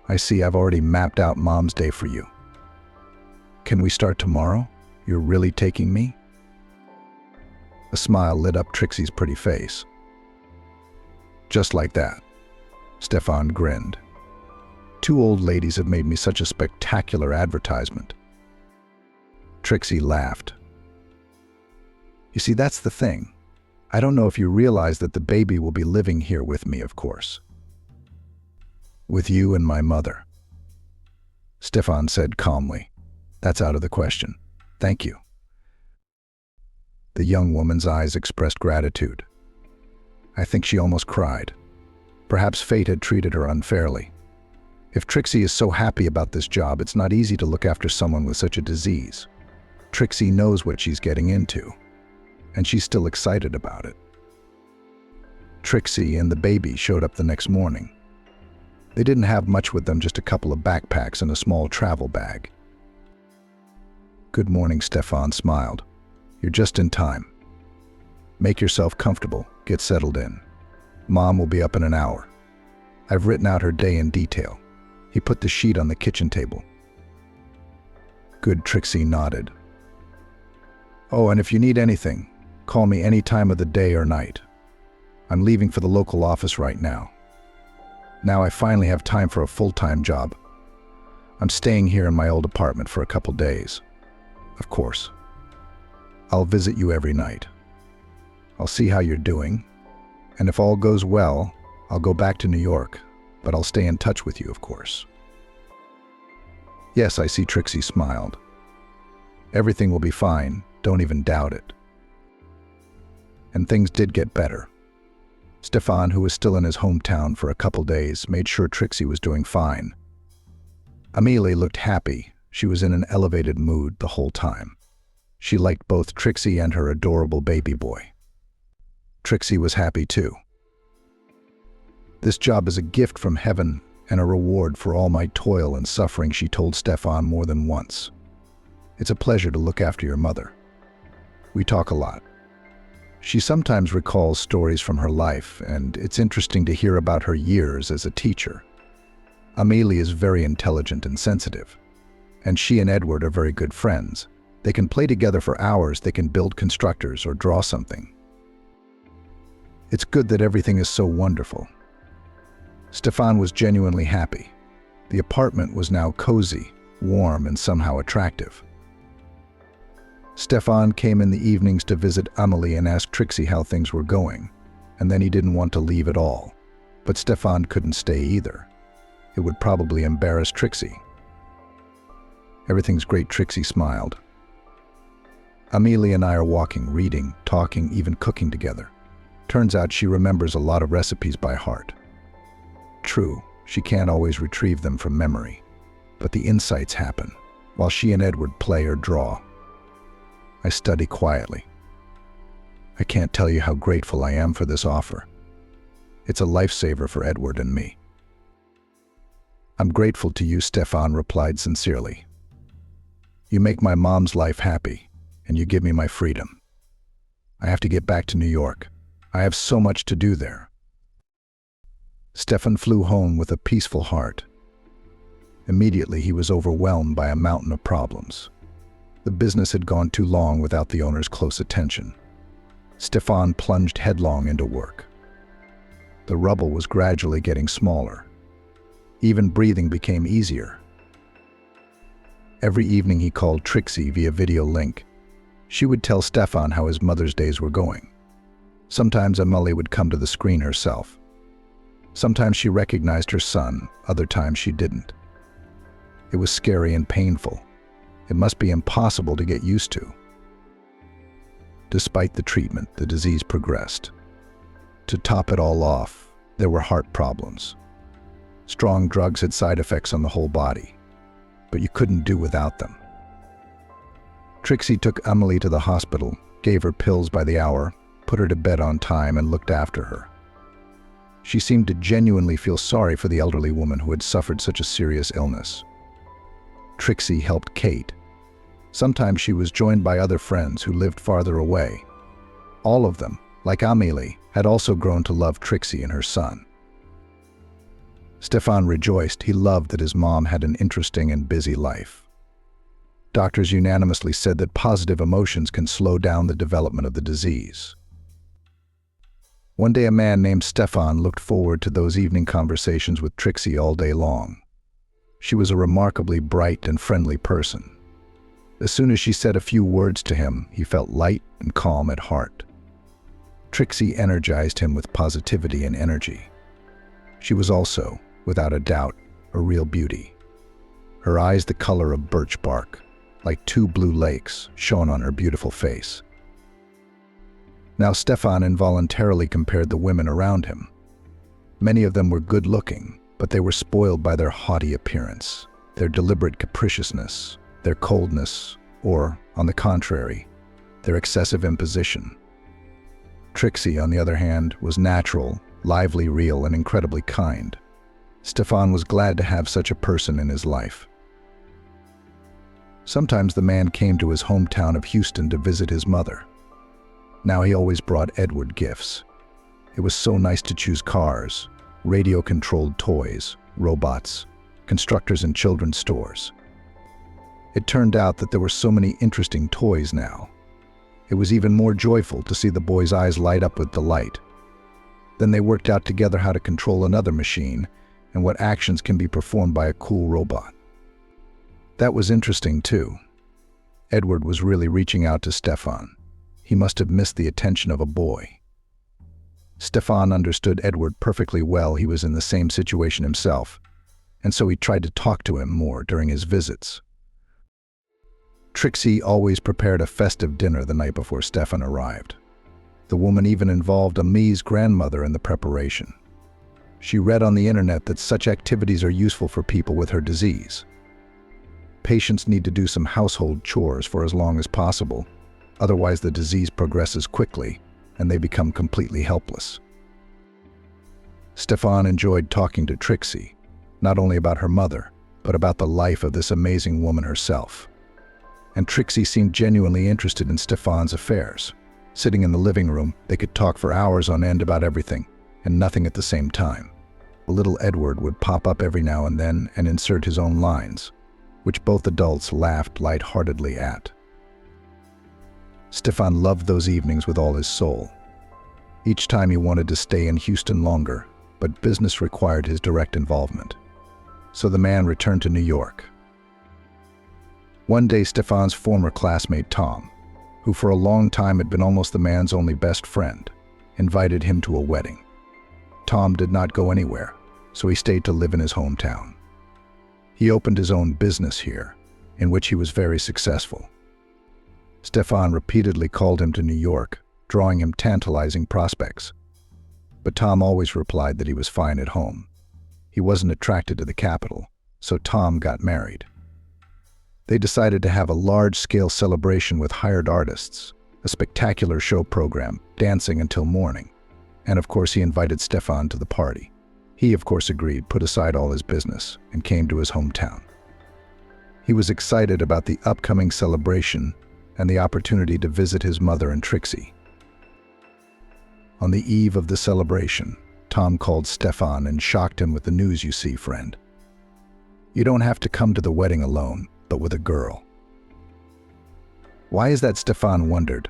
I see, I've already mapped out Mom's day for you. Can we start tomorrow? You're really taking me? A smile lit up Trixie's pretty face. Just like that. Stefan grinned. 2 old ladies have made me such a spectacular advertisement. Trixie laughed. You see, that's the thing. I don't know if you realize that the baby will be living here with me, of course. With you and my mother. Stefan said calmly. That's out of the question. Thank you. The young woman's eyes expressed gratitude. I think she almost cried. Perhaps fate had treated her unfairly. If Trixie is so happy about this job, it's not easy to look after someone with such a disease. Trixie knows what she's getting into, and she's still excited about it. Trixie and the baby showed up the next morning. They didn't have much with them, just a couple of backpacks and a small travel bag. Good morning, Stefan smiled. You're just in time. Make yourself comfortable, get settled in. Mom will be up in an hour. I've written out her day in detail. He put the sheet on the kitchen table. Good, Trixie nodded. Oh, and if you need anything, call me any time of the day or night. I'm leaving for the local office right now. Now I finally have time for a full-time job. I'm staying here in my old apartment for a couple days. Of course. I'll visit you every night. I'll see how you're doing, and if all goes well, I'll go back to New York, but I'll stay in touch with you, of course. Yes, I see, Trixie smiled. Everything will be fine, don't even doubt it. And things did get better. Stefan, who was still in his hometown for a couple days, made sure Trixie was doing fine. Amelie looked happy. She was in an elevated mood the whole time. She liked both Trixie and her adorable baby boy. Trixie was happy too. This job is a gift from heaven and a reward for all my toil and suffering, she told Stefan more than once. It's a pleasure to look after your mother. We talk a lot. She sometimes recalls stories from her life, and it's interesting to hear about her years as a teacher. Amelie is very intelligent and sensitive, and she and Edward are very good friends. They can play together for hours, they can build constructors or draw something. It's good that everything is so wonderful. Stefan was genuinely happy. The apartment was now cozy, warm, and somehow attractive. Stefan came in the evenings to visit Amelie and ask Trixie how things were going, and then he didn't want to leave at all. But Stefan couldn't stay either. It would probably embarrass Trixie. Everything's great, Trixie smiled. Amelie and I are walking, reading, talking, even cooking together. Turns out she remembers a lot of recipes by heart. True, she can't always retrieve them from memory, but the insights happen while she and Edward play or draw. I study quietly. I can't tell you how grateful I am for this offer. It's a lifesaver for Edward and me. I'm grateful to you, Stefan replied sincerely. You make my mom's life happy, and you give me my freedom. I have to get back to New York. I have so much to do there. Stefan flew home with a peaceful heart. Immediately, he was overwhelmed by a mountain of problems. The business had gone too long without the owner's close attention. Stefan plunged headlong into work. The rubble was gradually getting smaller. Even breathing became easier. Every evening he called Trixie via video link. She would tell Stefan how his Mother's Days were going. Sometimes Amelie would come to the screen herself. Sometimes she recognized her son, other times she didn't. It was scary and painful. It must be impossible to get used to. Despite the treatment, the disease progressed. To top it all off, there were heart problems. Strong drugs had side effects on the whole body, but you couldn't do without them. Trixie took Amelie to the hospital, gave her pills by the hour, put her to bed on time, and looked after her. She seemed to genuinely feel sorry for the elderly woman who had suffered such a serious illness. Trixie helped Kate. Sometimes she was joined by other friends who lived farther away. All of them, like Amelie, had also grown to love Trixie and her son. Stefan rejoiced. He loved that his mom had an interesting and busy life. Doctors unanimously said that positive emotions can slow down the development of the disease. One day a man named Stefan looked forward to those evening conversations with Trixie all day long. She was a remarkably bright and friendly person. As soon as she said a few words to him, he felt light and calm at heart. Trixie energized him with positivity and energy. She was also, without a doubt, a real beauty. Her eyes the color of birch bark, like two blue lakes, shone on her beautiful face. Now Stefan involuntarily compared the women around him. Many of them were good-looking, but they were spoiled by their haughty appearance, their deliberate capriciousness, their coldness, or, on the contrary, their excessive imposition. Trixie, on the other hand, was natural, lively, real, and incredibly kind. Stefan was glad to have such a person in his life. Sometimes the man came to his hometown of Houston to visit his mother. Now he always brought Edward gifts. It was so nice to choose cars, radio-controlled toys, robots, constructors in children's stores. It turned out that there were so many interesting toys now. It was even more joyful to see the boys' eyes light up with delight. Then they worked out together how to control another machine and what actions can be performed by a cool robot. That was interesting too. Edward was really reaching out to Stefan. He must have missed the attention of a boy. Stefan understood Edward perfectly well. He was in the same situation himself, and so he tried to talk to him more during his visits. Trixie always prepared a festive dinner the night before Stefan arrived. The woman even involved Amy's grandmother in the preparation. She read on the internet that such activities are useful for people with her disease. Patients need to do some household chores for as long as possible, otherwise the disease progresses quickly and they become completely helpless. Stefan enjoyed talking to Trixie, not only about her mother, but about the life of this amazing woman herself. And Trixie seemed genuinely interested in Stefan's affairs. Sitting in the living room, they could talk for hours on end about everything, and nothing at the same time. Little Edward would pop up every now and then and insert his own lines. which both adults laughed lightheartedly at. Stefan loved those evenings with all his soul. Each time he wanted to stay in Houston longer, but business required his direct involvement. So the man returned to New York. One day, Stefan's former classmate Tom, who for a long time had been almost the man's only best friend, invited him to a wedding. Tom did not go anywhere, so he stayed to live in his hometown. He opened his own business here, in which he was very successful. Stefan repeatedly called him to New York, drawing him tantalizing prospects. But Tom always replied that he was fine at home. He wasn't attracted to the capital, so Tom got married. They decided to have a large-scale celebration with hired artists, a spectacular show program, dancing until morning. And of course he invited Stefan to the party. He of course agreed, put aside all his business, and came to his hometown. He was excited about the upcoming celebration and the opportunity to visit his mother and Trixie. On the eve of the celebration, Tom called Stefan and shocked him with the news. You see, friend, you don't have to come to the wedding alone, but with a girl. Why is that? Stefan wondered.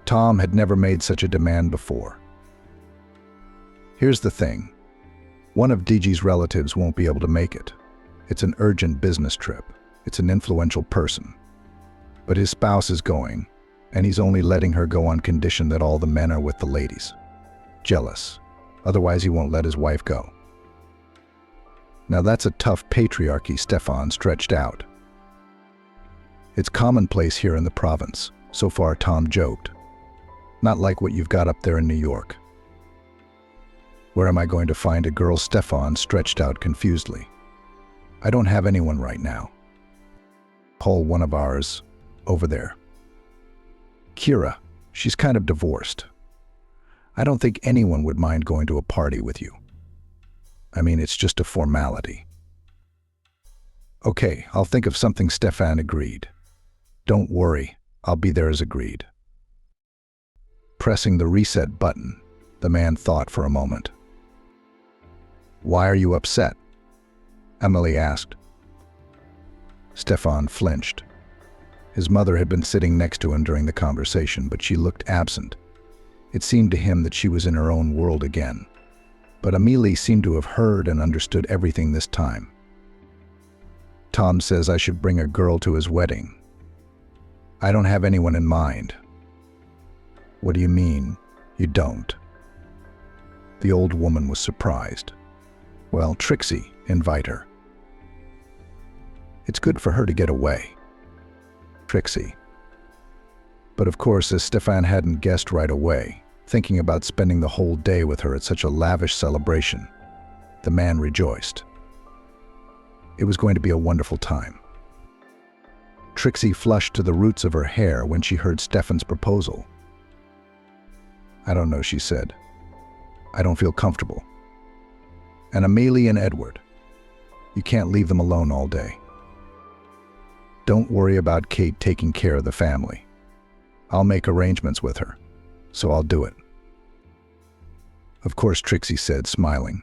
Tom had never made such a demand before. Here's the thing. One of DG's relatives won't be able to make it. It's an urgent business trip. It's an influential person. But his spouse is going, and he's only letting her go on condition that all the men are with the ladies. Jealous. Otherwise he won't let his wife go. Now that's a tough patriarchy. Stefan stretched out. It's commonplace here in the province, so far, Tom joked. Not like what you've got up there in New York. Where am I going to find a girl? Stefan stretched out confusedly. I don't have anyone right now. Call one of ours over there. Kira, she's kind of divorced. I don't think anyone would mind going to a party with you. I mean, it's just a formality. Okay, I'll think of something. Stefan agreed. Don't worry, I'll be there as agreed. Pressing the reset button, the man thought for a moment. Why are you upset? Emily asked. Stefan flinched. His mother had been sitting next to him during the conversation, but she looked absent. It seemed to him that she was in her own world again. But Amelie seemed to have heard and understood everything this time. Tom says I should bring a girl to his wedding. I don't have anyone in mind. What do you mean, you don't? The old woman was surprised. Well, Trixie, invite her. It's good for her to get away. Trixie. But of course, as Stefan hadn't guessed right away, thinking about spending the whole day with her at such a lavish celebration, the man rejoiced. It was going to be a wonderful time. Trixie flushed to the roots of her hair when she heard Stefan's proposal. I don't know, she said. I don't feel comfortable. And Amelie and Edward, you can't leave them alone all day. Don't worry about Kate taking care of the family. I'll make arrangements with her, so I'll do it. Of course, Trixie said, smiling.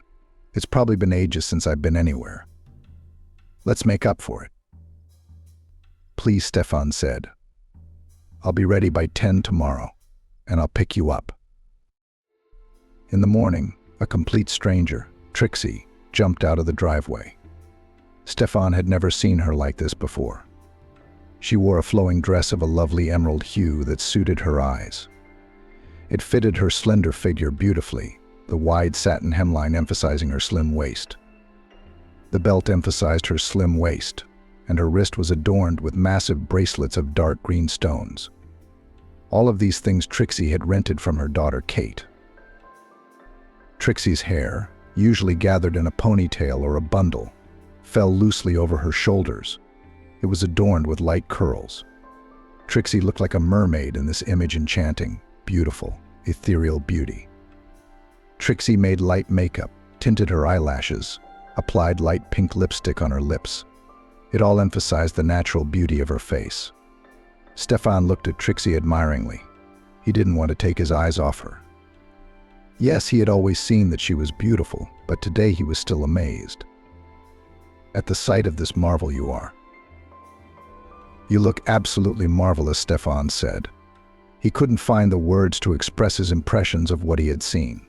It's probably been ages since I've been anywhere. Let's make up for it. Please, Stefan said. I'll be ready by 10 tomorrow, and I'll pick you up. In the morning, a complete stranger, Trixie, jumped out of the driveway. Stefan had never seen her like this before. She wore a flowing dress of a lovely emerald hue that suited her eyes. It fitted her slender figure beautifully, the wide satin hemline emphasizing her slim waist. The belt emphasized her slim waist, and her wrist was adorned with massive bracelets of dark green stones. All of these things Trixie had rented from her daughter Kate. Trixie's hair, usually gathered in a ponytail or a bundle, fell loosely over her shoulders. It was adorned with light curls. Trixie looked like a mermaid in this image, enchanting, beautiful, ethereal beauty. Trixie made light makeup, tinted her eyelashes, applied light pink lipstick on her lips. It all emphasized the natural beauty of her face. Stefan looked at Trixie admiringly. He didn't want to take his eyes off her. Yes, he had always seen that she was beautiful, but today he was still amazed. at the sight of this marvel you are. You look absolutely marvelous, Stefan said. He couldn't find the words to express his impressions of what he had seen.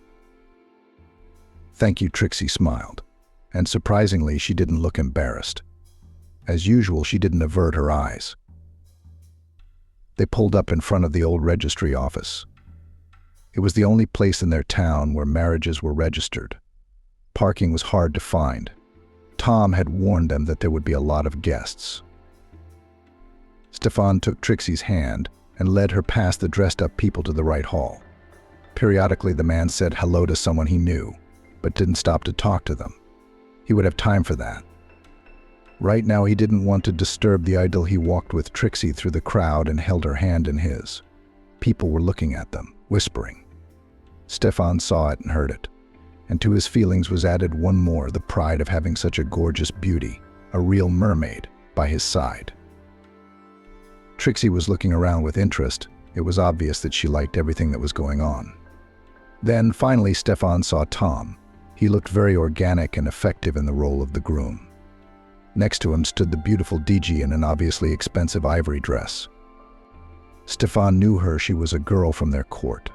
Thank you, Trixie smiled, and surprisingly, she didn't look embarrassed. As usual, she didn't avert her eyes. They pulled up in front of the old registry office. It was the only place in their town where marriages were registered. Parking was hard to find. Tom had warned them that there would be a lot of guests. Stefan took Trixie's hand and led her past the dressed-up people to the right hall. Periodically, the man said hello to someone he knew, but didn't stop to talk to them. He would have time for that. Right now, he didn't want to disturb the idyll. He walked with Trixie through the crowd and held her hand in his. People were looking at them, whispering. Stefan saw it and heard it, and to his feelings was added one more, the pride of having such a gorgeous beauty, a real mermaid, by his side. Trixie was looking around with interest. It was obvious that she liked everything that was going on. Then, finally, Stefan saw Tom. He looked very organic and effective in the role of the groom. Next to him stood the beautiful DG in an obviously expensive ivory dress. Stefan knew her. She was a girl from their court.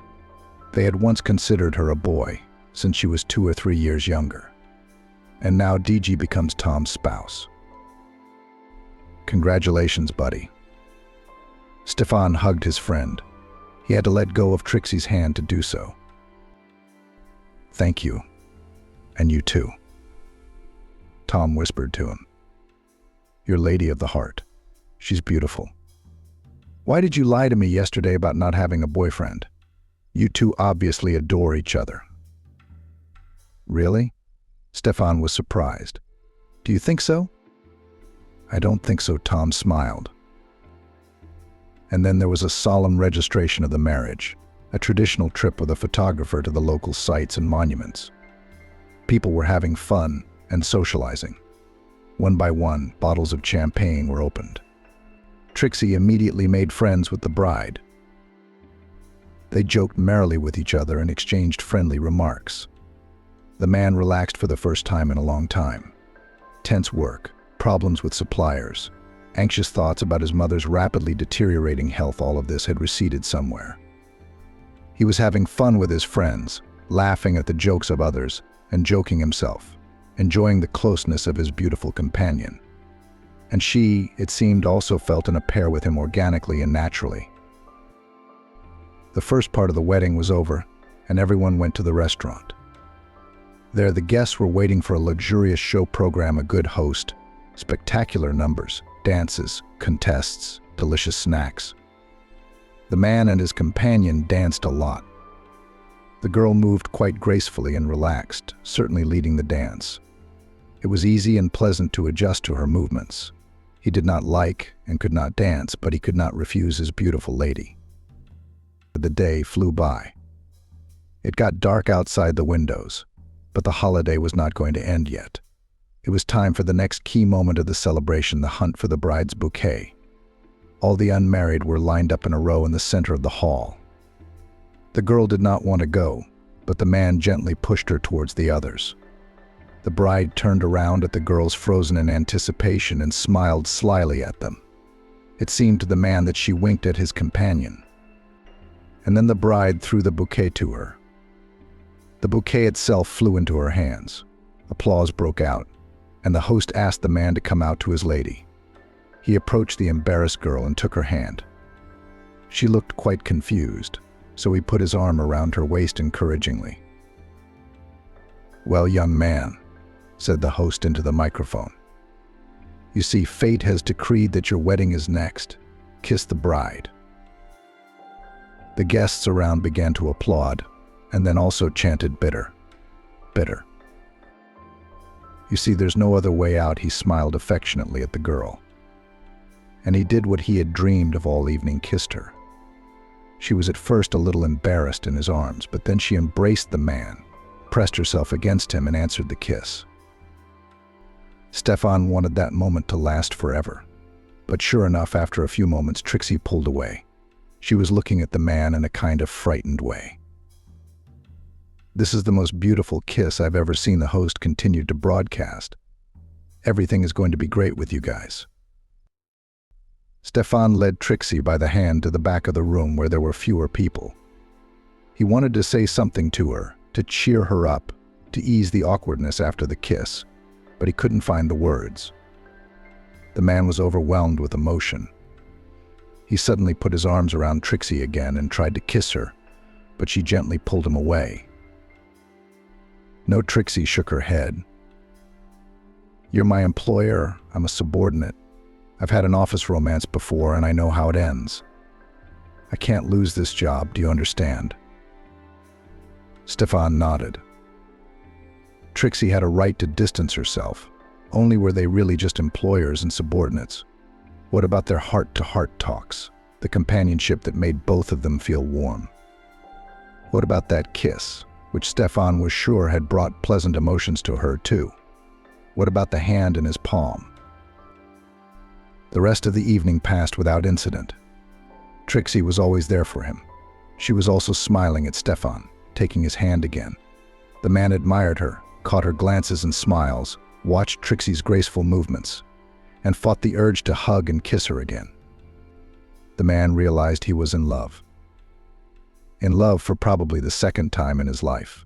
They had once considered her a boy, since she was 2 or 3 years younger. And now DG becomes Tom's spouse. Congratulations, buddy. Stefan hugged his friend. He had to let go of Trixie's hand to do so. Thank you. And you too. Tom whispered to him. Your lady of the heart. She's beautiful. Why did you lie to me yesterday about not having a boyfriend? You two obviously adore each other. Really? Stefan was surprised. Do you think so? I don't think so, Tom smiled. And then there was a solemn registration of the marriage, a traditional trip with a photographer to the local sites and monuments. People were having fun and socializing. One by one, bottles of champagne were opened. Trixie immediately made friends with the bride. They joked merrily with each other and exchanged friendly remarks. The man relaxed for the first time in a long time. Tense work, problems with suppliers, anxious thoughts about his mother's rapidly deteriorating health, all of this had receded somewhere. He was having fun with his friends, laughing at the jokes of others and joking himself, enjoying the closeness of his beautiful companion. And she, it seemed, also felt in a pair with him organically and naturally. The first part of the wedding was over, and everyone went to the restaurant. There, the guests were waiting for a luxurious show program, a good host, spectacular numbers, dances, contests, delicious snacks. The man and his companion danced a lot. The girl moved quite gracefully and relaxed, certainly leading the dance. It was easy and pleasant to adjust to her movements. He did not like and could not dance, but he could not refuse his beautiful lady. The day flew by. It got dark outside the windows, but the holiday was not going to end yet. It was time for the next key moment of the celebration, the hunt for the bride's bouquet. All the unmarried were lined up in a row in the center of the hall. The girl did not want to go, but the man gently pushed her towards the others. The bride turned around at the girls, frozen in anticipation, and smiled slyly at them. It seemed to the man that she winked at his companion. And then the bride threw the bouquet to her. The bouquet itself flew into her hands. Applause broke out, and the host asked the man to come out to his lady. He approached the embarrassed girl and took her hand. She looked quite confused, so he put his arm around her waist encouragingly. Well, young man, said the host into the microphone. You see, fate has decreed that your wedding is next. Kiss the bride. The guests around began to applaud, and then also chanted bitter, bitter. You see, there's no other way out, he smiled affectionately at the girl. And he did what he had dreamed of all evening, kissed her. She was at first a little embarrassed in his arms, but then she embraced the man, pressed herself against him, and answered the kiss. Stefan wanted that moment to last forever. But sure enough, after a few moments, Trixie pulled away. She was looking at the man in a kind of frightened way. This is the most beautiful kiss I've ever seen, the host continued to broadcast. Everything is going to be great with you guys." Stefan led Trixie by the hand to the back of the room where there were fewer people. He wanted to say something to her, to cheer her up, to ease the awkwardness after the kiss, but he couldn't find the words. The man was overwhelmed with emotion. He suddenly put his arms around Trixie again and tried to kiss her, but she gently pulled him away. No, Trixie shook her head. "You're my employer, I'm a subordinate. I've had an office romance before and I know how it ends. I can't lose this job, do you understand?" Stefan nodded. Trixie had a right to distance herself. Only were they really just employers and subordinates. What about their heart-to-heart talks, the companionship that made both of them feel warm? What about that kiss, which Stefan was sure had brought pleasant emotions to her too? What about the hand in his palm? The rest of the evening passed without incident. Trixie was always there for him. She was also smiling at Stefan, taking his hand again. The man admired her, caught her glances and smiles, watched Trixie's graceful movements, and fought the urge to hug and kiss her again. The man realized he was in love. In love for probably the second time in his life.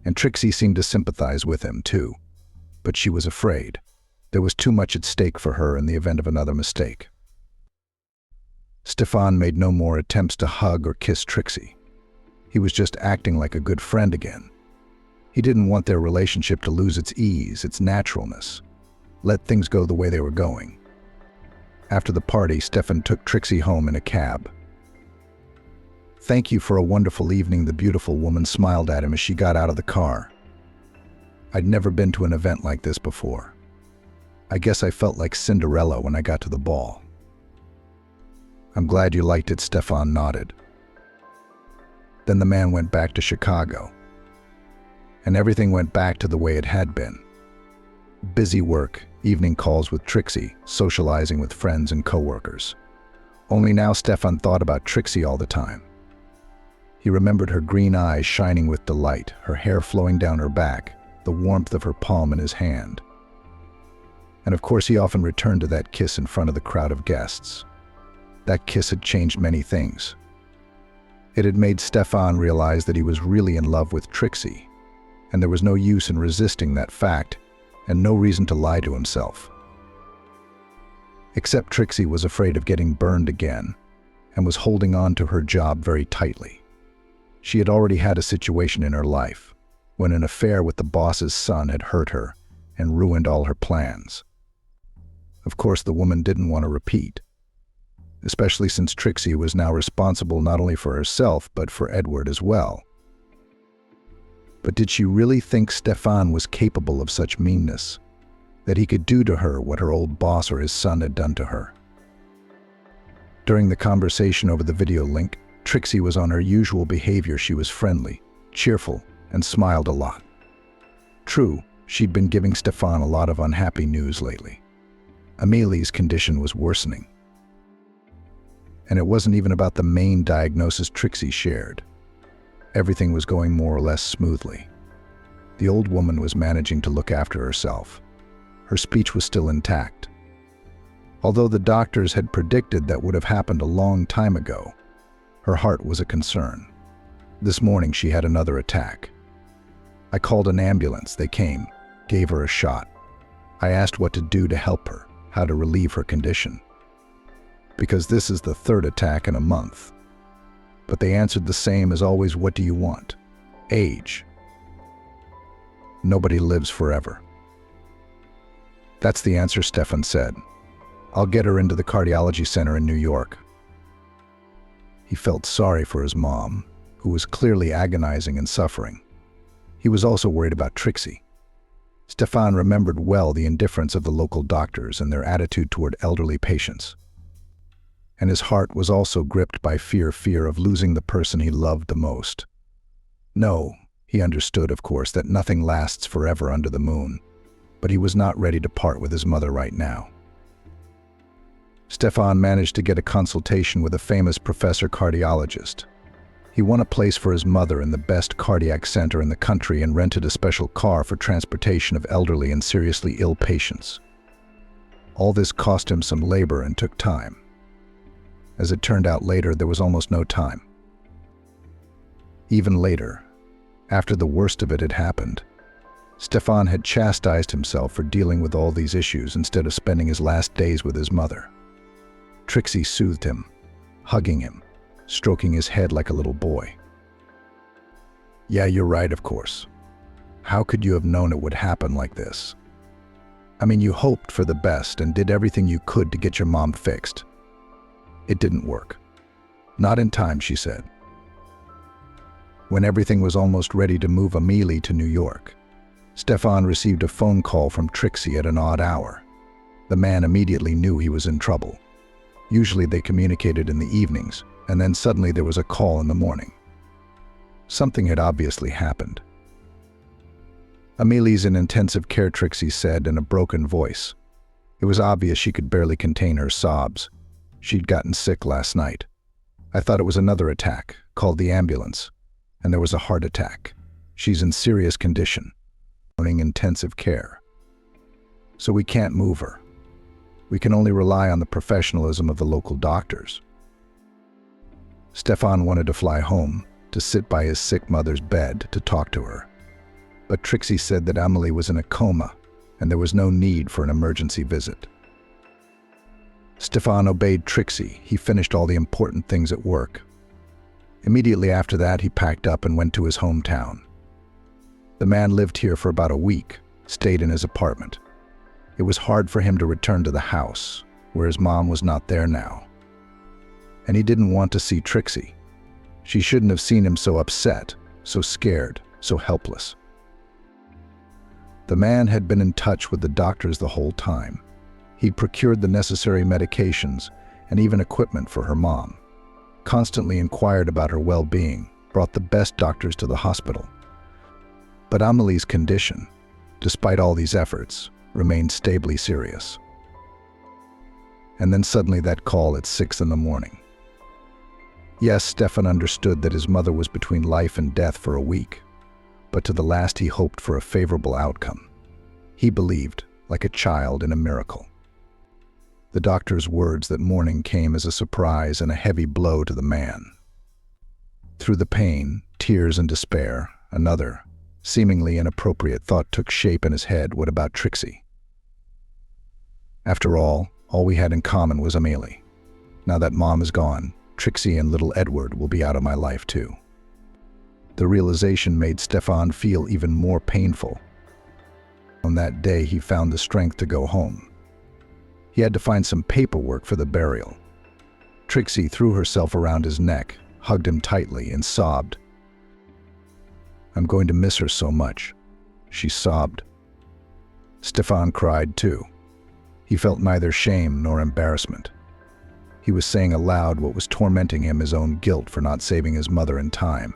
And Trixie seemed to sympathize with him too, but she was afraid. There was too much at stake for her in the event of another mistake. Stefan made no more attempts to hug or kiss Trixie. He was just acting like a good friend again. He didn't want their relationship to lose its ease, its naturalness. Let things go the way they were going. After the party, Stefan took Trixie home in a cab. "Thank you for a wonderful evening," the beautiful woman smiled at him as she got out of the car. "I'd never been to an event like this before. I guess I felt like Cinderella when I got to the ball." "I'm glad you liked it," Stefan nodded. Then the man went back to Chicago. And everything went back to the way it had been. Busy work, evening calls with Trixie, socializing with friends and coworkers. Only now Stefan thought about Trixie all the time. He remembered her green eyes shining with delight, her hair flowing down her back, the warmth of her palm in his hand. And of course he often returned to that kiss in front of the crowd of guests. That kiss had changed many things. It had made Stefan realize that he was really in love with Trixie, and there was no use in resisting that fact, and no reason to lie to himself. Except Trixie was afraid of getting burned again, and was holding on to her job very tightly. She had already had a situation in her life, when an affair with the boss's son had hurt her and ruined all her plans. Of course, the woman didn't want to repeat, especially since Trixie was now responsible not only for herself, but for Edward as well. But did she really think Stefan was capable of such meanness, that he could do to her what her old boss or his son had done to her? During the conversation over the video link, Trixie was on her usual behavior. She was friendly, cheerful, and smiled a lot. True, she'd been giving Stefan a lot of unhappy news lately. Amelia's condition was worsening. And it wasn't even about the main diagnosis Trixie shared. Everything was going more or less smoothly. The old woman was managing to look after herself. Her speech was still intact. Although the doctors had predicted that would have happened a long time ago, her heart was a concern. This morning she had another attack. I called an ambulance. They came, gave her a shot. I asked what to do to help her, how to relieve her condition. Because this is the third attack in a month. But they answered the same as always: what do you want? Age. Nobody lives forever. That's the answer, Stefan said. I'll get her into the cardiology center in New York. He felt sorry for his mom, who was clearly agonizing and suffering. He was also worried about Trixie. Stefan remembered well the indifference of the local doctors and their attitude toward elderly patients. And his heart was also gripped by fear of losing the person he loved the most. No, he understood, of course, that nothing lasts forever under the moon, but he was not ready to part with his mother right now. Stefan managed to get a consultation with a famous professor cardiologist. He won a place for his mother in the best cardiac center in the country and rented a special car for transportation of elderly and seriously ill patients. All this cost him some labor and took time. As it turned out later, there was almost no time. Even later, after the worst of it had happened, Stefan had chastised himself for dealing with all these issues instead of spending his last days with his mother. Trixie soothed him, hugging him, stroking his head like a little boy. "Yeah, you're right, of course. How could you have known it would happen like this? I mean, you hoped for the best and did everything you could to get your mom fixed. It didn't work. Not in time," she said. When everything was almost ready to move Amelie to New York, Stefan received a phone call from Trixie at an odd hour. The man immediately knew he was in trouble. Usually they communicated in the evenings, and then suddenly there was a call in the morning. Something had obviously happened. "Amelie's in intensive care," Trixie said in a broken voice. It was obvious she could barely contain her sobs. She'd gotten sick last night. "I thought it was another attack, called the ambulance, and there was a heart attack. She's in serious condition, needing intensive care. So we can't move her. We can only rely on the professionalism of the local doctors." Stefan wanted to fly home, to sit by his sick mother's bed, to talk to her. But Trixie said that Amelie was in a coma, and there was no need for an emergency visit. Stefan obeyed Trixie. He finished all the important things at work. Immediately after that, he packed up and went to his hometown. The man lived here for about a week, stayed in his apartment. It was hard for him to return to the house, where his mom was not there now. And he didn't want to see Trixie. She shouldn't have seen him so upset, so scared, so helpless. The man had been in touch with the doctors the whole time. He'd procured the necessary medications and even equipment for her mom, constantly inquired about her well-being, brought the best doctors to the hospital. But Amelie's condition, despite all these efforts, remained stably serious. And then suddenly that call at 6 in the morning. Yes, Stefan understood that his mother was between life and death for a week, but to the last he hoped for a favorable outcome. He believed, like a child, in a miracle. The doctor's words that morning came as a surprise and a heavy blow to the man. Through the pain, tears, and despair, another, seemingly inappropriate thought took shape in his head. What about Trixie? After all we had in common was Amelie. Now that Mom is gone, Trixie and little Edward will be out of my life too. The realization made Stefan feel even more painful. On that day, he found the strength to go home. He had to find some paperwork for the burial. Trixie threw herself around his neck, hugged him tightly, and sobbed. "I'm going to miss her so much," she sobbed. Stefan cried too. He felt neither shame nor embarrassment. He was saying aloud what was tormenting him: his own guilt for not saving his mother in time,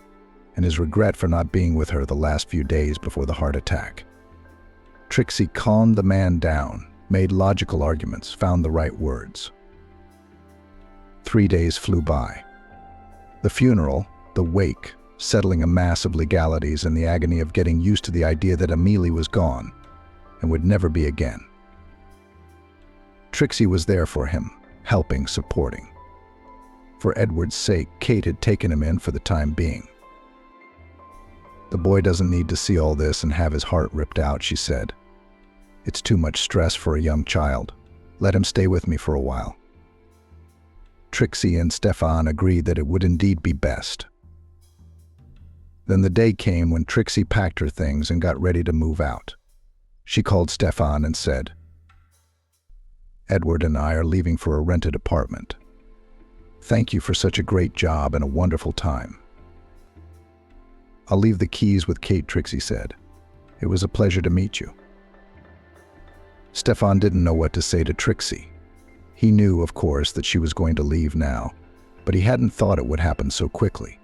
and his regret for not being with her the last few days before the heart attack. Trixie calmed the man down, made logical arguments, found the right words. 3 days flew by. The funeral, the wake, settling a mass of legalities, and the agony of getting used to the idea that Amelie was gone and would never be again. Trixie was there for him, helping, supporting. For Edward's sake, Kate had taken him in for the time being. "The boy doesn't need to see all this and have his heart ripped out," she said. "It's too much stress for a young child. Let him stay with me for a while." Trixie and Stefan agreed that it would indeed be best. Then the day came when Trixie packed her things and got ready to move out. She called Stefan and said, "Edward and I are leaving for a rented apartment. Thank you for such a great job and a wonderful time." "I'll leave the keys with Kate," Trixie said. "It was a pleasure to meet you." Stefan didn't know what to say to Trixie. He knew, of course, that she was going to leave now, but he hadn't thought it would happen so quickly.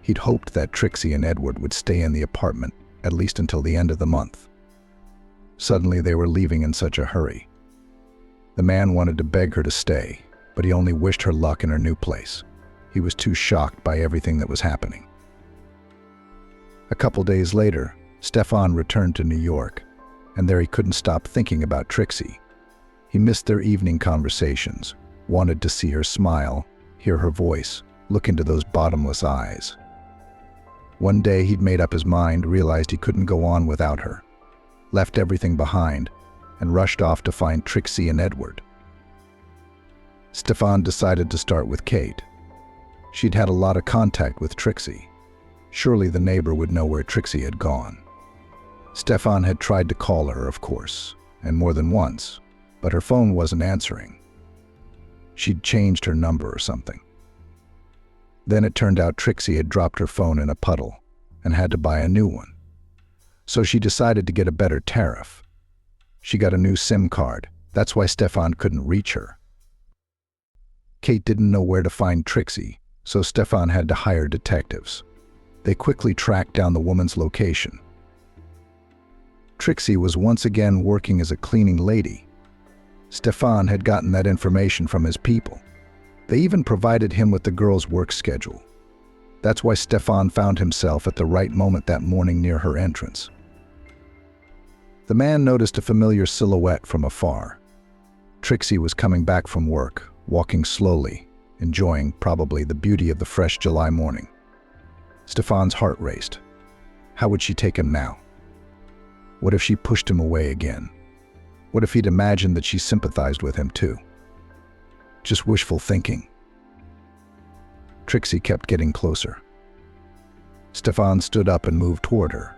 He'd hoped that Trixie and Edward would stay in the apartment at least until the end of the month. Suddenly they were leaving in such a hurry. The man wanted to beg her to stay, but he only wished her luck in her new place. He was too shocked by everything that was happening. A couple days later, Stefan returned to New York, and there he couldn't stop thinking about Trixie. He missed their evening conversations, wanted to see her smile, hear her voice, look into those bottomless eyes. One day he'd made up his mind, realized he couldn't go on without her, left everything behind, and rushed off to find Trixie and Edward. Stefan decided to start with Kate. She'd had a lot of contact with Trixie. Surely the neighbor would know where Trixie had gone. Stefan had tried to call her, of course, and more than once, but her phone wasn't answering. She'd changed her number or something. Then it turned out Trixie had dropped her phone in a puddle and had to buy a new one. So she decided to get a better tariff. She got a new SIM card. That's why Stefan couldn't reach her. Kate didn't know where to find Trixie, so Stefan had to hire detectives. They quickly tracked down the woman's location. Trixie was once again working as a cleaning lady. Stefan had gotten that information from his people. They even provided him with the girl's work schedule. That's why Stefan found himself at the right moment that morning near her entrance. The man noticed a familiar silhouette from afar. Trixie was coming back from work, walking slowly, enjoying probably the beauty of the fresh July morning. Stefan's heart raced. How would she take him now? What if she pushed him away again? What if he'd imagined that she sympathized with him too? Just wishful thinking. Trixie kept getting closer. Stefan stood up and moved toward her.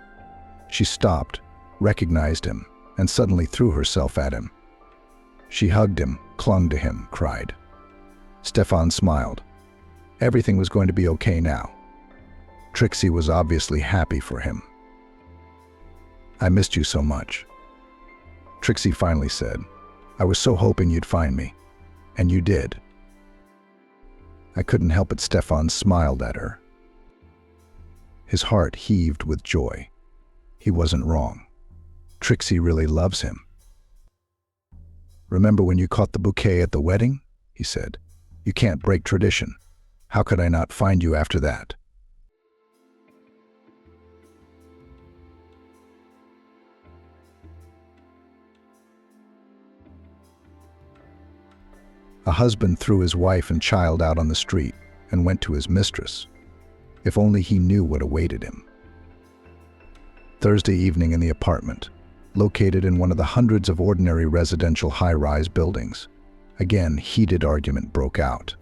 She stopped, recognized him, and suddenly threw herself at him. She hugged him, clung to him, cried. Stefan smiled. Everything was going to be okay now. Trixie was obviously happy for him. "I missed you so much," Trixie finally said. "I was so hoping you'd find me. And you did." I couldn't help it. Stefan smiled at her. His heart heaved with joy. He wasn't wrong. Trixie really loves him. "Remember when you caught the bouquet at the wedding?" he said. "You can't break tradition. How could I not find you after that?" A husband threw his wife and child out on the street and went to his mistress. If only he knew what awaited him. Thursday evening in the apartment, located in one of the hundreds of ordinary residential high-rise buildings, again heated argument broke out.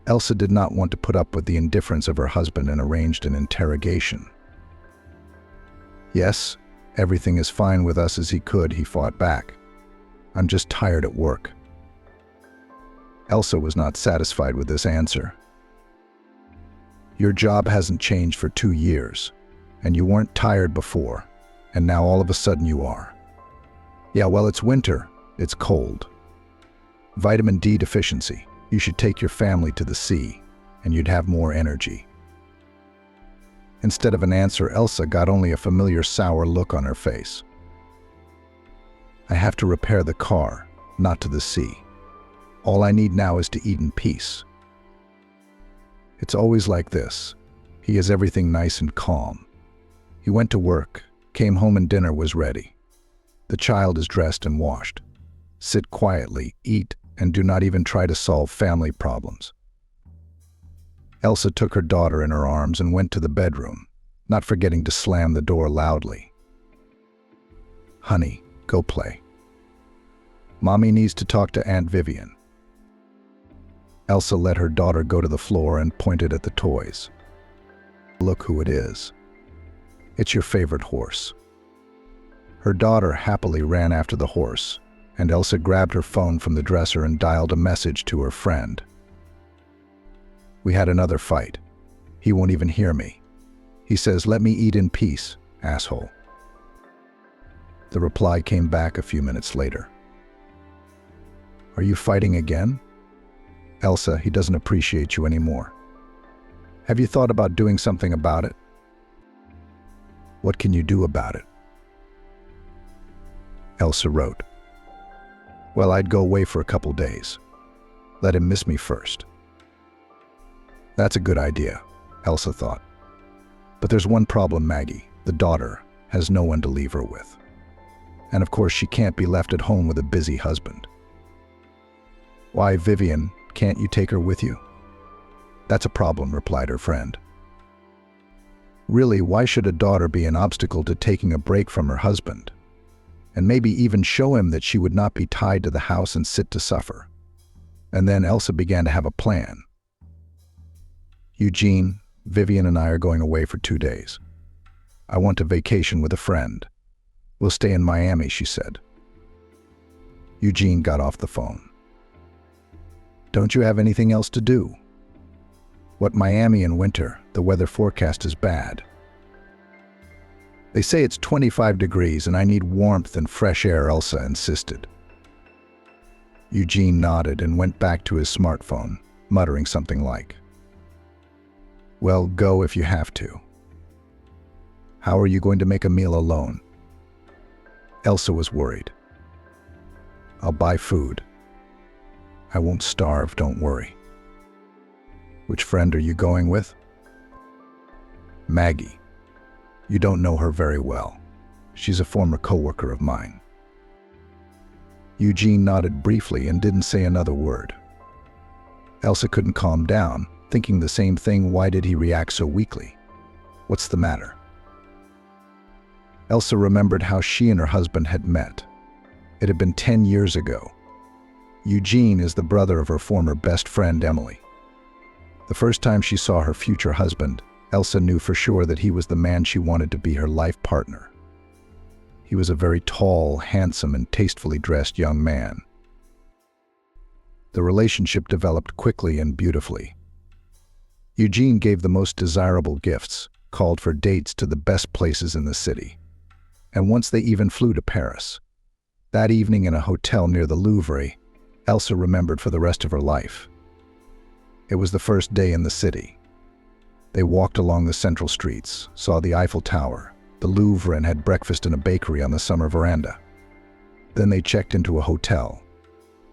Elsa did not want to put up with the indifference of her husband and arranged an interrogation. "Yes, everything is fine with us," as he could, he fought back. "I'm just tired at work." Elsa was not satisfied with this answer. "Your job hasn't changed for 2 years, and you weren't tired before, and now all of a sudden you are." "Yeah, well, it's winter, it's cold. Vitamin D deficiency. You should take your family to the sea, and you'd have more energy." Instead of an answer, Elsa got only a familiar sour look on her face. "I have to repair the car, not to the sea. All I need now is to eat in peace." It's always like this. He has everything nice and calm. He went to work, came home and dinner was ready. The child is dressed and washed. Sit quietly, eat, and do not even try to solve family problems. Elsa took her daughter in her arms and went to the bedroom, not forgetting to slam the door loudly. "Honey, go play. Mommy needs to talk to Aunt Vivian." Elsa let her daughter go to the floor and pointed at the toys. "Look who it is. It's your favorite horse." Her daughter happily ran after the horse, and Elsa grabbed her phone from the dresser and dialed a message to her friend. "We had another fight. He won't even hear me. He says, 'Let me eat in peace, asshole.'" The reply came back a few minutes later. "Are you fighting again? Elsa, he doesn't appreciate you anymore. Have you thought about doing something about it? What can you do about it?" Elsa wrote, "Well, I'd go away for a couple days. Let him miss me first." That's a good idea, Elsa thought. But there's one problem, Maggie. The daughter has no one to leave her with. And of course, she can't be left at home with a busy husband. Why, Vivian, can't you take her with you? That's a problem, replied her friend. Really, why should a daughter be an obstacle to taking a break from her husband? And maybe even show him that she would not be tied to the house and sit to suffer. And then Elsa began to have a plan. Eugene, Vivian and I are going away for 2 days. I want a vacation with a friend. We'll stay in Miami, she said. Eugene got off the phone. Don't you have anything else to do? What, Miami in winter? The weather forecast is bad. They say it's 25 degrees and I need warmth and fresh air, Elsa insisted. Eugene nodded and went back to his smartphone, muttering something like, "Well, go if you have to. How are you going to make a meal alone?" Elsa was worried. "I'll buy food. I won't starve, don't worry." "Which friend are you going with?" "Maggie. You don't know her very well. She's a former coworker of mine." Eugene nodded briefly and didn't say another word. Elsa couldn't calm down, thinking the same thing. Why did he react so weakly? What's the matter? Elsa remembered how she and her husband had met. It had been 10 years ago. Eugene is the brother of her former best friend, Emily. The first time she saw her future husband, Elsa knew for sure that he was the man she wanted to be her life partner. He was a very tall, handsome, and tastefully dressed young man. The relationship developed quickly and beautifully. Eugene gave the most desirable gifts, called for dates to the best places in the city. And once they even flew to Paris. That evening in a hotel near the Louvre, Elsa remembered for the rest of her life. It was the first day in the city. They walked along the central streets, saw the Eiffel Tower, the Louvre, and had breakfast in a bakery on the summer veranda. Then they checked into a hotel.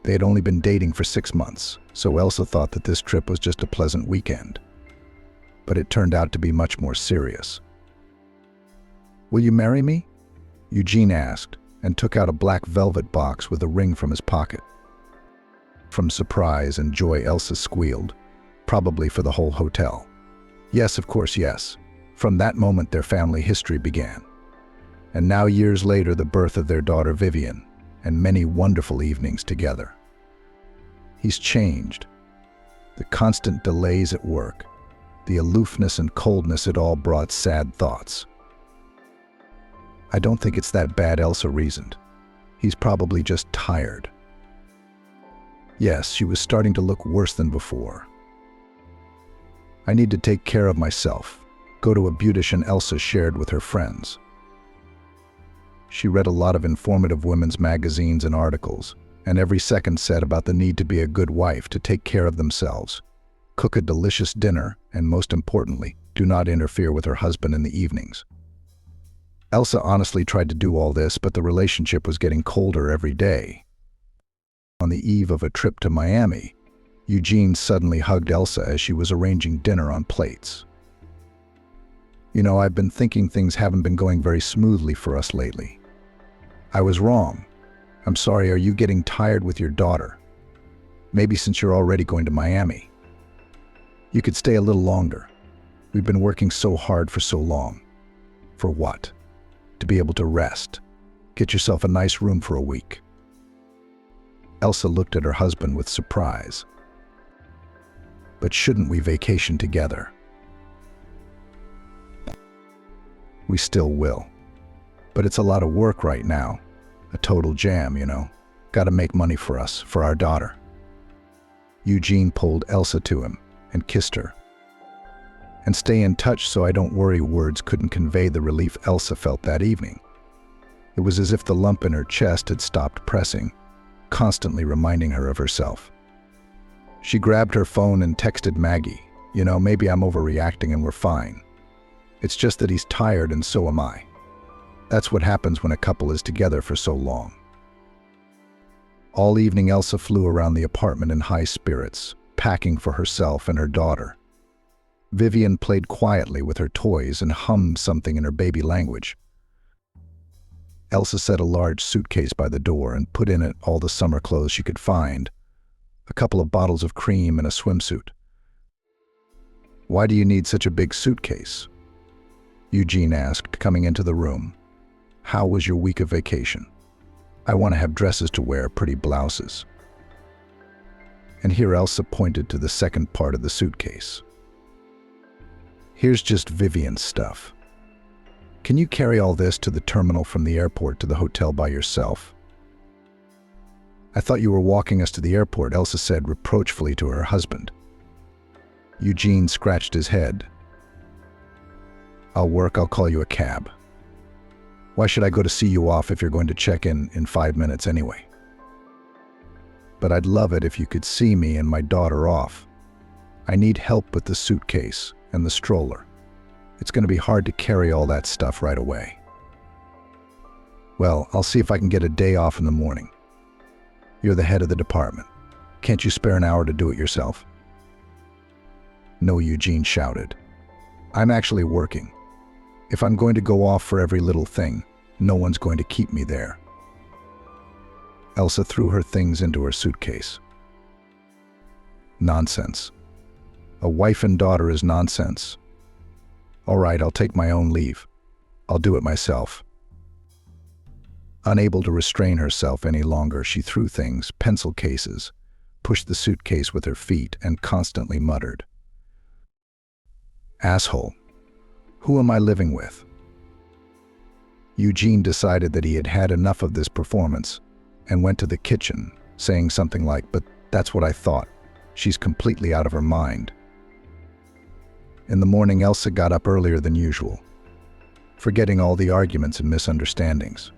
They had only been dating for 6 months, so Elsa thought that this trip was just a pleasant weekend. But it turned out to be much more serious. "Will you marry me?" Eugene asked, and took out a black velvet box with a ring from his pocket. From surprise and joy, Elsa squealed, probably for the whole hotel. Yes, of course, yes. From that moment, their family history began. And now, years later, the birth of their daughter Vivian, and many wonderful evenings together. He's changed. The constant delays at work, the aloofness and coldness, it all brought sad thoughts. "I don't think it's that bad," Elsa reasoned. "He's probably just tired." Yes, she was starting to look worse than before. "I need to take care of myself, go to a beautician," Elsa shared with her friends. She read a lot of informative women's magazines and articles, and every second said about the need to be a good wife, to take care of themselves, cook a delicious dinner, and most importantly, do not interfere with her husband in the evenings. Elsa honestly tried to do all this, but the relationship was getting colder every day. On the eve of a trip to Miami, Eugene suddenly hugged Elsa as she was arranging dinner on plates. "You know, I've been thinking things haven't been going very smoothly for us lately. I was wrong. I'm sorry. Are you getting tired with your daughter? Maybe since you're already going to Miami, you could stay a little longer. We've been working so hard for so long. For what? To be able to rest. Get yourself a nice room for a week." Elsa looked at her husband with surprise. "But shouldn't we vacation together?" "We still will. But it's a lot of work right now. A total jam, you know. Gotta make money for us, for our daughter." Eugene pulled Elsa to him and kissed her. "And stay in touch so I don't worry." Words couldn't convey the relief Elsa felt that evening. It was as if the lump in her chest had stopped pressing, constantly reminding her of herself. She grabbed her phone and texted Maggie, "You know, maybe I'm overreacting and we're fine. It's just that he's tired and so am I." That's what happens when a couple is together for so long. All evening, Elsa flew around the apartment in high spirits, packing for herself and her daughter. Vivian played quietly with her toys and hummed something in her baby language. Elsa set a large suitcase by the door and put in it all the summer clothes she could find, a couple of bottles of cream and a swimsuit. "Why do you need such a big suitcase?" Eugene asked, coming into the room. "How was your week of vacation? I want to have dresses to wear, pretty blouses." And here Elsa pointed to the second part of the suitcase. "Here's just Vivian's stuff. Can you carry all this to the terminal from the airport to the hotel by yourself?" "I thought you were walking us to the airport," Elsa said reproachfully to her husband. Eugene scratched his head. I'll call you a cab. Why should I go to see you off if you're going to check in 5 minutes anyway?" "But I'd love it if you could see me and my daughter off. I need help with the suitcase and the stroller. It's going to be hard to carry all that stuff right away." "Well, I'll see if I can get a day off in the morning. You're the head of the department. Can't you spare an hour to do it yourself?" "No," Eugene shouted. "I'm actually working. If I'm going to go off for every little thing, no one's going to keep me there." Elsa threw her things into her suitcase. "Nonsense. A wife and daughter is nonsense. All right, I'll take my own leave. I'll do it myself." Unable to restrain herself any longer, she threw things, pencil cases, pushed the suitcase with her feet, and constantly muttered, "Asshole. Who am I living with?" Eugene decided that he had had enough of this performance and went to the kitchen, saying something like, "But that's what I thought. She's completely out of her mind." In the morning, Elsa got up earlier than usual, forgetting all the arguments and misunderstandings.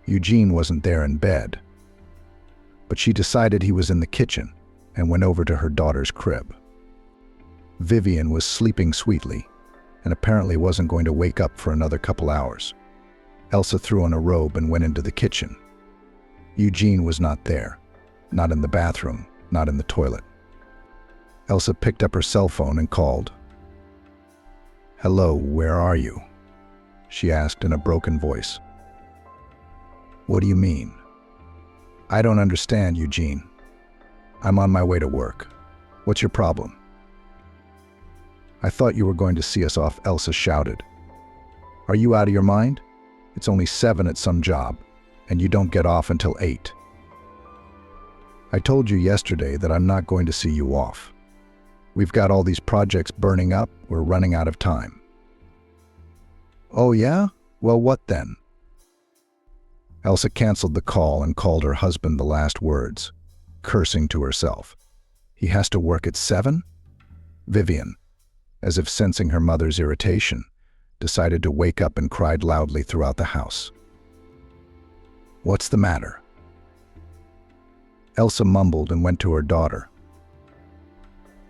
Eugene wasn't there in bed, but she decided he was in the kitchen and went over to her daughter's crib. Vivian was sleeping sweetly and apparently wasn't going to wake up for another couple hours. Elsa threw on a robe and went into the kitchen. Eugene was not there, not in the bathroom, not in the toilet. Elsa picked up her cell phone and called. "Hello, where are you?" she asked in a broken voice. "What do you mean?" "I don't understand, Eugene. I'm on my way to work. What's your problem?" "I thought you were going to see us off," Elsa shouted. "Are you out of your mind? It's only 7 at some job, and you don't get off until 8. I told you yesterday that I'm not going to see you off. We've got all these projects burning up, we're running out of time." "Oh yeah? Well, what then?" Elsa canceled the call and called her husband the last words, cursing to herself. He has to work at 7? Vivian, as if sensing her mother's irritation, decided to wake up and cried loudly throughout the house. "What's the matter?" Elsa mumbled and went to her daughter.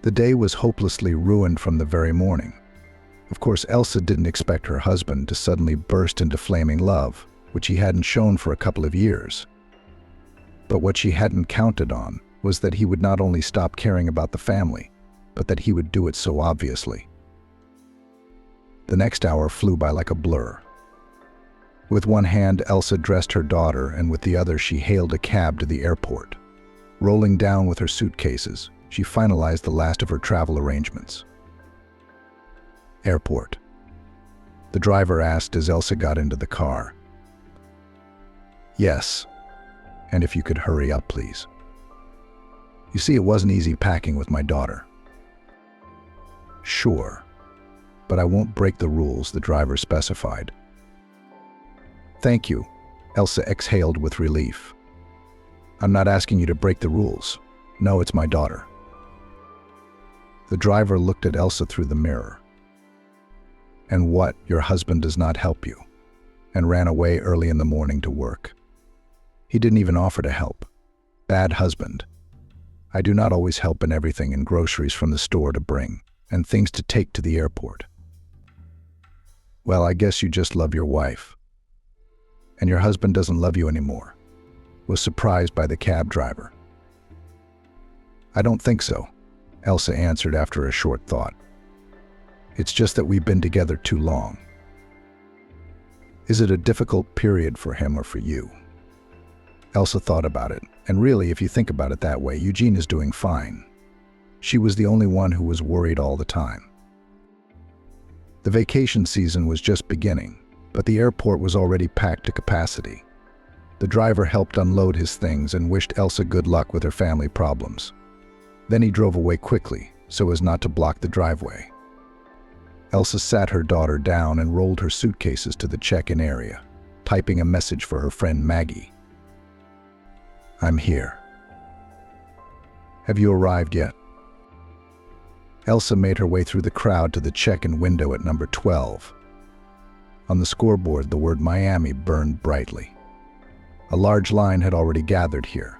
The day was hopelessly ruined from the very morning. Of course, Elsa didn't expect her husband to suddenly burst into flaming love, which he hadn't shown for a couple of years. But what she hadn't counted on was that he would not only stop caring about the family, but that he would do it so obviously. The next hour flew by like a blur. With one hand, Elsa dressed her daughter, and with the other she hailed a cab to the airport. Rolling down with her suitcases, she finalized the last of her travel arrangements. Airport. The driver asked as Elsa got into the car. "Yes, and if you could hurry up, please. You see, it wasn't easy packing with my daughter." "Sure, but I won't break the rules," the driver specified. "Thank you," Elsa exhaled with relief. "I'm not asking you to break the rules. No, it's my daughter." The driver looked at Elsa through the mirror. "And what, your husband does not help you?" And ran away early in the morning to work. He didn't even offer to help. Bad husband. I do not always help in everything, and groceries from the store to bring, and things to take to the airport. Well, I guess you just love your wife. And your husband doesn't love you anymore, was surprised by the cab driver. "I don't think so," Elsa answered after a short thought. It's just that we've been together too long. Is it a difficult period for him or for you? Elsa thought about it, and really, if you think about it that way, Eugene is doing fine. She was the only one who was worried all the time. The vacation season was just beginning, but the airport was already packed to capacity. The driver helped unload his things and wished Elsa good luck with her family problems. Then he drove away quickly, so as not to block the driveway. Elsa sat her daughter down and rolled her suitcases to the check-in area, typing a message for her friend Maggie. "I'm here. Have you arrived yet?" Elsa made her way through the crowd to the check-in window at number 12. On the scoreboard, the word Miami burned brightly. A large line had already gathered here.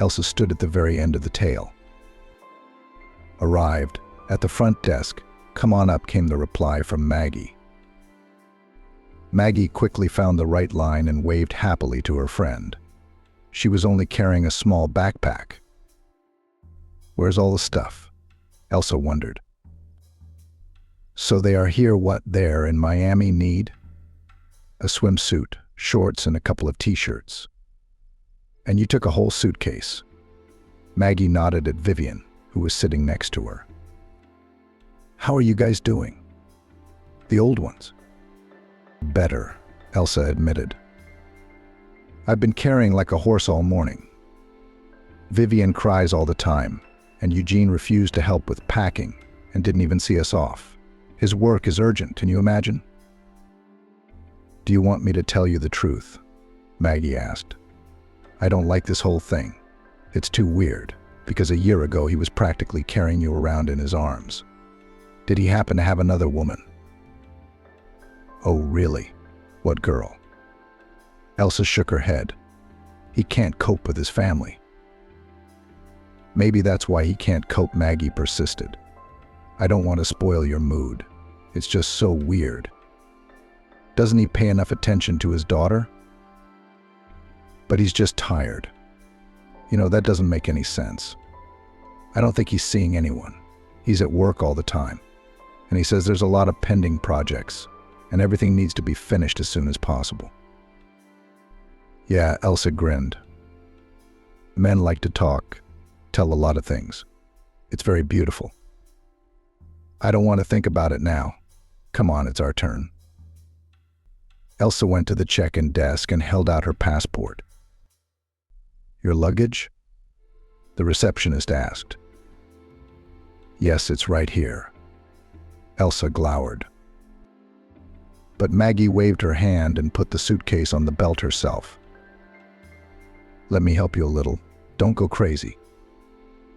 Elsa stood at the very end of the tail. "Arrived. At the front desk. Come on up," came the reply from Maggie. Maggie quickly found the right line and waved happily to her friend. She was only carrying a small backpack. "Where's all the stuff?" Elsa wondered. "So they are here what there in Miami need?" "A swimsuit, shorts, and a couple of t-shirts." "And you took a whole suitcase?" Maggie nodded at Vivian, who was sitting next to her. "How are you guys doing?" "The old ones." "Better," Elsa admitted. "I've been carrying like a horse all morning. Vivian cries all the time, and Eugene refused to help with packing and didn't even see us off. His work is urgent, can you imagine?" "Do you want me to tell you the truth?" Maggie asked. "I don't like this whole thing. It's too weird, because a year ago he was practically carrying you around in his arms. Did he happen to have another woman?" "Oh, really? What girl?" Elsa shook her head. "He can't cope with his family." "Maybe that's why he can't cope," Maggie persisted. "I don't want to spoil your mood. It's just so weird. Doesn't he pay enough attention to his daughter?" "But he's just tired. That doesn't make any sense. I don't think he's seeing anyone. He's at work all the time. And he says there's a lot of pending projects, and everything needs to be finished as soon as possible." "Yeah," Elsa grinned. "Men like to talk, tell a lot of things. It's very beautiful." "I don't want to think about it now. Come on, it's our turn." Elsa went to the check-in desk and held out her passport. "Your luggage?" the receptionist asked. "Yes, it's right here." Elsa glowered. But Maggie waved her hand and put the suitcase on the belt herself. "Let me help you a little. Don't go crazy.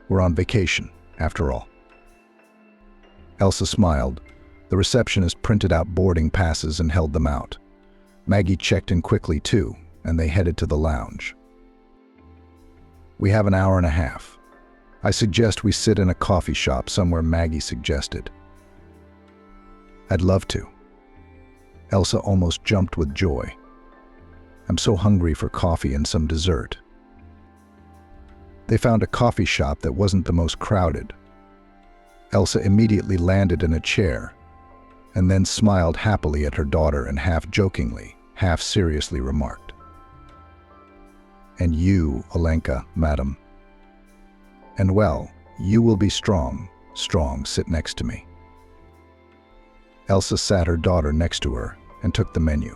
We're on vacation, after all." Elsa smiled. The receptionist printed out boarding passes and held them out. Maggie checked in quickly too, and they headed to the lounge. "We have an hour and a half. I suggest we sit in a coffee shop somewhere," Maggie suggested. "I'd love to." Elsa almost jumped with joy. "I'm so hungry for coffee and some dessert." They found a coffee shop that wasn't the most crowded. Elsa immediately landed in a chair, and then smiled happily at her daughter and half-jokingly, half-seriously remarked, "And you, Olenka, madam. And well, you will be strong, sit next to me." Elsa sat her daughter next to her and took the menu.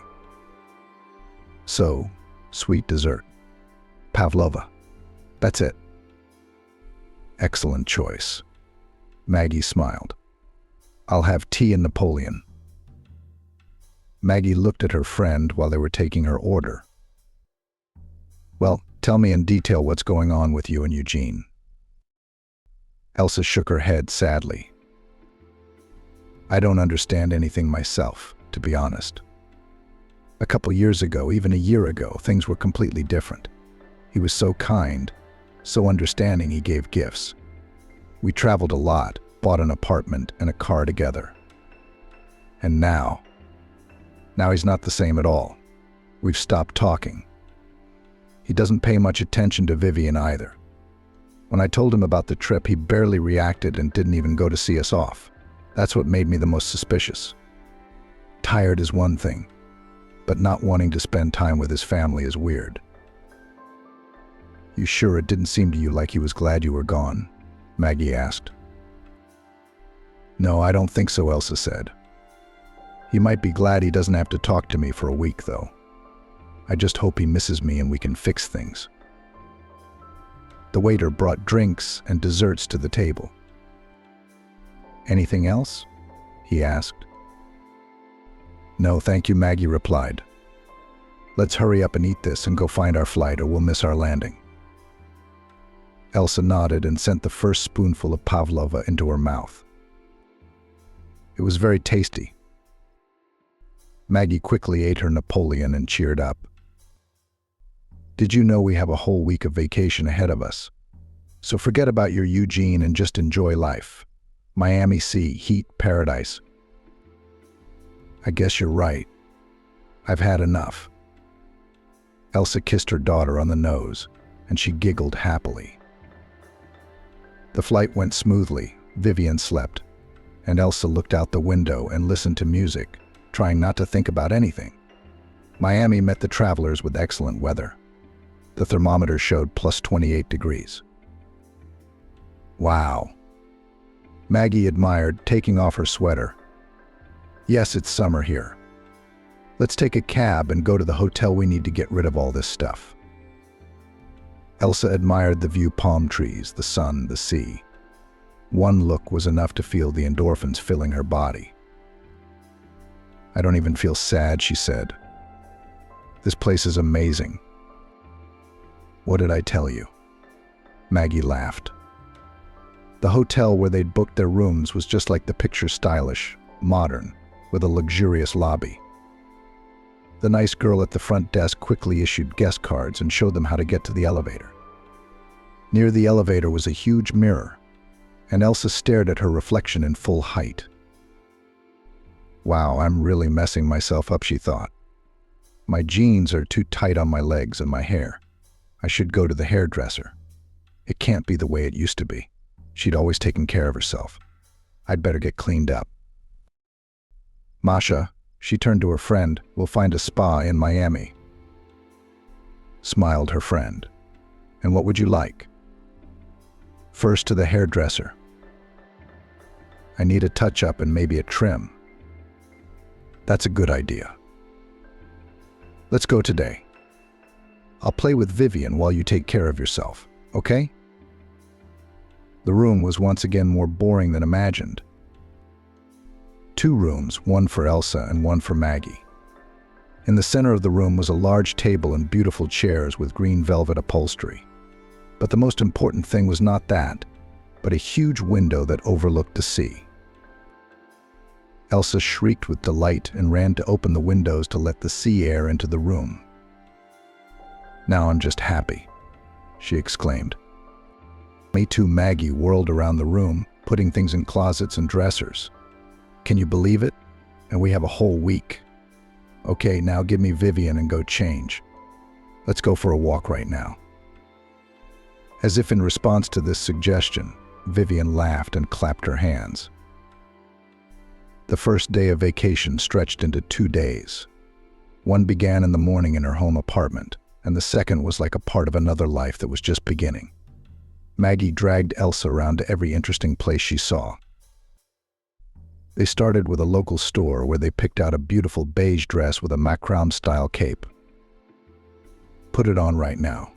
"So, sweet dessert. Pavlova. That's it." "Excellent choice." Maggie smiled. "I'll have tea and Napoleon." Maggie looked at her friend while they were taking her order. "Well, tell me in detail what's going on with you and Eugene." Elsa shook her head sadly. "I don't understand anything myself, to be honest. A couple years ago, even a year ago, things were completely different. He was so kind, so understanding, he gave gifts. We traveled a lot, bought an apartment and a car together. And now he's not the same at all. We've stopped talking. He doesn't pay much attention to Vivian either. When I told him about the trip, he barely reacted and didn't even go to see us off. That's what made me the most suspicious. Tired is one thing, but not wanting to spend time with his family is weird. You sure it didn't seem to you like he was glad you were gone? Maggie asked. No, I don't think so, Elsa said. He might be glad he doesn't have to talk to me for a week, though. I just hope he misses me and we can fix things. The waiter brought drinks and desserts to the table. Anything else? He asked. No, thank you, Maggie replied. Let's hurry up and eat this and go find our flight or we'll miss our landing. Elsa nodded and sent the first spoonful of pavlova into her mouth. It was very tasty. Maggie quickly ate her Napoleon and cheered up. Did you know we have a whole week of vacation ahead of us? So forget about your Eugene and just enjoy life. Miami Sea, heat, paradise. I guess you're right. I've had enough. Elsa kissed her daughter on the nose, and she giggled happily. The flight went smoothly. Vivian slept, and Elsa looked out the window and listened to music, trying not to think about anything. Miami met the travelers with excellent weather. The thermometer showed plus 28 degrees. Wow. Maggie admired, taking off her sweater. Yes, it's summer here. Let's take a cab and go to the hotel. We need to get rid of all this stuff. Elsa admired the view, palm trees, the sun, the sea. One look was enough to feel the endorphins filling her body. I don't even feel sad, she said. This place is amazing. What did I tell you? Maggie laughed. The hotel where they'd booked their rooms was just like the picture, stylish, modern, with a luxurious lobby. The nice girl at the front desk quickly issued guest cards and showed them how to get to the elevator. Near the elevator was a huge mirror, and Elsa stared at her reflection in full height. Wow, I'm really messing myself up, she thought. My jeans are too tight on my legs and my hair. I should go to the hairdresser. It can't be the way it used to be. She'd always taken care of herself. I'd better get cleaned up. Masha, she turned to her friend, will find a spa in Miami. Smiled her friend. And what would you like? First to the hairdresser. I need a touch-up and maybe a trim. That's a good idea. Let's go today. I'll play with Vivian while you take care of yourself, okay? The room was once again more boring than imagined. 2 rooms, one for Elsa and one for Maggie. In the center of the room was a large table and beautiful chairs with green velvet upholstery. But the most important thing was not that, but a huge window that overlooked the sea. Elsa shrieked with delight and ran to open the windows to let the sea air into the room. Now I'm just happy, she exclaimed. Me too. Maggie whirled around the room, putting things in closets and dressers. Can you believe it? And we have a whole week. Okay, now give me Vivian and go change. Let's go for a walk right now. As if in response to this suggestion, Vivian laughed and clapped her hands. The first day of vacation stretched into 2 days. One began in the morning in her home apartment, and the second was like a part of another life that was just beginning. Maggie dragged Elsa around to every interesting place she saw. They started with a local store where they picked out a beautiful beige dress with a macram-style cape. Put it on right now.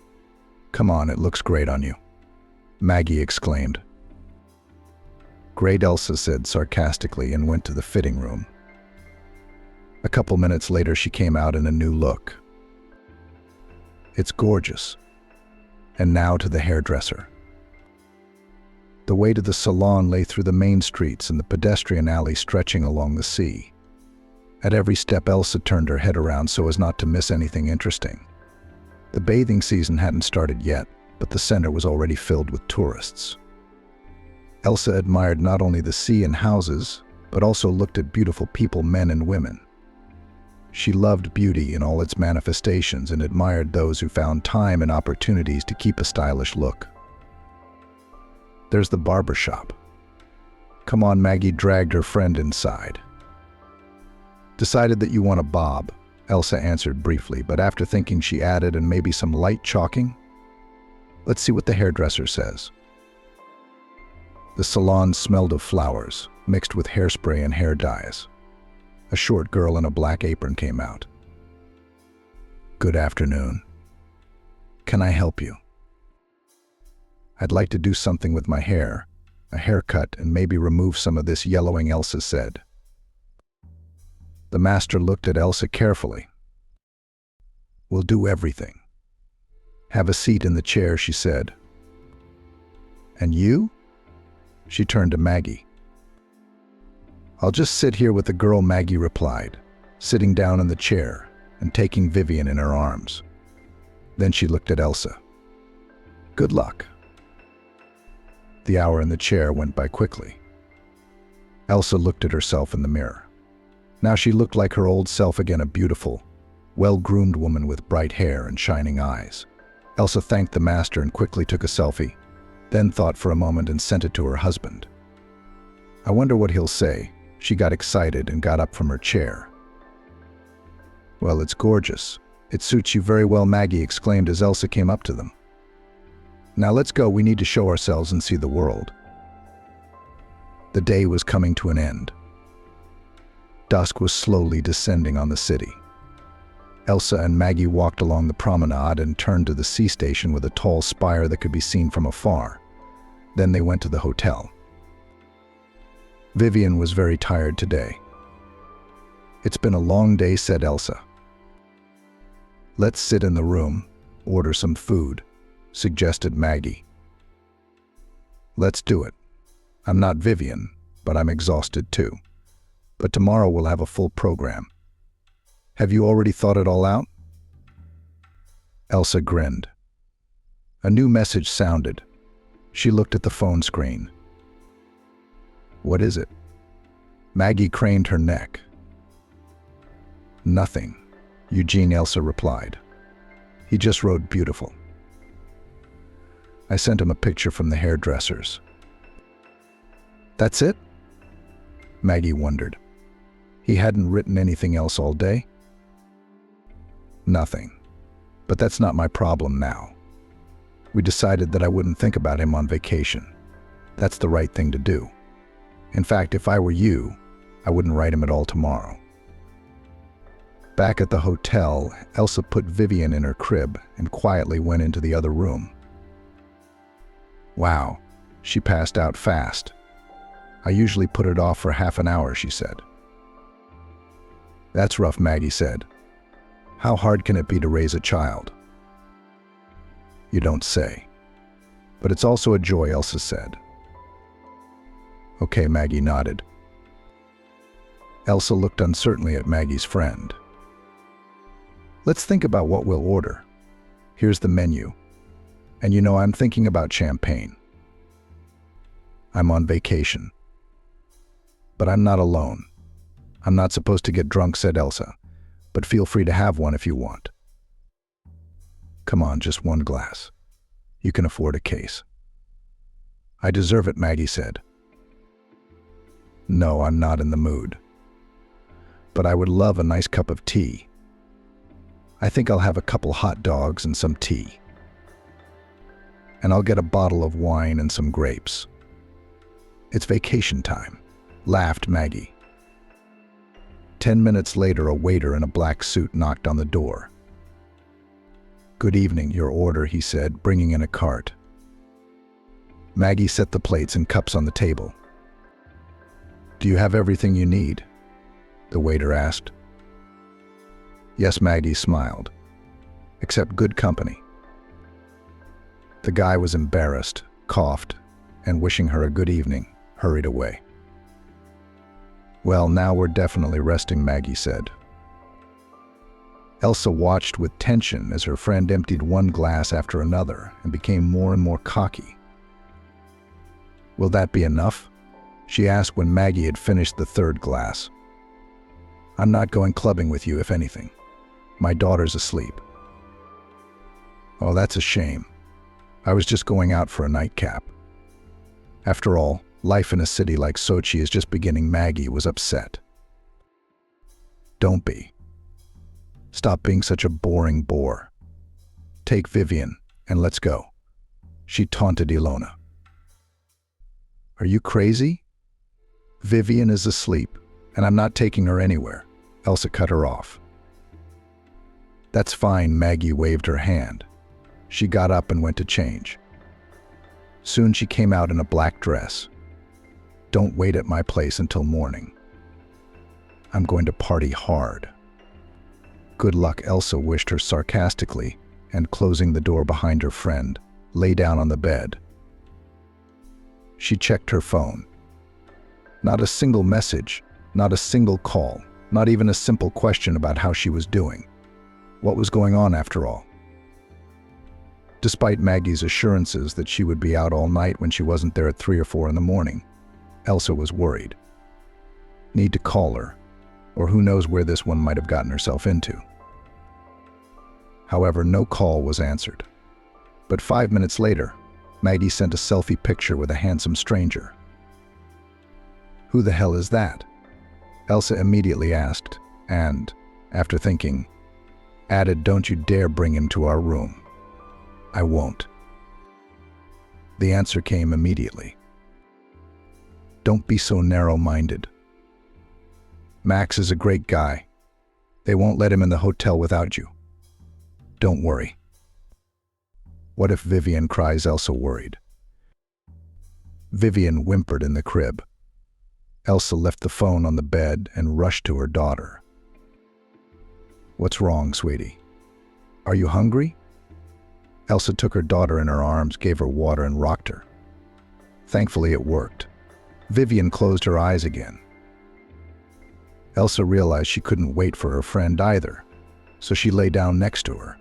Come on, it looks great on you, Maggie exclaimed. Great, Elsa said sarcastically and went to the fitting room. A couple minutes later, she came out in a new look. It's gorgeous. And now to the hairdresser. The way to the salon lay through the main streets and the pedestrian alley stretching along the sea. At every step, Elsa turned her head around so as not to miss anything interesting. The bathing season hadn't started yet, but the center was already filled with tourists. Elsa admired not only the sea and houses, but also looked at beautiful people, men and women. She loved beauty in all its manifestations and admired those who found time and opportunities to keep a stylish look. There's the barber shop. Come on, Maggie dragged her friend inside. Decided that you want a bob, Elsa answered briefly, but after thinking she added, and maybe some light chalking? Let's see what the hairdresser says. The salon smelled of flowers, mixed with hairspray and hair dyes. A short girl in a black apron came out. Good afternoon. Can I help you? I'd like to do something with my hair, a haircut, and maybe remove some of this yellowing, Elsa said. The master looked at Elsa carefully. We'll do everything. Have a seat in the chair, she said. And you? She turned to Maggie. I'll just sit here with the girl, Maggie replied, sitting down in the chair and taking Vivian in her arms. Then she looked at Elsa. Good luck. The hour in the chair went by quickly. Elsa looked at herself in the mirror. Now she looked like her old self again, a beautiful, well-groomed woman with bright hair and shining eyes. Elsa thanked the master and quickly took a selfie, then thought for a moment and sent it to her husband. I wonder what he'll say. She got excited and got up from her chair. Well, it's gorgeous. It suits you very well, Maggie exclaimed as Elsa came up to them. Now let's go, we need to show ourselves and see the world. The day was coming to an end. Dusk was slowly descending on the city. Elsa and Maggie walked along the promenade and turned to the sea station with a tall spire that could be seen from afar. Then they went to the hotel. Vivian was very tired today. It's been a long day, said Elsa. Let's sit in the room, order some food, suggested Maggie. Let's do it. I'm not Vivian, but I'm exhausted too. But tomorrow we'll have a full program. Have you already thought it all out? Elsa grinned. A new message sounded. She looked at the phone screen. What is it? Maggie craned her neck. Nothing, Eugene, Elsa replied. He just wrote beautiful. I sent him a picture from the hairdressers. That's it? Maggie wondered. He hadn't written anything else all day? Nothing. But that's not my problem now. We decided that I wouldn't think about him on vacation. That's the right thing to do. In fact, if I were you, I wouldn't write him at all tomorrow. Back at the hotel, Elsa put Vivian in her crib and quietly went into the other room. Wow, she passed out fast. I usually put it off for half an hour, she said. That's rough, Maggie said. How hard can it be to raise a child? You don't say. But it's also a joy, Elsa said. Okay, Maggie nodded. Elsa looked uncertainly at Maggie's friend. Let's think about what we'll order. Here's the menu. And you know, I'm thinking about champagne. I'm on vacation. But I'm not alone. I'm not supposed to get drunk, said Elsa, but feel free to have one if you want. Come on, just one glass. You can afford a case. I deserve it, Maggie said. No, I'm not in the mood. But I would love a nice cup of tea. I think I'll have a couple hot dogs and some tea. And I'll get a bottle of wine and some grapes. It's vacation time, laughed Maggie. 10 minutes later, a waiter in a black suit knocked on the door. Good evening, your order, he said, bringing in a cart. Maggie set the plates and cups on the table. Do you have everything you need? The waiter asked. Yes, Maggie smiled. Except good company. The guy was embarrassed, coughed, and wishing her a good evening, hurried away. Well, now we're definitely resting, Maggie said. Elsa watched with tension as her friend emptied one glass after another and became more and more cocky. Will that be enough? She asked when Maggie had finished the third glass. I'm not going clubbing with you, if anything. My daughter's asleep. Oh, that's a shame. I was just going out for a nightcap. After all, Life in a city like Sochi is just beginning. Maggie was upset. Don't be. Stop being such a boring bore. Take Vivian and let's go, she taunted Ilona. Are you crazy? Vivian is asleep, and I'm not taking her anywhere. Elsa cut her off. That's fine, Maggie waved her hand. She got up and went to change. Soon she came out in a black dress. Don't wait at my place until morning. I'm going to party hard. Good luck, Elsa wished her sarcastically, and closing the door behind her friend, lay down on the bed. She checked her phone. Not a single message, not a single call, not even a simple question about how she was doing. What was going on after all? Despite Maggie's assurances that she would be out all night when she wasn't there at 3 or 4 in the morning, Elsa was worried. Need to call her, or who knows where this one might have gotten herself into. However, no call was answered. But 5 minutes later, Maggie sent a selfie picture with a handsome stranger. Who the hell is that? Elsa immediately asked, and, after thinking, added, don't you dare bring him to our room. I won't. The answer came immediately. Don't be so narrow-minded. Max is a great guy. They won't let him in the hotel without you. Don't worry. What if Vivian cries? Elsa worried. Vivian whimpered in the crib. Elsa left the phone on the bed and rushed to her daughter. What's wrong, sweetie? Are you hungry? Elsa took her daughter in her arms, gave her water, and rocked her. Thankfully, it worked. Vivian closed her eyes again. Elsa realized she couldn't wait for her friend either, so she lay down next to her,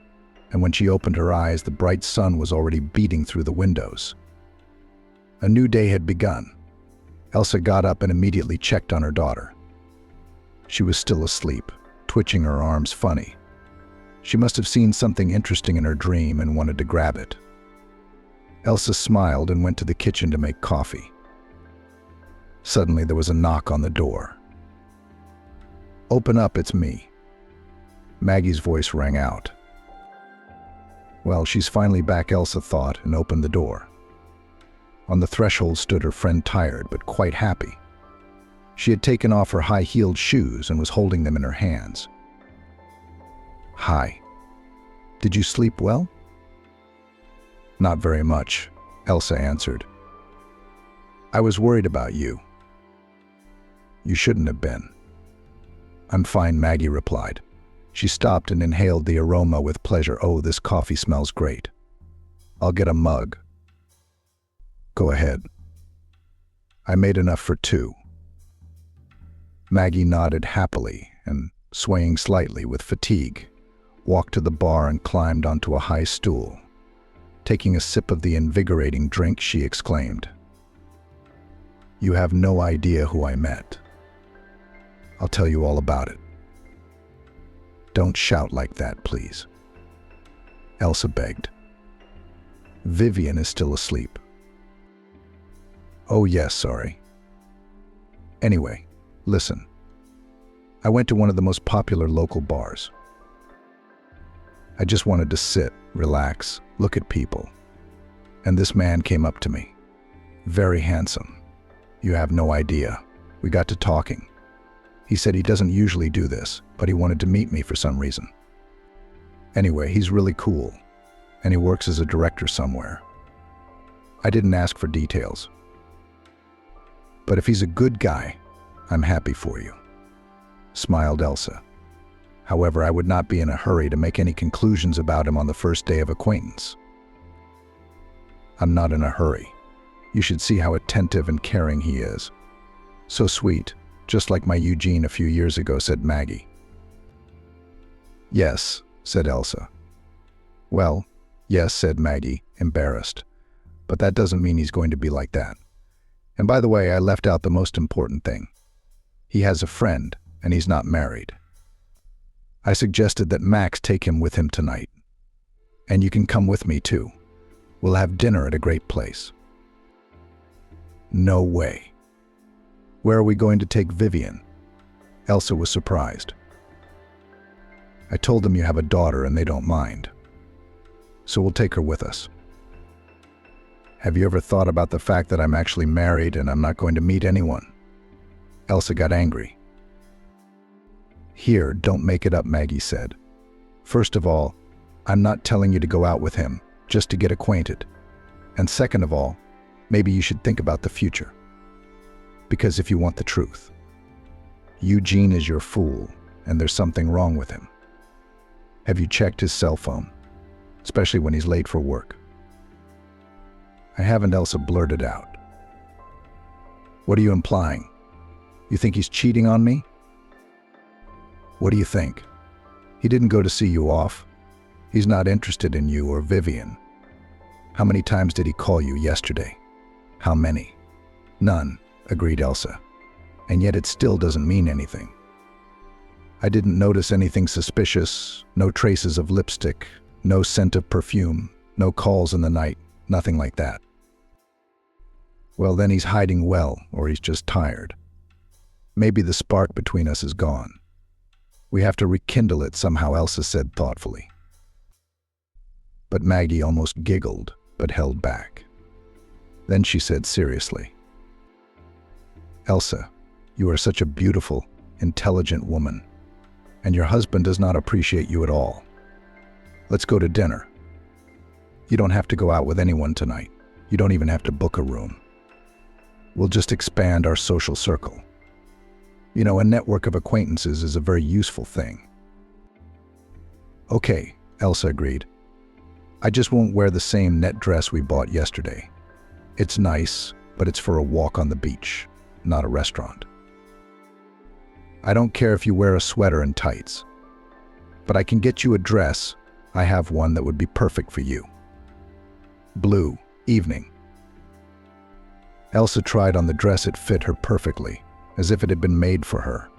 and when she opened her eyes, the bright sun was already beating through the windows. A new day had begun. Elsa got up and immediately checked on her daughter. She was still asleep, twitching her arms funny. She must have seen something interesting in her dream and wanted to grab it. Elsa smiled and went to the kitchen to make coffee. Suddenly, there was a knock on the door. Open up, it's me. Maggie's voice rang out. Well, she's finally back, Elsa thought, and opened the door. On the threshold stood her friend, tired but quite happy. She had taken off her high-heeled shoes and was holding them in her hands. Hi. Did you sleep well? Not very much, Elsa answered. I was worried about you. You shouldn't have been. I'm fine, Maggie replied. She stopped and inhaled the aroma with pleasure. Oh, this coffee smells great. I'll get a mug. Go ahead. I made enough for 2. Maggie nodded happily and, swaying slightly with fatigue, walked to the bar and climbed onto a high stool. Taking a sip of the invigorating drink, she exclaimed, You have no idea who I met. I'll tell you all about it. Don't shout like that, please. Elsa begged. Vivian is still asleep. Oh yes, sorry. Anyway, listen. I went to one of the most popular local bars. I just wanted to sit, relax, look at people. And this man came up to me. Very handsome. You have no idea. We got to talking. He said he doesn't usually do this, but he wanted to meet me for some reason. Anyway, he's really cool, and he works as a director somewhere. I didn't ask for details. But if he's a good guy, I'm happy for you, smiled Elsa. However, I would not be in a hurry to make any conclusions about him on the first day of acquaintance. I'm not in a hurry. You should see how attentive and caring he is. So sweet, just like my Eugene a few years ago, said Maggie. Yes, said Elsa. Well, yes, said Maggie, embarrassed. But that doesn't mean he's going to be like that. And by the way, I left out the most important thing. He has a friend, and he's not married. I suggested that Max take him with him tonight. And you can come with me too. We'll have dinner at a great place. No way. Where are we going to take Vivian? Elsa was surprised. I told them you have a daughter and they don't mind. So we'll take her with us. Have you ever thought about the fact that I'm actually married and I'm not going to meet anyone? Elsa got angry. Here, don't make it up, Maggie said. First of all, I'm not telling you to go out with him, just to get acquainted. And second of all, maybe you should think about the future. Because if you want the truth, Eugene is your fool, and there's something wrong with him. Have you checked his cell phone, especially when he's late for work? I haven't, Elsa blurted out. What are you implying? You think he's cheating on me? What do you think? He didn't go to see you off. He's not interested in you or Vivian. How many times did he call you yesterday? How many? None, agreed Elsa. And yet it still doesn't mean anything. I didn't notice anything suspicious, no traces of lipstick, no scent of perfume, no calls in the night, nothing like that. Well, then he's hiding well, or he's just tired. Maybe the spark between us is gone. We have to rekindle it somehow, Elsa said thoughtfully. But Maggie almost giggled, but held back. Then she said seriously, Elsa, you are such a beautiful, intelligent woman, and your husband does not appreciate you at all. Let's go to dinner. You don't have to go out with anyone tonight. You don't even have to book a room. We'll just expand our social circle. You know, a network of acquaintances is a very useful thing. Okay, Elsa agreed. I just won't wear the same net dress we bought yesterday. It's nice, but it's for a walk on the beach, not a restaurant. I don't care if you wear a sweater and tights, but I can get you a dress. I have one that would be perfect for you. Blue, evening. Elsa tried on the dress. It fit her perfectly, as if it had been made for her.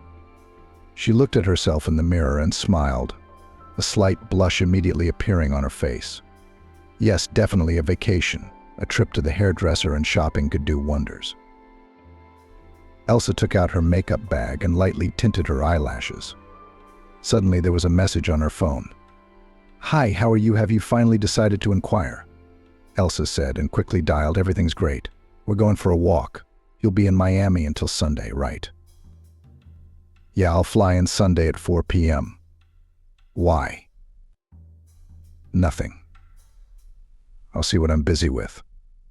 She looked at herself in the mirror and smiled, a slight blush immediately appearing on her face. Yes, definitely a vacation. A trip to the hairdresser and shopping could do wonders. Elsa took out her makeup bag and lightly tinted her eyelashes. Suddenly there was a message on her phone. Hi, how are you? Have you finally decided to inquire? Elsa said and quickly dialed. Everything's great. We're going for a walk. You'll be in Miami until Sunday, right? Yeah, I'll fly in Sunday at 4 p.m. Why? Nothing. I'll see what I'm busy with.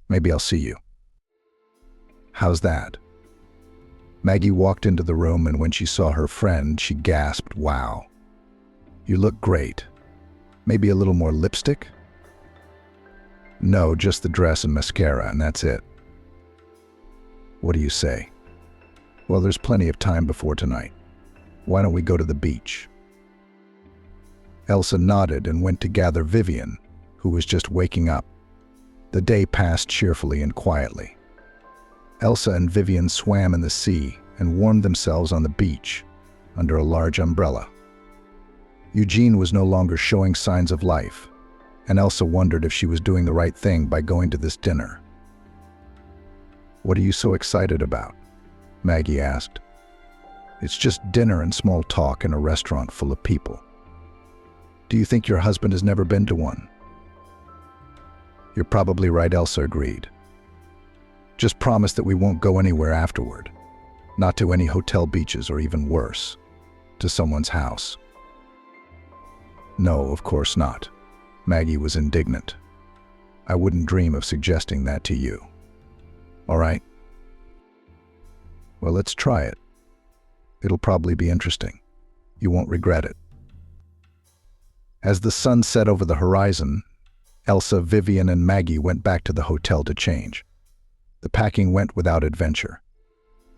Maybe I'll see you. How's that? Maggie walked into the room, and when she saw her friend, she gasped, wow. You look great. Maybe a little more lipstick? No, just the dress and mascara, and that's it. What do you say? Well, there's plenty of time before tonight. Why don't we go to the beach? Elsa nodded and went to gather Vivian, who was just waking up. The day passed cheerfully and quietly. Elsa and Vivian swam in the sea and warmed themselves on the beach under a large umbrella. Eugene was no longer showing signs of life, and Elsa wondered if she was doing the right thing by going to this dinner. What are you so excited about? Maggie asked. It's just dinner and small talk in a restaurant full of people. Do you think your husband has never been to one? You're probably right, Elsa agreed. Just promise that we won't go anywhere afterward. Not to any hotel beaches, or even worse, to someone's house. No, of course not. Maggie was indignant. I wouldn't dream of suggesting that to you. All right? Well, let's try it. It'll probably be interesting. You won't regret it. As the sun set over the horizon, Elsa, Vivian, and Maggie went back to the hotel to change. The packing went without adventure.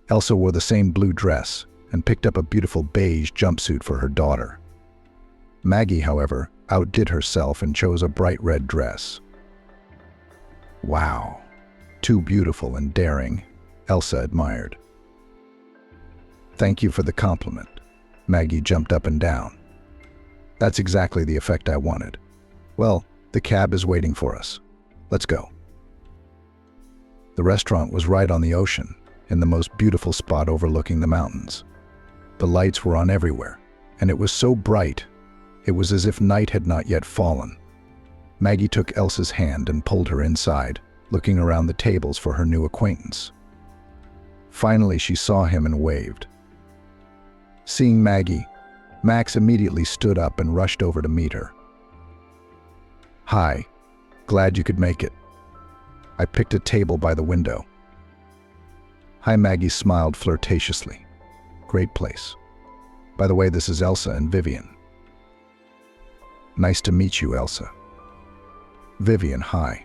Elsa wore the same blue dress and picked up a beautiful beige jumpsuit for her daughter. Maggie, however, outdid herself and chose a bright red dress. Wow, too beautiful and daring, Elsa admired. Thank you for the compliment. Maggie jumped up and down. That's exactly the effect I wanted. Well, the cab is waiting for us. Let's go. The restaurant was right on the ocean, in the most beautiful spot overlooking the mountains. The lights were on everywhere, and it was so bright, it was as if night had not yet fallen. Maggie took Elsa's hand and pulled her inside, looking around the tables for her new acquaintance. Finally, she saw him and waved. Seeing Maggie, Max immediately stood up and rushed over to meet her. "Hi, glad you could make it. I picked a table by the window." Hi, Maggie smiled flirtatiously. "Great place. By the way, this is Elsa and Vivian." "Nice to meet you, Elsa." "Vivian, hi."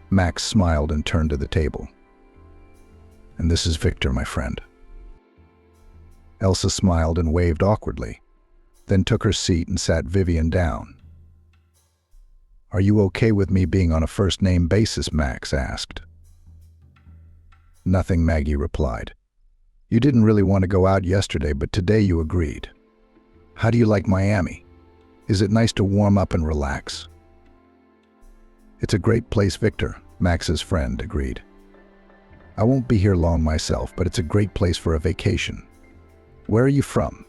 Max smiled and turned to the table. "And this is Victor, my friend." Elsa smiled and waved awkwardly, then took her seat and sat Vivian down. "Are you okay with me being on a first-name basis?" Max asked. "Nothing," Maggie replied. "You didn't really want to go out yesterday, but today you agreed. How do you like Miami? Is it nice to warm up and relax?" "It's a great place, Victor," Max's friend agreed. "I won't be here long myself, but it's a great place for a vacation. Where are you from?"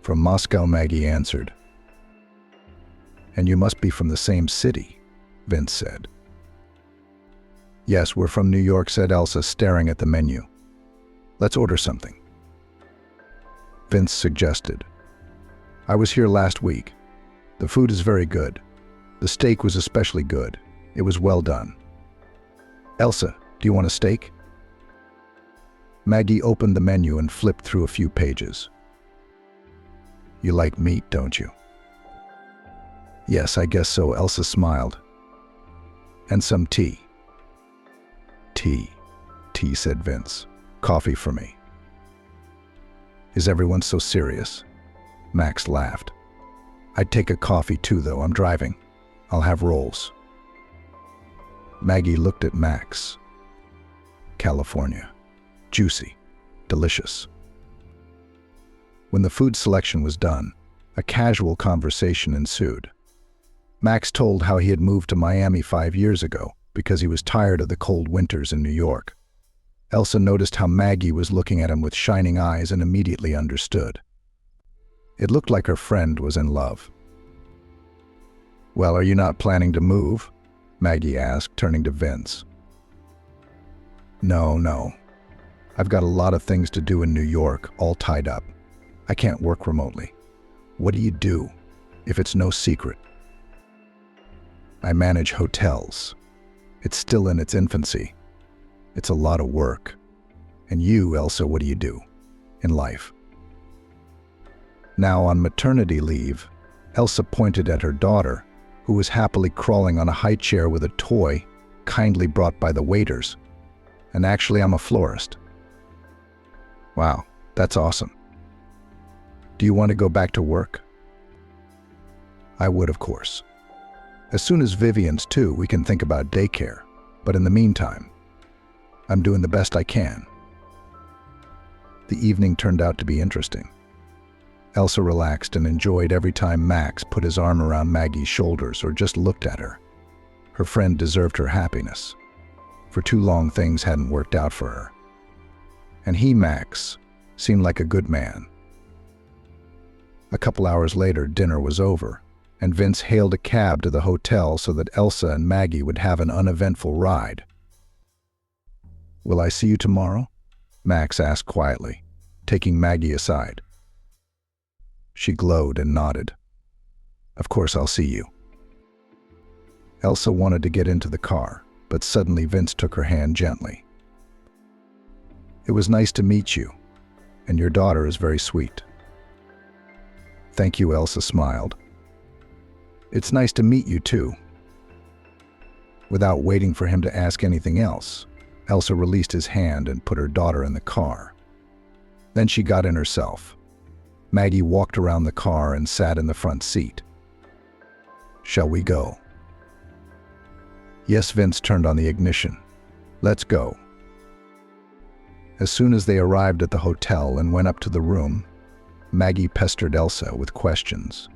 "From Moscow," Maggie answered. "And you must be from the same city," Vince said. "Yes, we're from New York," said Elsa, staring at the menu. "Let's order something." Vince suggested. "I was here last week. The food is very good. The steak was especially good. It was well done." "Elsa, do you want a steak?" Maggie opened the menu and flipped through a few pages. "You like meat, don't you?" "Yes, I guess so," Elsa smiled. "And some tea." Tea, said Vince. "Coffee for me." "Is everyone so serious?" Max laughed. "I'd take a coffee too, though. I'm driving. I'll have rolls." Maggie looked at Max. California. Juicy. Delicious. When the food selection was done, a casual conversation ensued. Max told how he had moved to Miami 5 years ago because he was tired of the cold winters in New York. Elsa noticed how Maggie was looking at him with shining eyes and immediately understood. It looked like her friend was in love. "Well, are you not planning to move?" Maggie asked, turning to Vince. No. I've got a lot of things to do in New York, all tied up. I can't work remotely." "What do you do, if it's no secret?" "I manage hotels. It's still in its infancy. It's a lot of work. And you, Elsa, what do you do in life?" Now, on maternity leave, Elsa pointed at her daughter, who was happily crawling on a high chair with a toy kindly brought by the waiters. "And actually, I'm a florist." "Wow, that's awesome. Do you want to go back to work?" "I would, of course. As soon as Vivian's 2, we can think about daycare. But in the meantime, I'm doing the best I can." The evening turned out to be interesting. Elsa relaxed and enjoyed every time Max put his arm around Maggie's shoulders or just looked at her. Her friend deserved her happiness. For too long, things hadn't worked out for her. And he, Max, seemed like a good man. A couple hours later, dinner was over, and Vince hailed a cab to the hotel so that Elsa and Maggie would have an uneventful ride. "Will I see you tomorrow?" Max asked quietly, taking Maggie aside. She glowed and nodded. "Of course I'll see you." Elsa wanted to get into the car, but suddenly Vince took her hand gently. "It was nice to meet you, and your daughter is very sweet." "Thank you," Elsa smiled. "It's nice to meet you too." Without waiting for him to ask anything else, Elsa released his hand and put her daughter in the car. Then she got in herself. Maggie walked around the car and sat in the front seat. "Shall we go?" "Yes," Vince turned on the ignition. "Let's go." As soon as they arrived at the hotel and went up to the room, Maggie pestered Elsa with questions.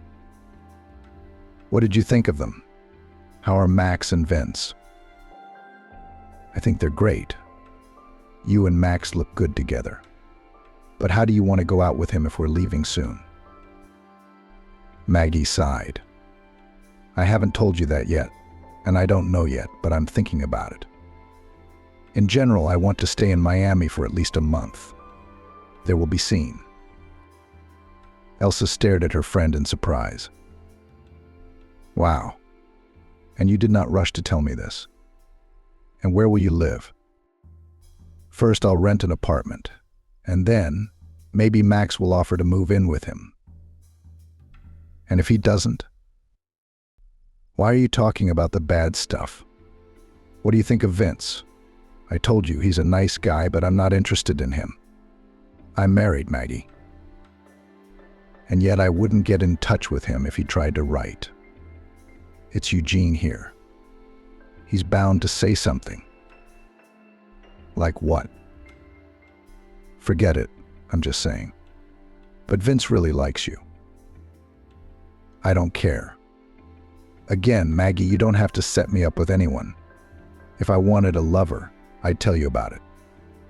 "What did you think of them? How are Max and Vince?" I think they're great. You and Max look good together. But how do you want to go out with him if we're leaving soon? Maggie sighed. I haven't told you that yet, and I don't know yet, but I'm thinking about it. In general, I want to stay in Miami for at least a month. There will be seen. Elsa stared at her friend in surprise. Wow. And you did not rush to tell me this. And where will you live? First, I'll rent an apartment, and then maybe Max will offer to move in with him. And if he doesn't? Why are you talking about the bad stuff? What do you think of Vince? I told you he's a nice guy, but I'm not interested in him. I'm married, Maggie. And yet I wouldn't get in touch with him if he tried to write. It's Eugene here. He's bound to say something. Like what? Forget it, I'm just saying. But Vince really likes you. I don't care. Again, Maggie, you don't have to set me up with anyone. If I wanted a lover, I'd tell you about it.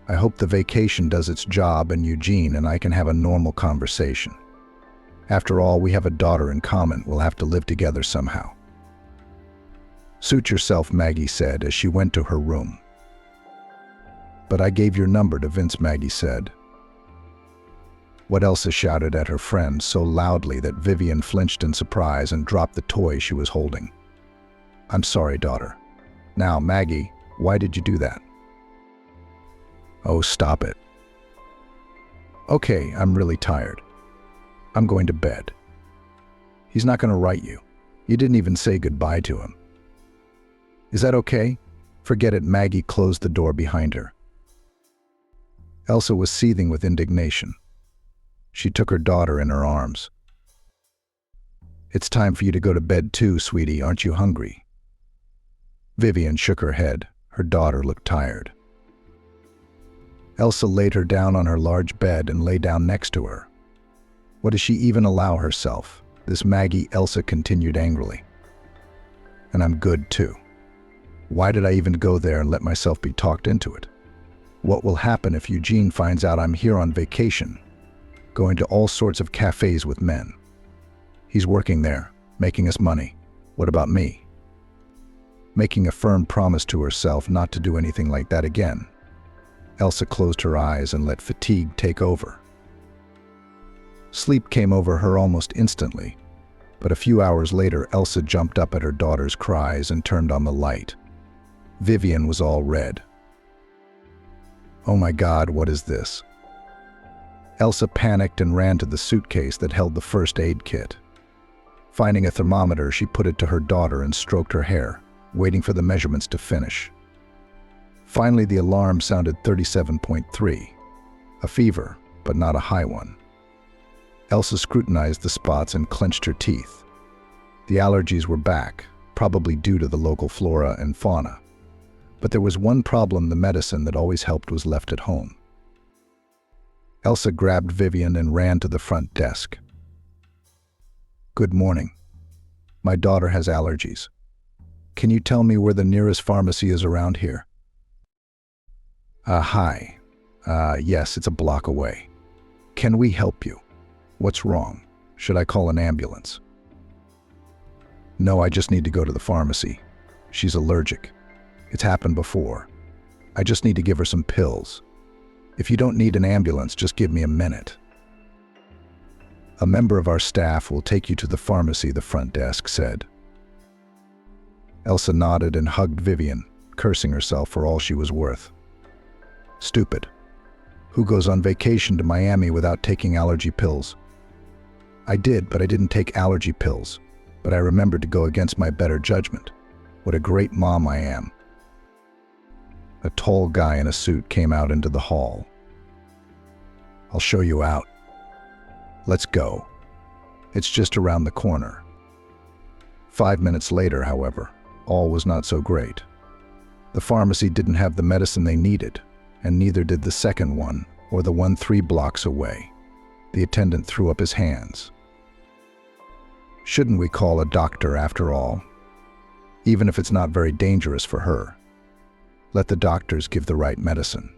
I hope the vacation does its job and Eugene and I can have a normal conversation. After all, we have a daughter in common. We'll have to live together somehow. Suit yourself, Maggie said as she went to her room. But I gave your number to Vince, Maggie said. What Elsa shouted at her friend so loudly that Vivian flinched in surprise and dropped the toy she was holding. I'm sorry, daughter. Now, Maggie, why did you do that? Oh, stop it. Okay, I'm really tired. I'm going to bed. He's not going to write you. You didn't even say goodbye to him. Is that okay? Forget it, Maggie closed the door behind her. Elsa was seething with indignation. She took her daughter in her arms. It's time for you to go to bed too, sweetie. Aren't you hungry? Vivian shook her head. Her daughter looked tired. Elsa laid her down on her large bed and lay down next to her. What does she even allow herself? This Maggie, Elsa continued angrily. And I'm good too. Why did I even go there and let myself be talked into it? What will happen if Eugene finds out I'm here on vacation, going to all sorts of cafes with men? He's working there, making us money. What about me? Making a firm promise to herself not to do anything like that again. Elsa closed her eyes and let fatigue take over. Sleep came over her almost instantly, but a few hours later Elsa jumped up at her daughter's cries and turned on the light. Vivian was all red. Oh my God, what is this? Elsa panicked and ran to the suitcase that held the first aid kit. Finding a thermometer, she put it to her daughter and stroked her hair, waiting for the measurements to finish. Finally, the alarm sounded 37.3, a fever, but not a high one. Elsa scrutinized the spots and clenched her teeth. The allergies were back, probably due to the local flora and fauna. But there was one problem: the medicine that always helped was left at home. Elsa grabbed Vivian and ran to the front desk. Good morning. My daughter has allergies. Can you tell me where the nearest pharmacy is around here? Hi. Yes, it's a block away. Can we help you? What's wrong? Should I call an ambulance? No, I just need to go to the pharmacy. She's allergic. It's happened before. I just need to give her some pills. If you don't need an ambulance, just give me a minute. A member of our staff will take you to the pharmacy, the front desk said. Elsa nodded and hugged Vivian, cursing herself for all she was worth. Stupid. Who goes on vacation to Miami without taking allergy pills? I did, but I didn't take allergy pills. But I remembered to go against my better judgment. What a great mom I am. A tall guy in a suit came out into the hall. I'll show you out. Let's go. It's just around the corner. 5 minutes later, however, all was not so great. The pharmacy didn't have the medicine they needed, and neither did the second one, or the one 3 blocks away. The attendant threw up his hands. Shouldn't we call a doctor after all? Even if it's not very dangerous for her. Let the doctors give the right medicine.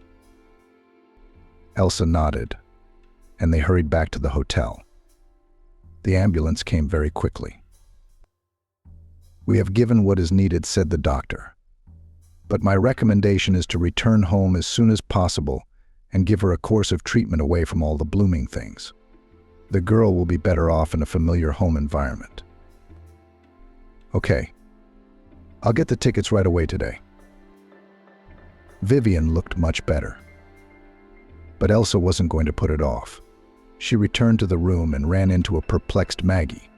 Elsa nodded, and they hurried back to the hotel. The ambulance came very quickly. "We have given what is needed," said the doctor. "But my recommendation is to return home as soon as possible and give her a course of treatment away from all the blooming things. The girl will be better off in a familiar home environment." "Okay. I'll get the tickets right away today." Vivian looked much better. But Elsa wasn't going to put it off. She returned to the room and ran into a perplexed Maggie.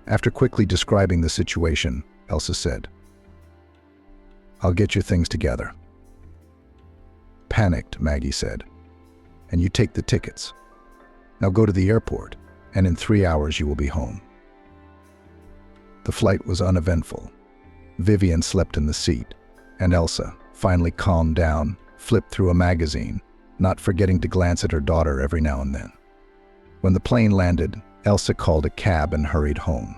After quickly describing the situation, Elsa said, "I'll get your things together." Panicked, Maggie said, "And you take the tickets. Now go to the airport, and in 3 hours you will be home." The flight was uneventful. Vivian slept in the seat, and Elsa, finally calmed down, flipped through a magazine, not forgetting to glance at her daughter every now and then. When the plane landed, Elsa called a cab and hurried home.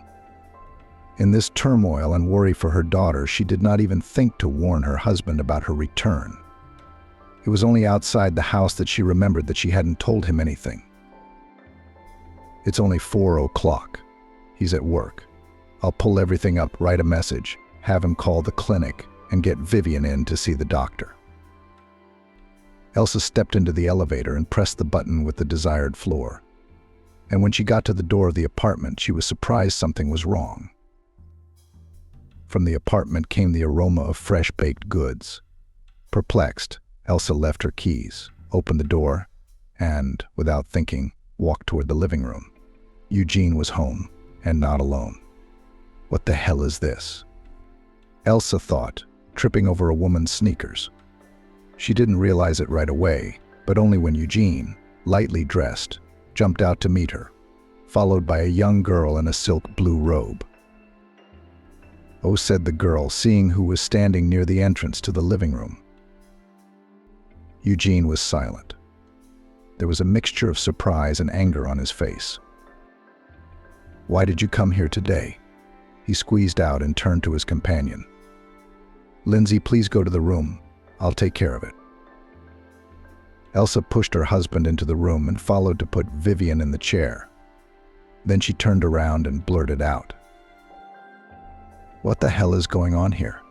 In this turmoil and worry for her daughter, she did not even think to warn her husband about her return. It was only outside the house that she remembered that she hadn't told him anything. "It's only 4 o'clock. He's at work. I'll pull everything up, write a message, have him call the clinic, and get Vivian in to see the doctor." Elsa stepped into the elevator and pressed the button with the desired floor. And when she got to the door of the apartment, she was surprised something was wrong. From the apartment came the aroma of fresh baked goods. Perplexed, Elsa left her keys, opened the door, and, without thinking, walked toward the living room. Eugene was home, and not alone. "What the hell is this?" Elsa thought, tripping over a woman's sneakers. She didn't realize it right away, but only when Eugene, lightly dressed, jumped out to meet her, followed by a young girl in a silk blue robe. "Oh," said the girl, seeing who was standing near the entrance to the living room. Eugene was silent. There was a mixture of surprise and anger on his face. "Why did you come here today?" He squeezed out and turned to his companion. "Lindsay, please go to the room. I'll take care of it." Elsa pushed her husband into the room and followed to put Vivian in the chair. Then she turned around and blurted out, "What the hell is going on here?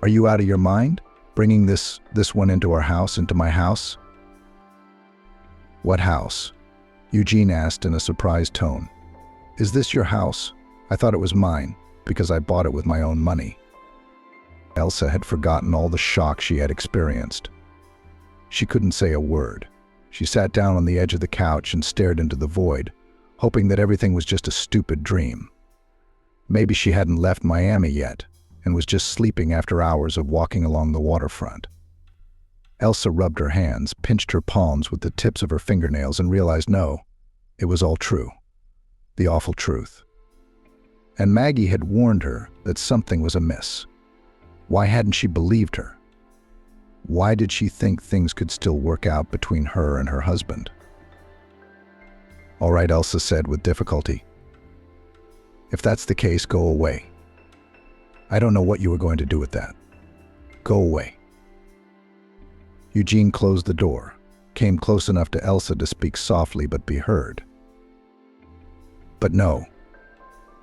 Are you out of your mind, bringing this one into our house, into my house?" "What house?" Eugene asked in a surprised tone. "Is this your house? I thought it was mine, because I bought it with my own money." Elsa had forgotten all the shock she had experienced. She couldn't say a word. She sat down on the edge of the couch and stared into the void, hoping that everything was just a stupid dream. Maybe she hadn't left Miami yet, and was just sleeping after hours of walking along the waterfront. Elsa rubbed her hands, pinched her palms with the tips of her fingernails, and realized no, it was all true. The awful truth. And Maggie had warned her that something was amiss. Why hadn't she believed her? Why did she think things could still work out between her and her husband? "All right," Elsa said with difficulty. "If that's the case, go away. I don't know what you were going to do with that. Go away." Eugene closed the door, came close enough to Elsa to speak softly but be heard. "But no,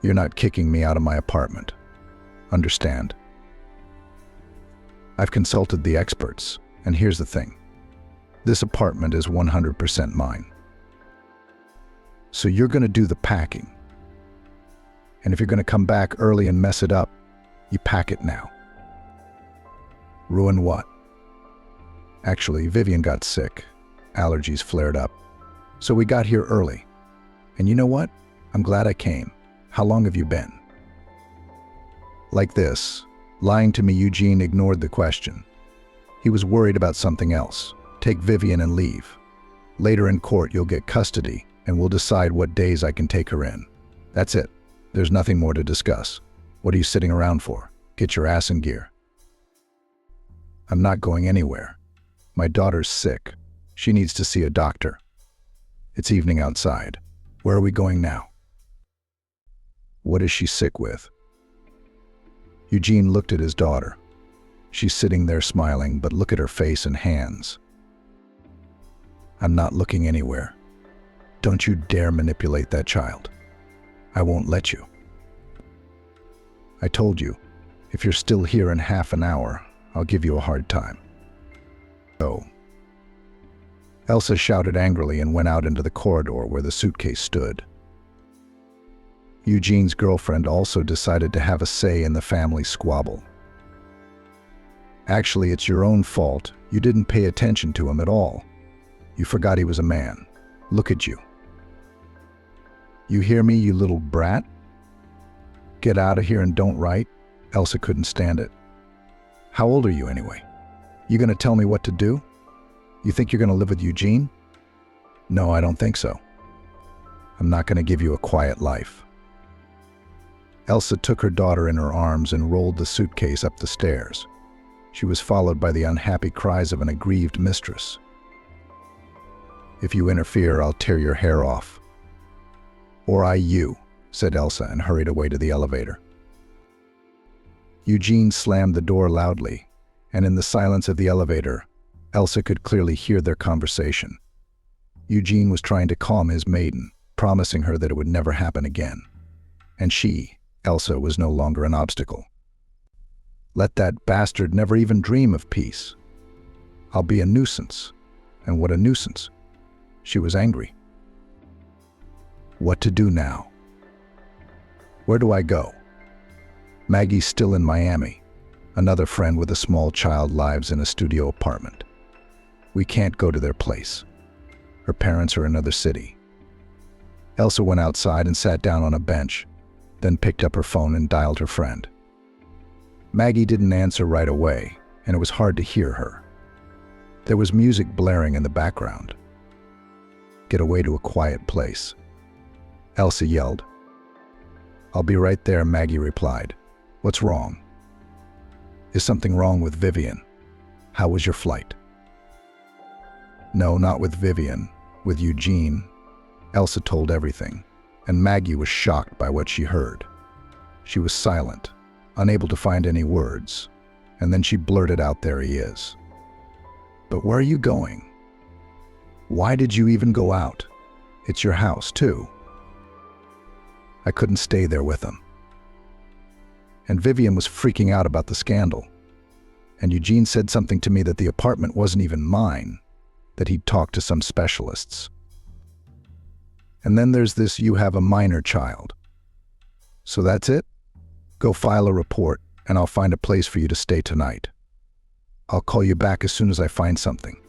you're not kicking me out of my apartment. Understand? I've consulted the experts, and here's the thing. This apartment is 100% mine. So you're going to do the packing. And if you're going to come back early and mess it up, you pack it now." "Ruin what?" "Actually, Vivian got sick. Allergies flared up. So we got here early. And you know what? I'm glad I came. How long have you been?" Like this, lying to me, Eugene ignored the question. He was worried about something else. Take Vivian and leave. Later in court, you'll get custody, and we'll decide what days I can take her in. That's it. There's nothing more to discuss. What are you sitting around for? Get your ass in gear." "I'm not going anywhere. My daughter's sick. She needs to see a doctor. It's evening outside. Where are we going now?" "What is she sick with?" Eugene looked at his daughter. She's sitting there smiling, but look at her face and hands. I'm not looking anywhere. Don't you dare manipulate that child. I won't let you. I told you, if you're still here in half an hour, I'll give you a hard time. Oh. Elsa shouted angrily and went out into the corridor where the suitcase stood. Eugene's girlfriend also decided to have a say in the family squabble. Actually, it's your own fault. You didn't pay attention to him at all. You forgot he was a man. Look at you. You hear me, you little brat? Get out of here and don't write. Elsa couldn't stand it. How old are you anyway? You gonna tell me what to do? You think you're gonna live with Eugene? No, I don't think so. I'm not gonna give you a quiet life. Elsa took her daughter in her arms and rolled the suitcase up the stairs. She was followed by the unhappy cries of an aggrieved mistress. If you interfere, I'll tear your hair off. Or you, said Elsa and hurried away to the elevator. Eugene slammed the door loudly, and in the silence of the elevator, Elsa could clearly hear their conversation. Eugene was trying to calm his maiden, promising her that it would never happen again. And she, Elsa, was no longer an obstacle. Let that bastard never even dream of peace. I'll be a nuisance. And what a nuisance. She was angry. What to do now? Where do I go? Maggie's still in Miami. Another friend with a small child lives in a studio apartment. We can't go to their place. Her parents are in another city. Elsa went outside and sat down on a bench, then picked up her phone and dialed her friend. Maggie didn't answer right away, and it was hard to hear her. There was music blaring in the background. Get away to a quiet place. Elsa yelled. I'll be right there, Maggie replied. What's wrong? Is something wrong with Vivian? How was your flight? No, not with Vivian, with Eugene. Elsa told everything, and Maggie was shocked by what she heard. She was silent, unable to find any words, and then she blurted out, there he is. But where are you going? Why did you even go out? It's your house, too. I couldn't stay there with him. And Vivian was freaking out about the scandal. And Eugene said something to me that the apartment wasn't even mine, that he'd talked to some specialists. And then there's this, you have a minor child. So that's it? Go file a report, and I'll find a place for you to stay tonight. I'll call you back as soon as I find something.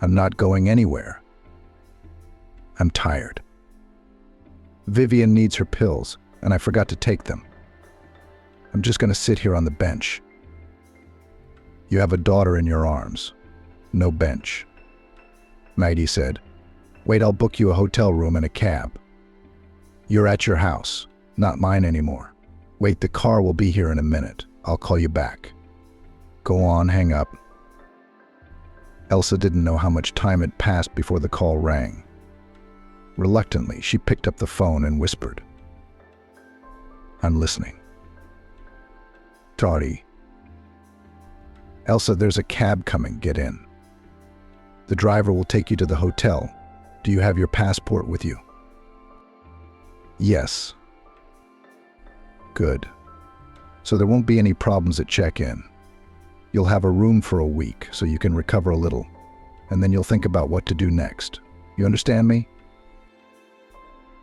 I'm not going anywhere. I'm tired. Vivian needs her pills, and I forgot to take them. I'm just going to sit here on the bench. You have a daughter in your arms. No bench. Maggie said, wait, I'll book you a hotel room and a cab. You're at your house, not mine anymore. Wait, the car will be here in a minute. I'll call you back. Go on, hang up. Elsa didn't know how much time had passed before the call rang. Reluctantly, she picked up the phone and whispered, I'm listening. Toddy. Elsa, there's a cab coming. Get in. The driver will take you to the hotel. Do you have your passport with you? Yes. Good. So there won't be any problems at check-in. You'll have a room for a week so you can recover a little, and then you'll think about what to do next. You understand me?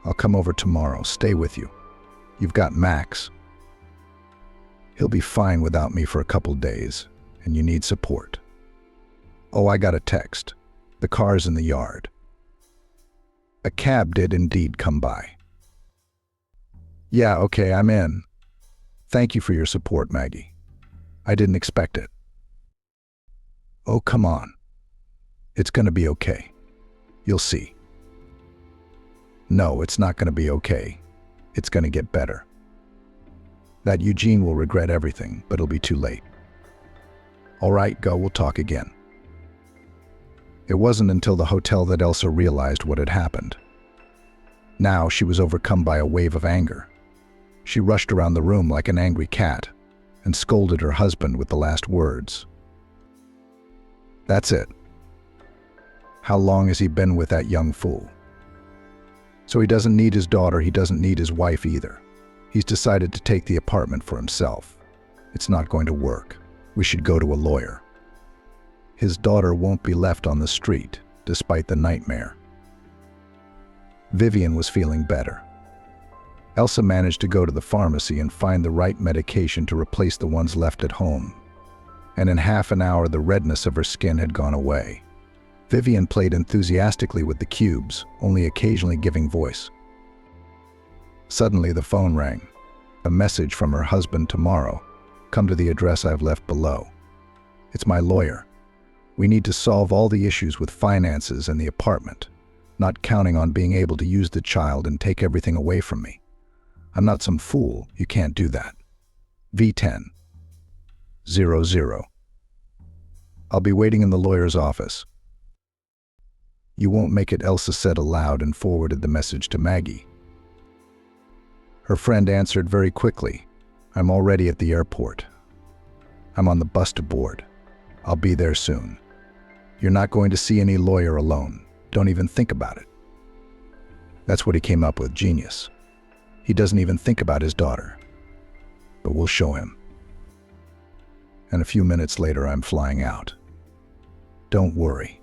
I'll come over tomorrow. Stay with you. You've got Max. He'll be fine without me for a couple days, and you need support. Oh, I got a text. The car's in the yard. A cab did indeed come by. Yeah, okay, I'm in. Thank you for your support, Maggie. I didn't expect it. Oh, come on. It's gonna be okay. You'll see. No, it's not gonna be okay. It's gonna get better. That Eugene will regret everything, but it'll be too late. All right, go, we'll talk again. It wasn't until the hotel that Elsa realized what had happened. Now she was overcome by a wave of anger. She rushed around the room like an angry cat. and scolded her husband with the last words. That's it. How long has he been with that young fool? So he doesn't need his daughter, he doesn't need his wife either. He's decided to take the apartment for himself. It's not going to work. We should go to a lawyer. His daughter won't be left on the street, despite the nightmare. Vivian was feeling better. Elsa managed to go to the pharmacy and find the right medication to replace the ones left at home. And in half an hour, the redness of her skin had gone away. Vivian played enthusiastically with the cubes, only occasionally giving voice. Suddenly, the phone rang. A message from her husband tomorrow. Come to the address I've left below. It's my lawyer. We need to solve all the issues with finances and the apartment, not counting on being able to use the child and take everything away from me. I'm not some fool. You can't do that. V10 00. I'll be waiting in the lawyer's office. You won't make it, Elsa said aloud and forwarded the message to Maggie. Her friend answered very quickly. I'm already at the airport. I'm on the bus to board. I'll be there soon. You're not going to see any lawyer alone. Don't even think about it. That's what he came up with, genius. He doesn't even think about his daughter. But we'll show him. And a few minutes later, I'm flying out. Don't worry.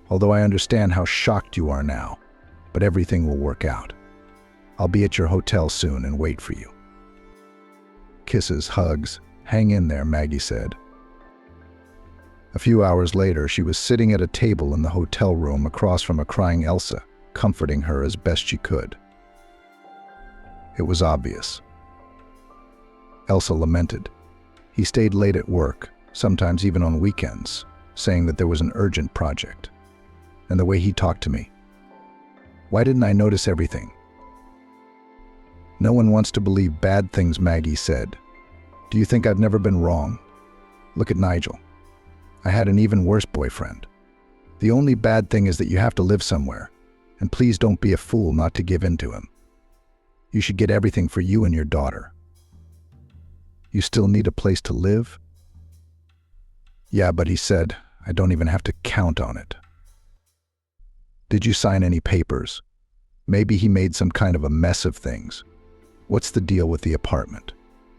Although I understand how shocked you are now, but everything will work out. I'll be at your hotel soon and wait for you. Kisses, hugs. Hang in there, Maggie said. A few hours later, she was sitting at a table in the hotel room across from a crying Elsa, comforting her as best she could. It was obvious. Elsa lamented. He stayed late at work, sometimes even on weekends, saying that there was an urgent project. And the way he talked to me. Why didn't I notice everything? No one wants to believe bad things, Maggie said. Do you think I've never been wrong? Look at Nigel. I had an even worse boyfriend. The only bad thing is that you have to live somewhere, and please don't be a fool not to give in to him. You should get everything for you and your daughter. You still need a place to live? Yeah, but he said, I don't even have to count on it. Did you sign any papers? Maybe he made some kind of a mess of things. What's the deal with the apartment?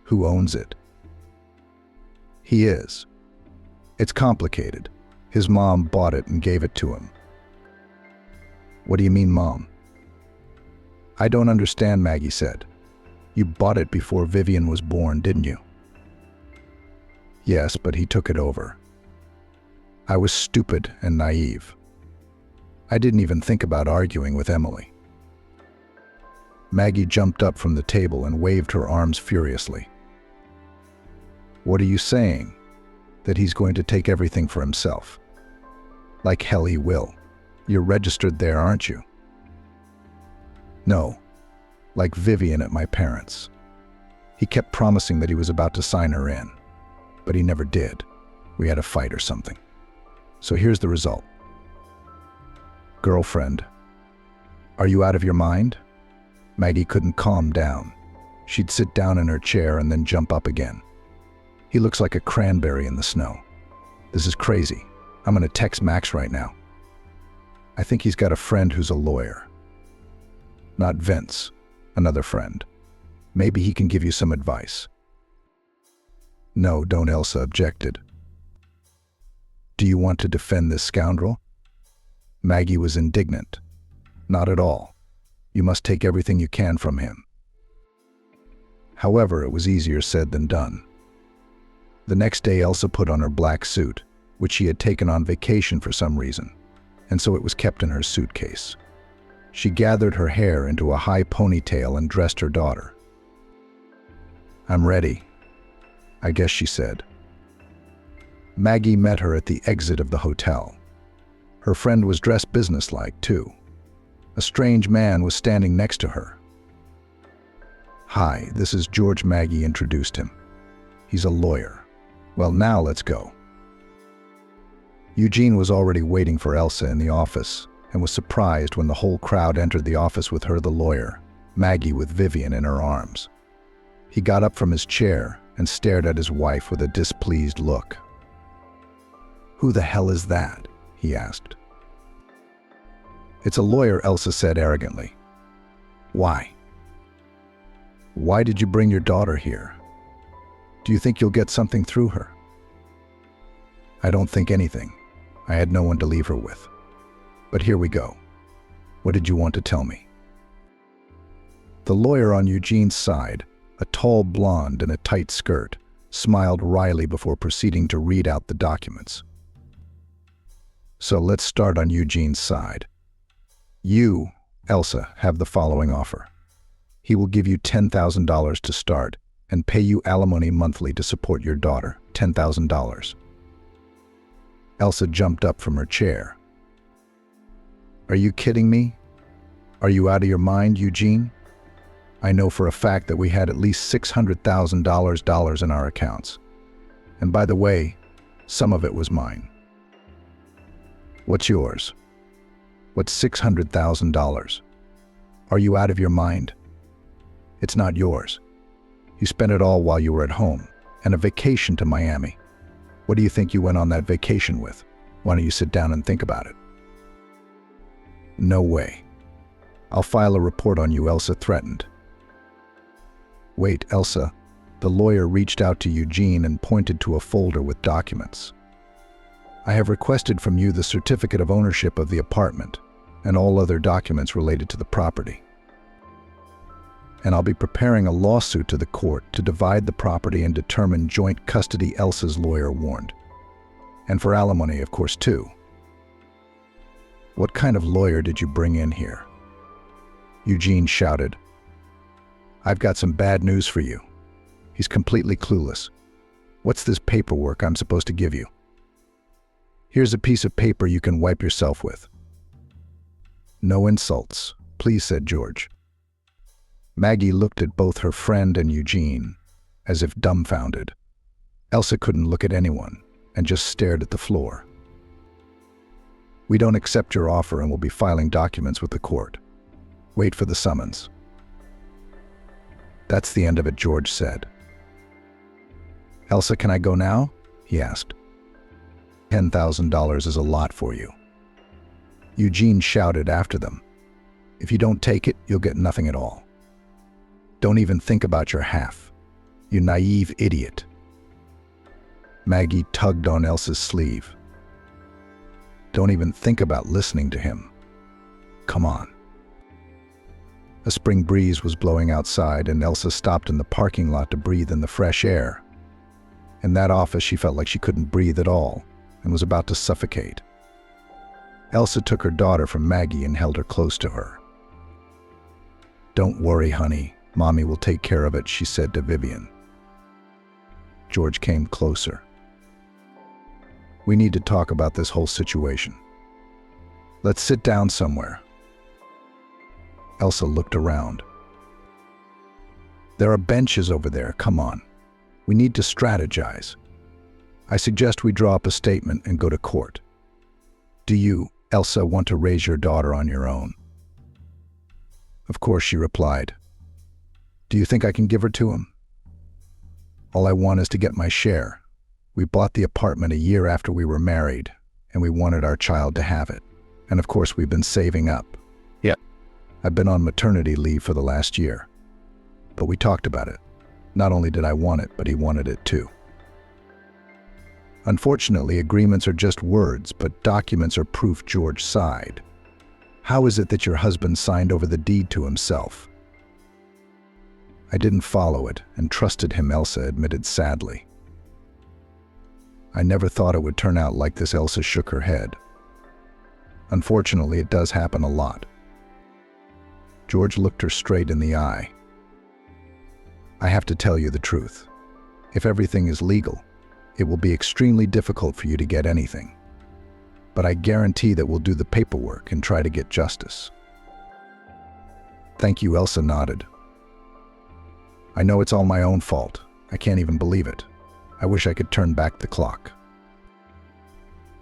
Who owns it? He is. It's complicated. His mom bought it and gave it to him. What do you mean, Mom? I don't understand, Maggie said. You bought it before Vivian was born, didn't you? Yes, but he took it over. I was stupid and naive. I didn't even think about arguing with Emily. Maggie jumped up from the table and waved her arms furiously. What are you saying? That he's going to take everything for himself? Like hell he will. You're registered there, aren't you? No, like Vivian at my parents'. He kept promising that he was about to sign her in, but he never did. We had a fight or something. So here's the result. Girlfriend, are you out of your mind? Maggie couldn't calm down. She'd sit down in her chair and then jump up again. He looks like a cranberry in the snow. This is crazy. I'm going to text Max right now. I think he's got a friend who's a lawyer. Not Vince, another friend. Maybe he can give you some advice. No, don't, Elsa objected. Do you want to defend this scoundrel? Maggie was indignant. Not at all. You must take everything you can from him. However, it was easier said than done. The next day, Elsa put on her black suit, which she had taken on vacation for some reason, and so it was kept in her suitcase. She gathered her hair into a high ponytail and dressed her daughter. I'm ready, I guess, she said. Maggie met her at the exit of the hotel. Her friend was dressed businesslike, too. A strange man was standing next to her. Hi, this is George, Maggie introduced him. He's a lawyer. Well, now let's go. Eugene was already waiting for Elsa in the office and was surprised when the whole crowd entered the office with her, the lawyer, Maggie with Vivian in her arms. He got up from his chair and stared at his wife with a displeased look. "Who the hell is that?" he asked. "It's a lawyer," Elsa said arrogantly. "Why? Why did you bring your daughter here? Do you think you'll get something through her?" "I don't think anything. I had no one to leave her with. But here we go. What did you want to tell me?" The lawyer on Eugene's side, a tall blonde in a tight skirt, smiled wryly before proceeding to read out the documents. "So let's start on Eugene's side. You, Elsa, have the following offer. He will give you $10,000 to start and pay you alimony monthly to support your daughter, $10,000. Elsa jumped up from her chair. "Are you kidding me? Are you out of your mind, Eugene? I know for a fact that we had at least $600,000 in our accounts. And by the way, some of it was mine." "What's yours?" "What's $600,000? Are you out of your mind? It's not yours. You spent it all while you were at home, and a vacation to Miami. What do you think you went on that vacation with? Why don't you sit down and think about it?" "No way. I'll file a report on you," Elsa threatened. "Wait, Elsa." The lawyer reached out to Eugene and pointed to a folder with documents. "I have requested from you the certificate of ownership of the apartment and all other documents related to the property. And I'll be preparing a lawsuit to the court to divide the property and determine joint custody," Elsa's lawyer warned. "And for alimony, of course, too." "What kind of lawyer did you bring in here?" Eugene shouted. "I've got some bad news for you. He's completely clueless. What's this paperwork I'm supposed to give you? Here's a piece of paper you can wipe yourself with." "No insults, please," said George. Maggie looked at both her friend and Eugene, as if dumbfounded. Elsa couldn't look at anyone and just stared at the floor. "We don't accept your offer and will be filing documents with the court. Wait for the summons." "That's the end of it," George said. "Elsa, can I go now?" he asked. $10,000 is a lot for you." Eugene shouted after them. "If you don't take it, you'll get nothing at all. Don't even think about your half, you naive idiot." Maggie tugged on Elsa's sleeve. "Don't even think about listening to him. Come on." A spring breeze was blowing outside, and Elsa stopped in the parking lot to breathe in the fresh air. In that office, she felt like she couldn't breathe at all and was about to suffocate. Elsa took her daughter from Maggie and held her close to her. "Don't worry, honey. Mommy will take care of it," she said to Vivian. George came closer. "We need to talk about this whole situation. Let's sit down somewhere." Elsa looked around. "There are benches over there. Come on. We need to strategize. I suggest we draw up a statement and go to court. Do you, Elsa, want to raise your daughter on your own?" "Of course," she replied. "Do you think I can give her to him? All I want is to get my share. We bought the apartment a year after we were married, and we wanted our child to have it. And of course, we've been saving up. Yeah. I've been on maternity leave for the last year. But we talked about it. Not only did I want it, but he wanted it too. Unfortunately, agreements are just words, but documents are proof." George sighed. "How is it that your husband signed over the deed to himself?" "I didn't follow it and trusted him," Elsa admitted sadly. "I never thought it would turn out like this." Elsa shook her head. "Unfortunately, it does happen a lot." George looked her straight in the eye. "I have to tell you the truth. If everything is legal, it will be extremely difficult for you to get anything. But I guarantee that we'll do the paperwork and try to get justice." "Thank you," Elsa nodded. "I know it's all my own fault. I can't even believe it. I wish I could turn back the clock."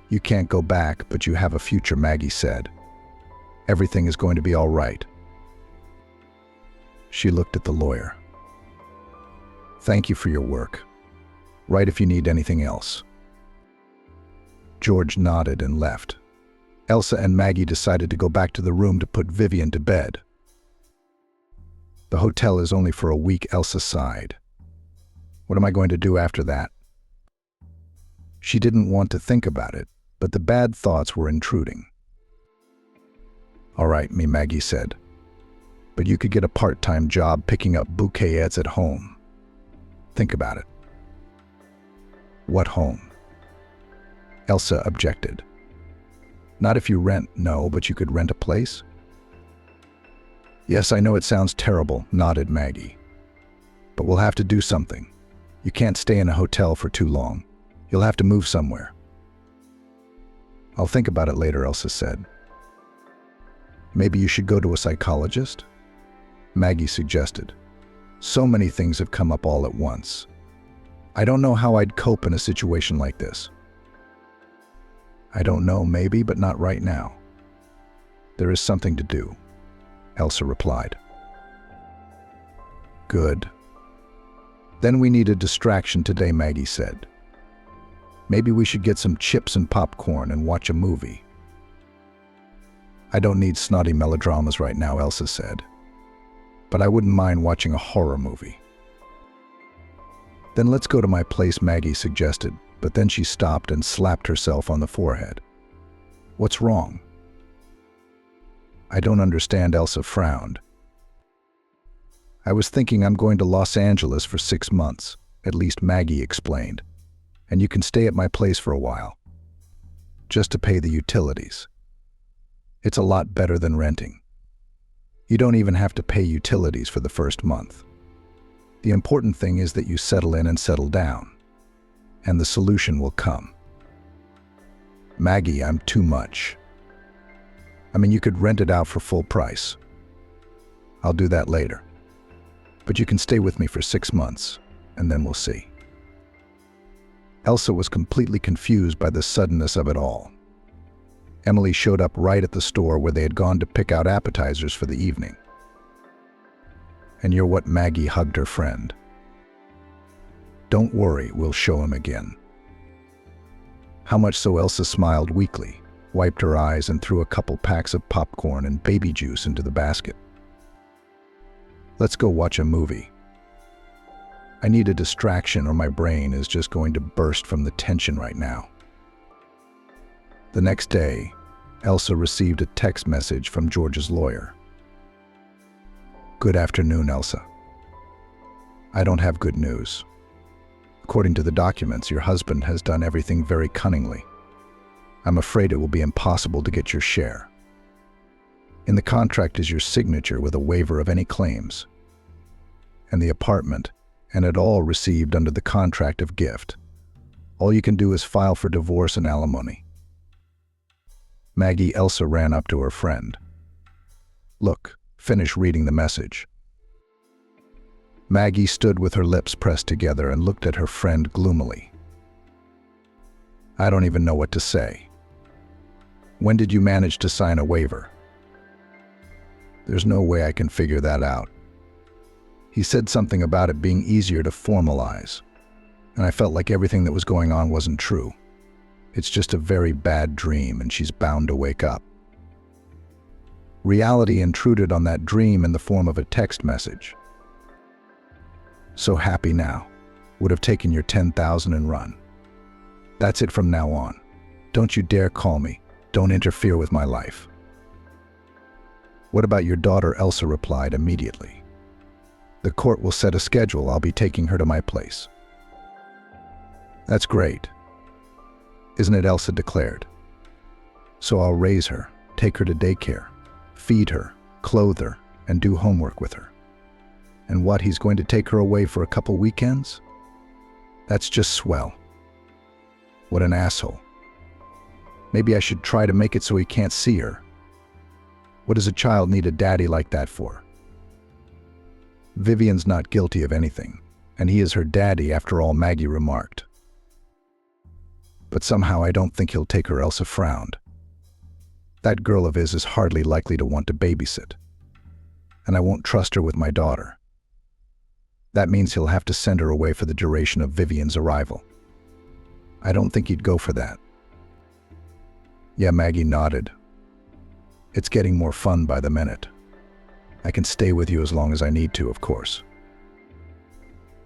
"You can't go back, but you have a future," Maggie said. "Everything is going to be all right." She looked at the lawyer. Thank you for your work. Write if you need anything else." George nodded and left. Elsa and Maggie decided to go back to the room to put Vivian to bed. "The hotel is only for a week," Elsa sighed. "What am I going to do after that?" She didn't want to think about it, but the bad thoughts were intruding. "All right," Maggie said. "But you could get a part-time job picking up bouquets at home. Think about it." "What home?" Elsa objected. "Not if you rent, no, but you could rent a place." "Yes, I know it sounds terrible," nodded Maggie. "But we'll have to do something. You can't stay in a hotel for too long. You'll have to move somewhere." "I'll think about it later," Elsa said. "Maybe you should go to a psychologist?" Maggie suggested. "So many things have come up all at once. I don't know how I'd cope in a situation like this." "I don't know, maybe, but not right now." "There is something to do," Elsa replied. "Good. Then we need a distraction today," Maggie said. "Maybe we should get some chips and popcorn and watch a movie." "I don't need snotty melodramas right now," Elsa said. "But I wouldn't mind watching a horror movie." "Then let's go to my place," Maggie suggested, but then she stopped and slapped herself on the forehead. "What's wrong?" "I don't understand," Elsa frowned. "I was thinking I'm going to Los Angeles for 6 months, at least," Maggie explained. "And you can stay at my place for a while, just to pay the utilities. It's a lot better than renting. You don't even have to pay utilities for the first month. The important thing is that you settle in and settle down, and the solution will come." "Maggie, I'm too much. I mean, you could rent it out for full price." "I'll do that later. But you can stay with me for 6 months, and then we'll see." Elsa was completely confused by the suddenness of it all. Emily showed up right at the store where they had gone to pick out appetizers for the evening. "And you're what?" Maggie hugged her friend. "Don't worry, we'll show him again." "How much so?" Elsa smiled weakly, wiped her eyes, and threw a couple packs of popcorn and baby juice into the basket. "Let's go watch a movie. I need a distraction or my brain is just going to burst from the tension right now." The next day, Elsa received a text message from George's lawyer. "Good afternoon, Elsa. I don't have good news. According to the documents, your husband has done everything very cunningly. I'm afraid it will be impossible to get your share. In the contract is your signature with a waiver of any claims. And the apartment, and it all received under the contract of gift. All you can do is file for divorce and alimony." Maggie, Elsa ran up to her friend. "Look, finish reading the message." Maggie stood with her lips pressed together and looked at her friend gloomily. "I don't even know what to say. When did you manage to sign a waiver?" "There's no way I can figure that out. He said something about it being easier to formalize, and I felt like everything that was going on wasn't true. It's just a very bad dream, and she's bound to wake up." Reality intruded on that dream in the form of a text message. "So happy now. Would have taken your 10,000 and run. That's it from now on. Don't you dare call me. Don't interfere with my life." "What about your daughter?" Elsa replied immediately. "The court will set a schedule. I'll be taking her to my place." "That's great. Isn't it?" Elsa declared. "So I'll raise her, take her to daycare, feed her, clothe her, and do homework with her. And what, he's going to take her away for a couple weekends? That's just swell. What an asshole. Maybe I should try to make it so he can't see her. What does a child need a daddy like that for? Vivian's not guilty of anything, and he is her daddy after all," Maggie remarked. "But somehow I don't think he'll take her," Elsa frowned. "That girl of his is hardly likely to want to babysit. And I won't trust her with my daughter. That means he'll have to send her away for the duration of Vivian's arrival. I don't think he'd go for that. Yeah, Maggie nodded. It's getting more fun by the minute. I can stay with you as long as I need to, of course.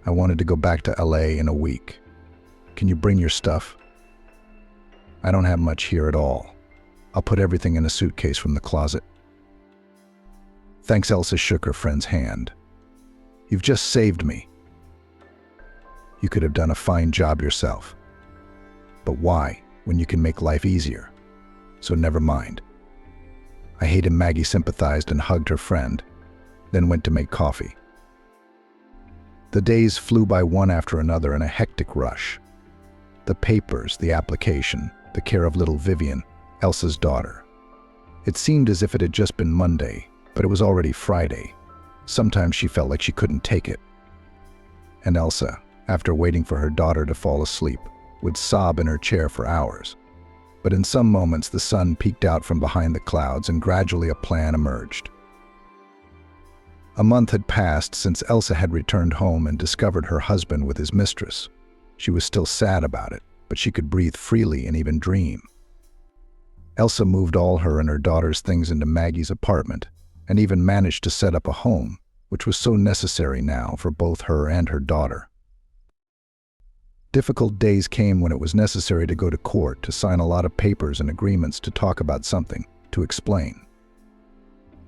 I wanted to go back to LA in a week. Can you bring your stuff? I don't have much here at all. I'll put everything in a suitcase from the closet. Thanks. Elsa shook her friend's hand. You've just saved me. You could have done a fine job yourself. But why, when you can make life easier? So never mind. I hated Maggie sympathized and hugged her friend, then went to make coffee. The days flew by one after another in a hectic rush. The papers, the application, the care of little Vivian, Elsa's daughter. It seemed as if it had just been Monday, but it was already Friday. Sometimes she felt like she couldn't take it. And Elsa, after waiting for her daughter to fall asleep, would sob in her chair for hours. But in some moments the sun peeked out from behind the clouds and gradually a plan emerged. A month had passed since Elsa had returned home and discovered her husband with his mistress. She was still sad about it, but she could breathe freely and even dream. Elsa moved all her and her daughter's things into Maggie's apartment and even managed to set up a home, which was so necessary now for both her and her daughter. Difficult days came when it was necessary to go to court to sign a lot of papers and agreements to talk about something, to explain.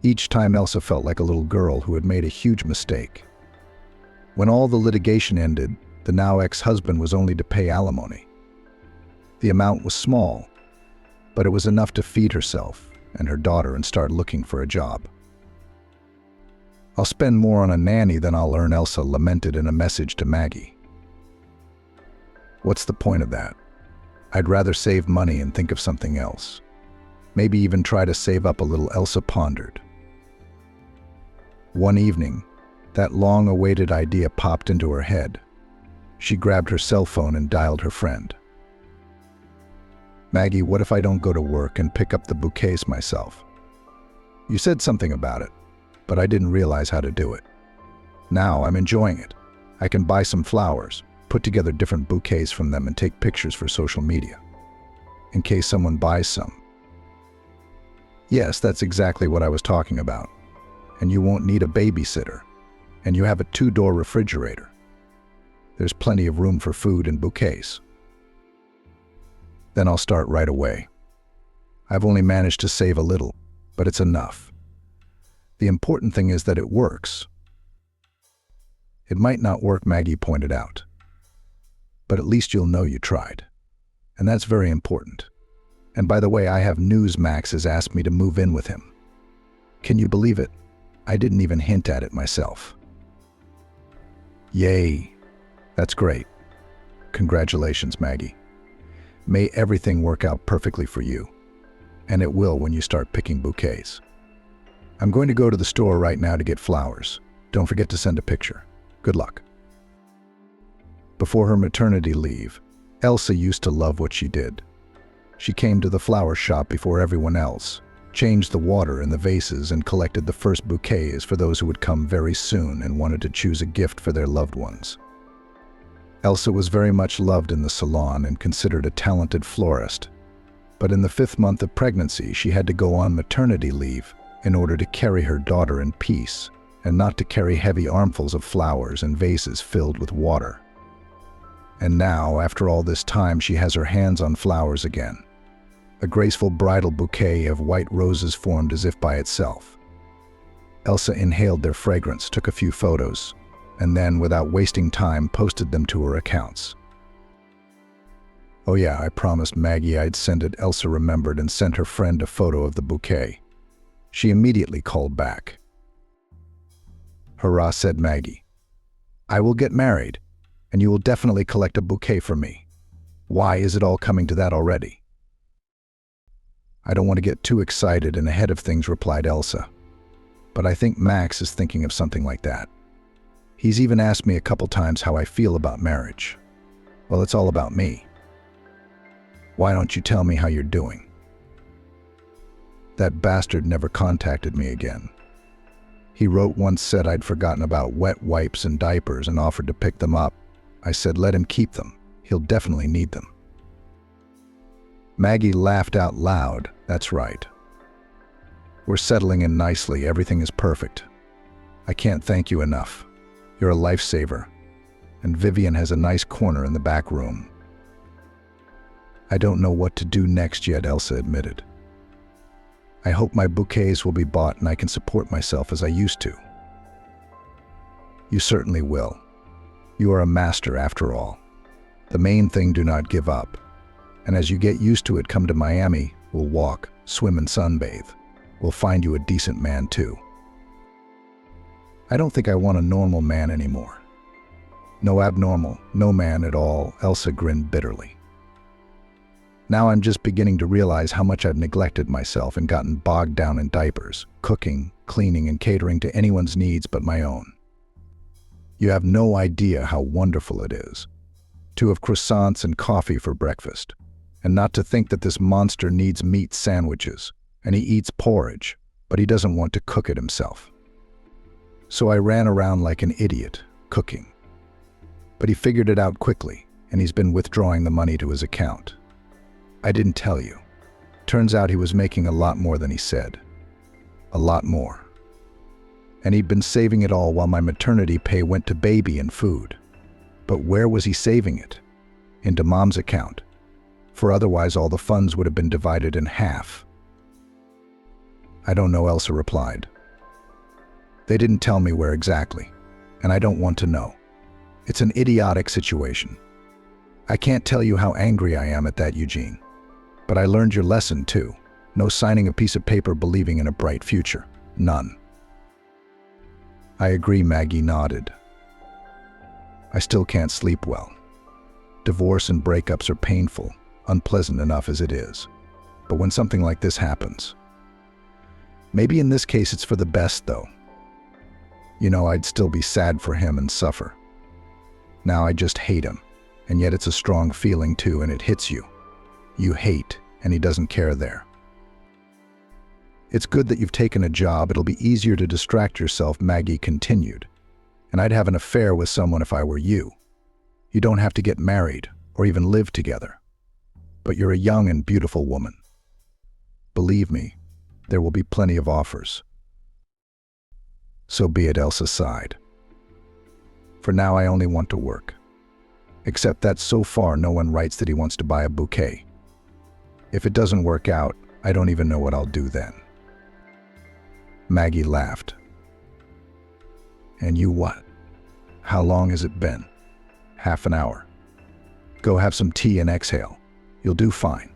Each time Elsa felt like a little girl who had made a huge mistake. When all the litigation ended, the now ex-husband was only to pay alimony. The amount was small, but it was enough to feed herself and her daughter and start looking for a job. I'll spend more on a nanny than I'll earn, Elsa lamented in a message to Maggie. What's the point of that? I'd rather save money and think of something else. Maybe even try to save up a little, Elsa pondered. One evening, that long-awaited idea popped into her head. She grabbed her cell phone and dialed her friend. Maggie, what if I don't go to work and pick up the bouquets myself? You said something about it, but I didn't realize how to do it. Now I'm enjoying it. I can buy some flowers, put together different bouquets from them and take pictures for social media, in case someone buys some. Yes, that's exactly what I was talking about. And you won't need a babysitter. And you have a 2-door refrigerator. There's plenty of room for food and bouquets. Then I'll start right away. I've only managed to save a little, but it's enough. The important thing is that it works. It might not work, Maggie pointed out. But at least you'll know you tried. And that's very important. And by the way, I have news. Max has asked me to move in with him. Can you believe it? I didn't even hint at it myself. Yay. That's great. Congratulations, Maggie. May everything work out perfectly for you. And it will when you start picking bouquets. I'm going to go to the store right now to get flowers. Don't forget to send a picture. Good luck. Before her maternity leave, Elsa used to love what she did. She came to the flower shop before everyone else, changed the water in the vases and collected the first bouquets for those who would come very soon and wanted to choose a gift for their loved ones. Elsa was very much loved in the salon and considered a talented florist. But in the 5th month of pregnancy, she had to go on maternity leave in order to carry her daughter in peace and not to carry heavy armfuls of flowers and vases filled with water. And now, after all this time, she has her hands on flowers again. A graceful bridal bouquet of white roses formed as if by itself. Elsa inhaled their fragrance, took a few photos, and then, without wasting time, posted them to her accounts. Oh yeah, I promised Maggie I'd send it. Elsa remembered and sent her friend a photo of the bouquet. She immediately called back. Hurrah, said Maggie. I will get married, and you will definitely collect a bouquet for me. Why is it all coming to that already? I don't want to get too excited and ahead of things, replied Elsa. But I think Max is thinking of something like that. He's even asked me a couple times how I feel about marriage. Well, it's all about me. Why don't you tell me how you're doing? That bastard never contacted me again. He wrote once said I'd forgotten about wet wipes and diapers and offered to pick them up. I said let him keep them. He'll definitely need them. Maggie laughed out loud. That's right. We're settling in nicely. Everything is perfect. I can't thank you enough. You're a lifesaver. And Vivian has a nice corner in the back room. I don't know what to do next yet, Elsa admitted. I hope my bouquets will be bought and I can support myself as I used to. You certainly will. You are a master after all. The main thing, do not give up. And as you get used to it, come to Miami. We'll walk, swim and sunbathe. We'll find you a decent man too. I don't think I want a normal man anymore. No abnormal, no man at all, Elsa grinned bitterly. Now I'm just beginning to realize how much I've neglected myself and gotten bogged down in diapers, cooking, cleaning, and catering to anyone's needs but my own. You have no idea how wonderful it is to have croissants and coffee for breakfast, and not to think that this monster needs meat sandwiches, and he eats porridge, but he doesn't want to cook it himself. So I ran around like an idiot, cooking. But he figured it out quickly, and he's been withdrawing the money to his account. I didn't tell you. Turns out he was making a lot more than he said. A lot more. And he'd been saving it all while my maternity pay went to baby and food. But where was he saving it? Into Mom's account. For otherwise all the funds would have been divided in half. I don't know, Elsa replied. They didn't tell me where exactly, and I don't want to know. It's an idiotic situation. I can't tell you how angry I am at that, Eugene. But I learned your lesson too. No signing a piece of paper believing in a bright future. None. I agree, Maggie nodded. I still can't sleep well. Divorce and breakups are painful, unpleasant enough as it is. But when something like this happens, maybe in this case it's for the best though. You know, I'd still be sad for him and suffer. Now I just hate him, and yet it's a strong feeling too, and it hits you. You hate, and he doesn't care there. It's good that you've taken a job. It'll be easier to distract yourself, Maggie continued. And I'd have an affair with someone if I were you. You don't have to get married or even live together. But you're a young and beautiful woman. Believe me, there will be plenty of offers. So be it, Elsa sighed. For now, I only want to work. Except that so far no one writes that he wants to buy a bouquet. If it doesn't work out, I don't even know what I'll do then. Maggie laughed. And you what? How long has it been? Half an hour. Go have some tea and exhale. You'll do fine.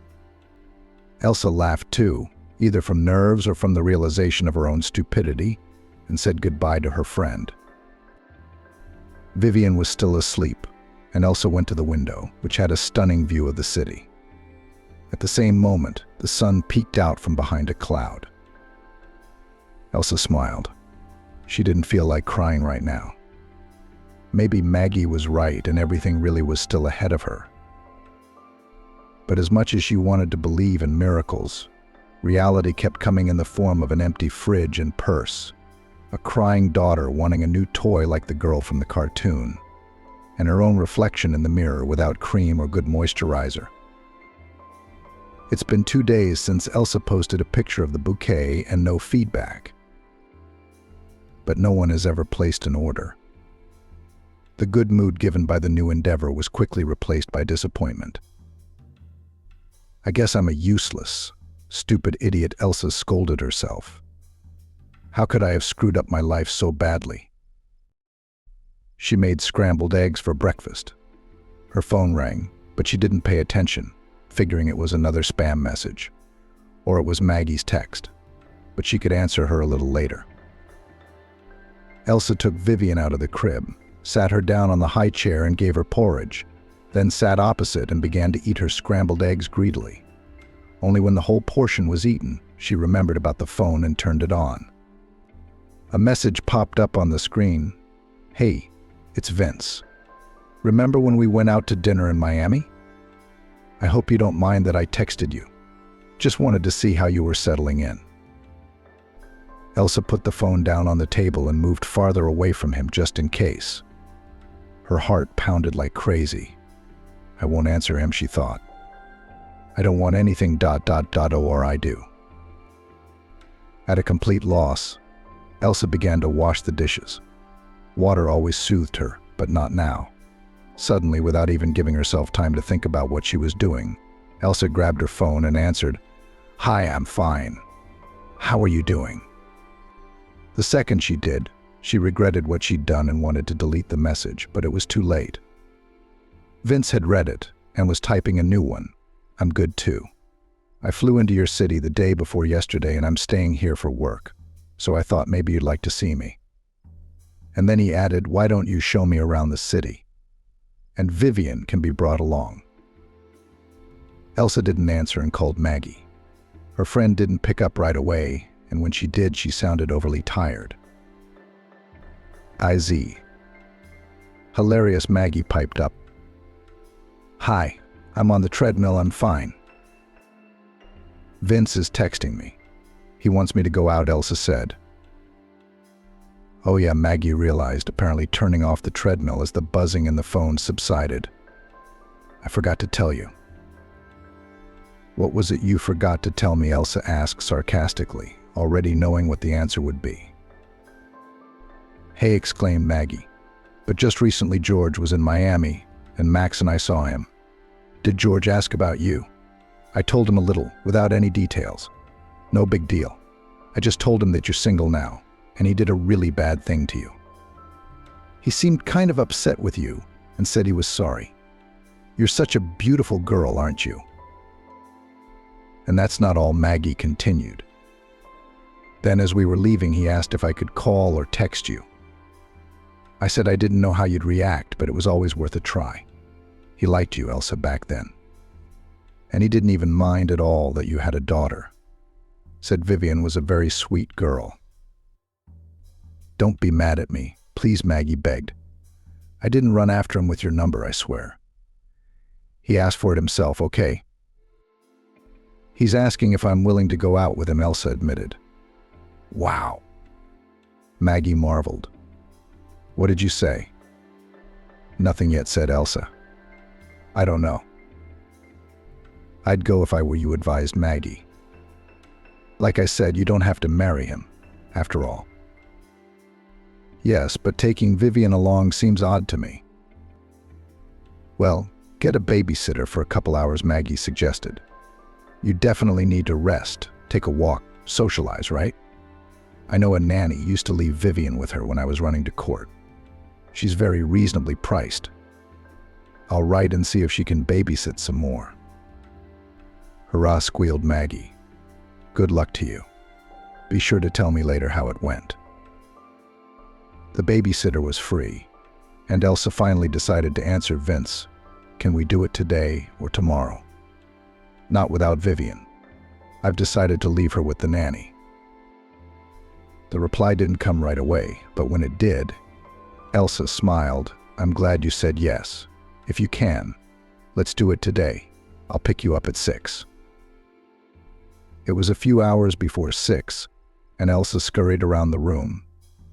Elsa laughed too, either from nerves or from the realization of her own stupidity, and said goodbye to her friend. Vivian was still asleep, and Elsa went to the window, which had a stunning view of the city. At the same moment, the sun peeked out from behind a cloud. Elsa smiled. She didn't feel like crying right now. Maybe Maggie was right and everything really was still ahead of her. But as much as she wanted to believe in miracles, reality kept coming in the form of an empty fridge and purse, a crying daughter wanting a new toy like the girl from the cartoon, and her own reflection in the mirror without cream or good moisturizer. It's been 2 days since Elsa posted a picture of the bouquet and no feedback. But no one has ever placed an order. The good mood given by the new endeavor was quickly replaced by disappointment. I guess I'm a useless, stupid idiot, Elsa scolded herself. How could I have screwed up my life so badly? She made scrambled eggs for breakfast. Her phone rang, but she didn't pay attention, figuring it was another spam message. Or it was Maggie's text, but she could answer her a little later. Elsa took Vivian out of the crib, sat her down on the high chair and gave her porridge, then sat opposite and began to eat her scrambled eggs greedily. Only when the whole portion was eaten, she remembered about the phone and turned it on. A message popped up on the screen. Hey, it's Vince. Remember when we went out to dinner in Miami? I hope you don't mind that I texted you. Just wanted to see how you were settling in. Elsa put the phone down on the table and moved farther away from him just in case. Her heart pounded like crazy. I won't answer him, she thought. I don't want anything ... or I do. At a complete loss, Elsa began to wash the dishes. Water always soothed her, but not now. Suddenly, without even giving herself time to think about what she was doing, Elsa grabbed her phone and answered, "Hi, I'm fine. How are you doing?" The second she did, she regretted what she'd done and wanted to delete the message, but it was too late. Vince had read it and was typing a new one. "I'm good too. I flew into your city the day before yesterday and I'm staying here for work, so I thought maybe you'd like to see me." And then he added, "Why don't you show me around the city? And Vivian can be brought along." Elsa didn't answer and called Maggie. Her friend didn't pick up right away, and when she did, she sounded overly tired. "IZ." Hilarious Maggie piped up. "Hi, I'm on the treadmill, I'm fine. Vince is texting me. He wants me to go out," Elsa said. "Oh yeah," Maggie realized, apparently turning off the treadmill as the buzzing in the phone subsided. "I forgot to tell you." "What was it you forgot to tell me?" Elsa asked sarcastically, already knowing what the answer would be. "Hey," exclaimed Maggie, "but just recently George was in Miami, and Max and I saw him." "Did George ask about you?" "I told him a little, without any details. No big deal. I just told him that you're single now, and he did a really bad thing to you. He seemed kind of upset with you and said he was sorry. You're such a beautiful girl, aren't you?" And that's not all, Maggie continued. "Then as we were leaving, he asked if I could call or text you. I said I didn't know how you'd react, but it was always worth a try. He liked you, Elsa, back then. And he didn't even mind at all that you had a daughter. Said Vivian was a very sweet girl." "Don't be mad at me, please," Maggie begged. "I didn't run after him with your number, I swear. He asked for it himself, okay?" "He's asking if I'm willing to go out with him," Elsa admitted. "Wow." Maggie marveled. "What did you say?" "Nothing yet," said Elsa. "I don't know." "I'd go if I were you," advised Maggie. "Like I said, you don't have to marry him, after all." "Yes, but taking Vivian along seems odd to me." "Well, get a babysitter for a couple hours," Maggie suggested. "You definitely need to rest, take a walk, socialize, right? I know a nanny used to leave Vivian with her when I was running to court. She's very reasonably priced. I'll write and see if she can babysit some more." "Hurrah," squealed Maggie. "Good luck to you. Be sure to tell me later how it went." The babysitter was free, and Elsa finally decided to answer Vince, "Can we do it today or tomorrow?" "Not without Vivian. I've decided to leave her with the nanny." The reply didn't come right away, but when it did, Elsa smiled. "I'm glad you said yes. If you can, let's do it today. I'll pick you up at 6. It was a few hours before 6, and Elsa scurried around the room,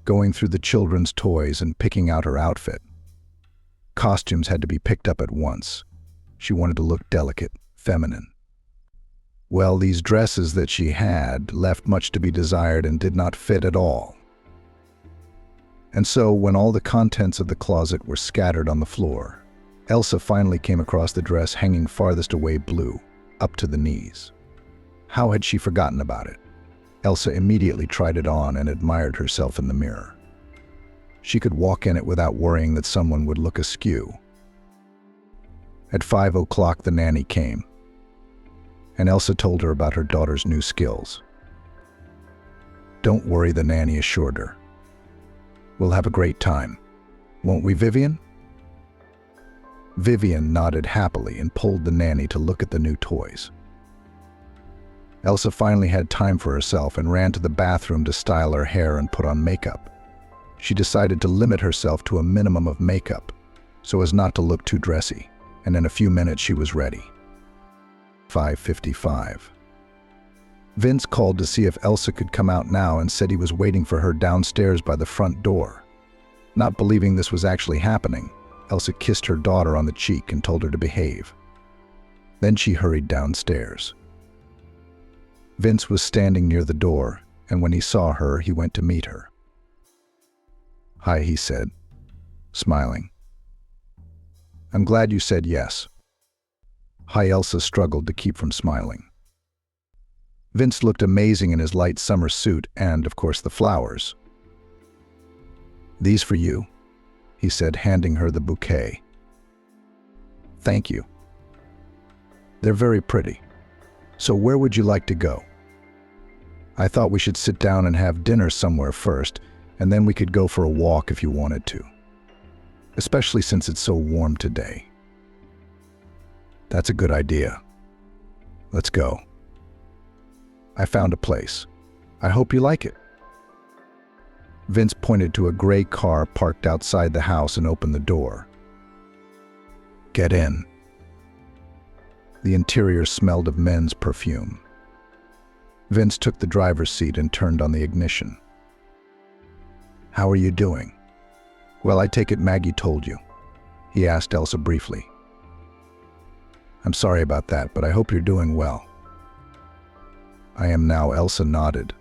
going through the children's toys and picking out her outfit. Costumes had to be picked up at once. She wanted to look delicate, feminine. Well, these dresses that she had left much to be desired and did not fit at all. And so, when all the contents of the closet were scattered on the floor, Elsa finally came across the dress hanging farthest away, blue, up to the knees. How had she forgotten about it? Elsa immediately tried it on and admired herself in the mirror. She could walk in it without worrying that someone would look askew. At 5 o'clock, the nanny came, and Elsa told her about her daughter's new skills. "Don't worry," the nanny assured her. "We'll have a great time. Won't we, Vivian?" Vivian nodded happily and pulled the nanny to look at the new toys. Elsa finally had time for herself and ran to the bathroom to style her hair and put on makeup. She decided to limit herself to a minimum of makeup so as not to look too dressy, and in a few minutes she was ready. 5:55. Vince called to see if Elsa could come out now and said he was waiting for her downstairs by the front door. Not believing this was actually happening, Elsa kissed her daughter on the cheek and told her to behave. Then she hurried downstairs. Vince was standing near the door, and when he saw her, he went to meet her. "Hi," he said, smiling. "I'm glad you said yes." Hi, Elsa struggled to keep from smiling. Vince looked amazing in his light summer suit and, of course, the flowers. "These for you," he said, handing her the bouquet. "Thank you. They're very pretty. So where would you like to go?" "I thought we should sit down and have dinner somewhere first, and then we could go for a walk if you wanted to. Especially since it's so warm today." "That's a good idea. Let's go. I found a place. I hope you like it." Vince pointed to a gray car parked outside the house and opened the door. "Get in." The interior smelled of men's perfume. Vince took the driver's seat and turned on the ignition. "How are you doing?" "Well, I take it Maggie told you," he asked Elsa briefly. "I'm sorry about that, but I hope you're doing well." "I am now," Elsa nodded.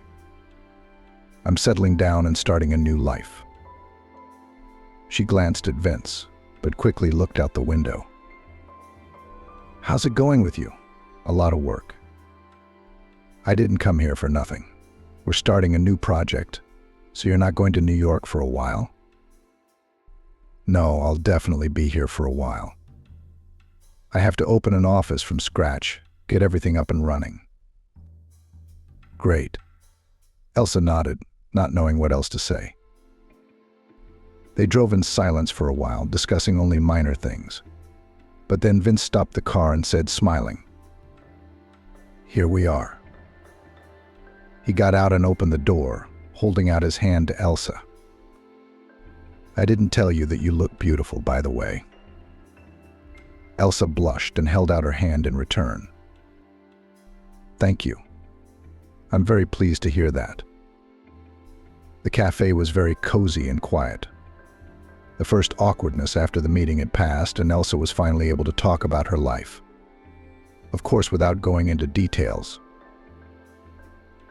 "I'm settling down and starting a new life." She glanced at Vince, but quickly looked out the window. "How's it going with you?" "A lot of work." "I didn't come here for nothing. We're starting a new project, so you're not going to New York for a while?" "No, I'll definitely be here for a while. I have to open an office from scratch, get everything up and running." "Great." Elsa nodded, not knowing what else to say. They drove in silence for a while, discussing only minor things. But then Vince stopped the car and said, smiling, "Here we are." He got out and opened the door, holding out his hand to Elsa. "I didn't tell you that you look beautiful, by the way." Elsa blushed and held out her hand in return. "Thank you. I'm very pleased to hear that." The cafe was very cozy and quiet. The first awkwardness after the meeting had passed, and Elsa was finally able to talk about her life. Of course, without going into details.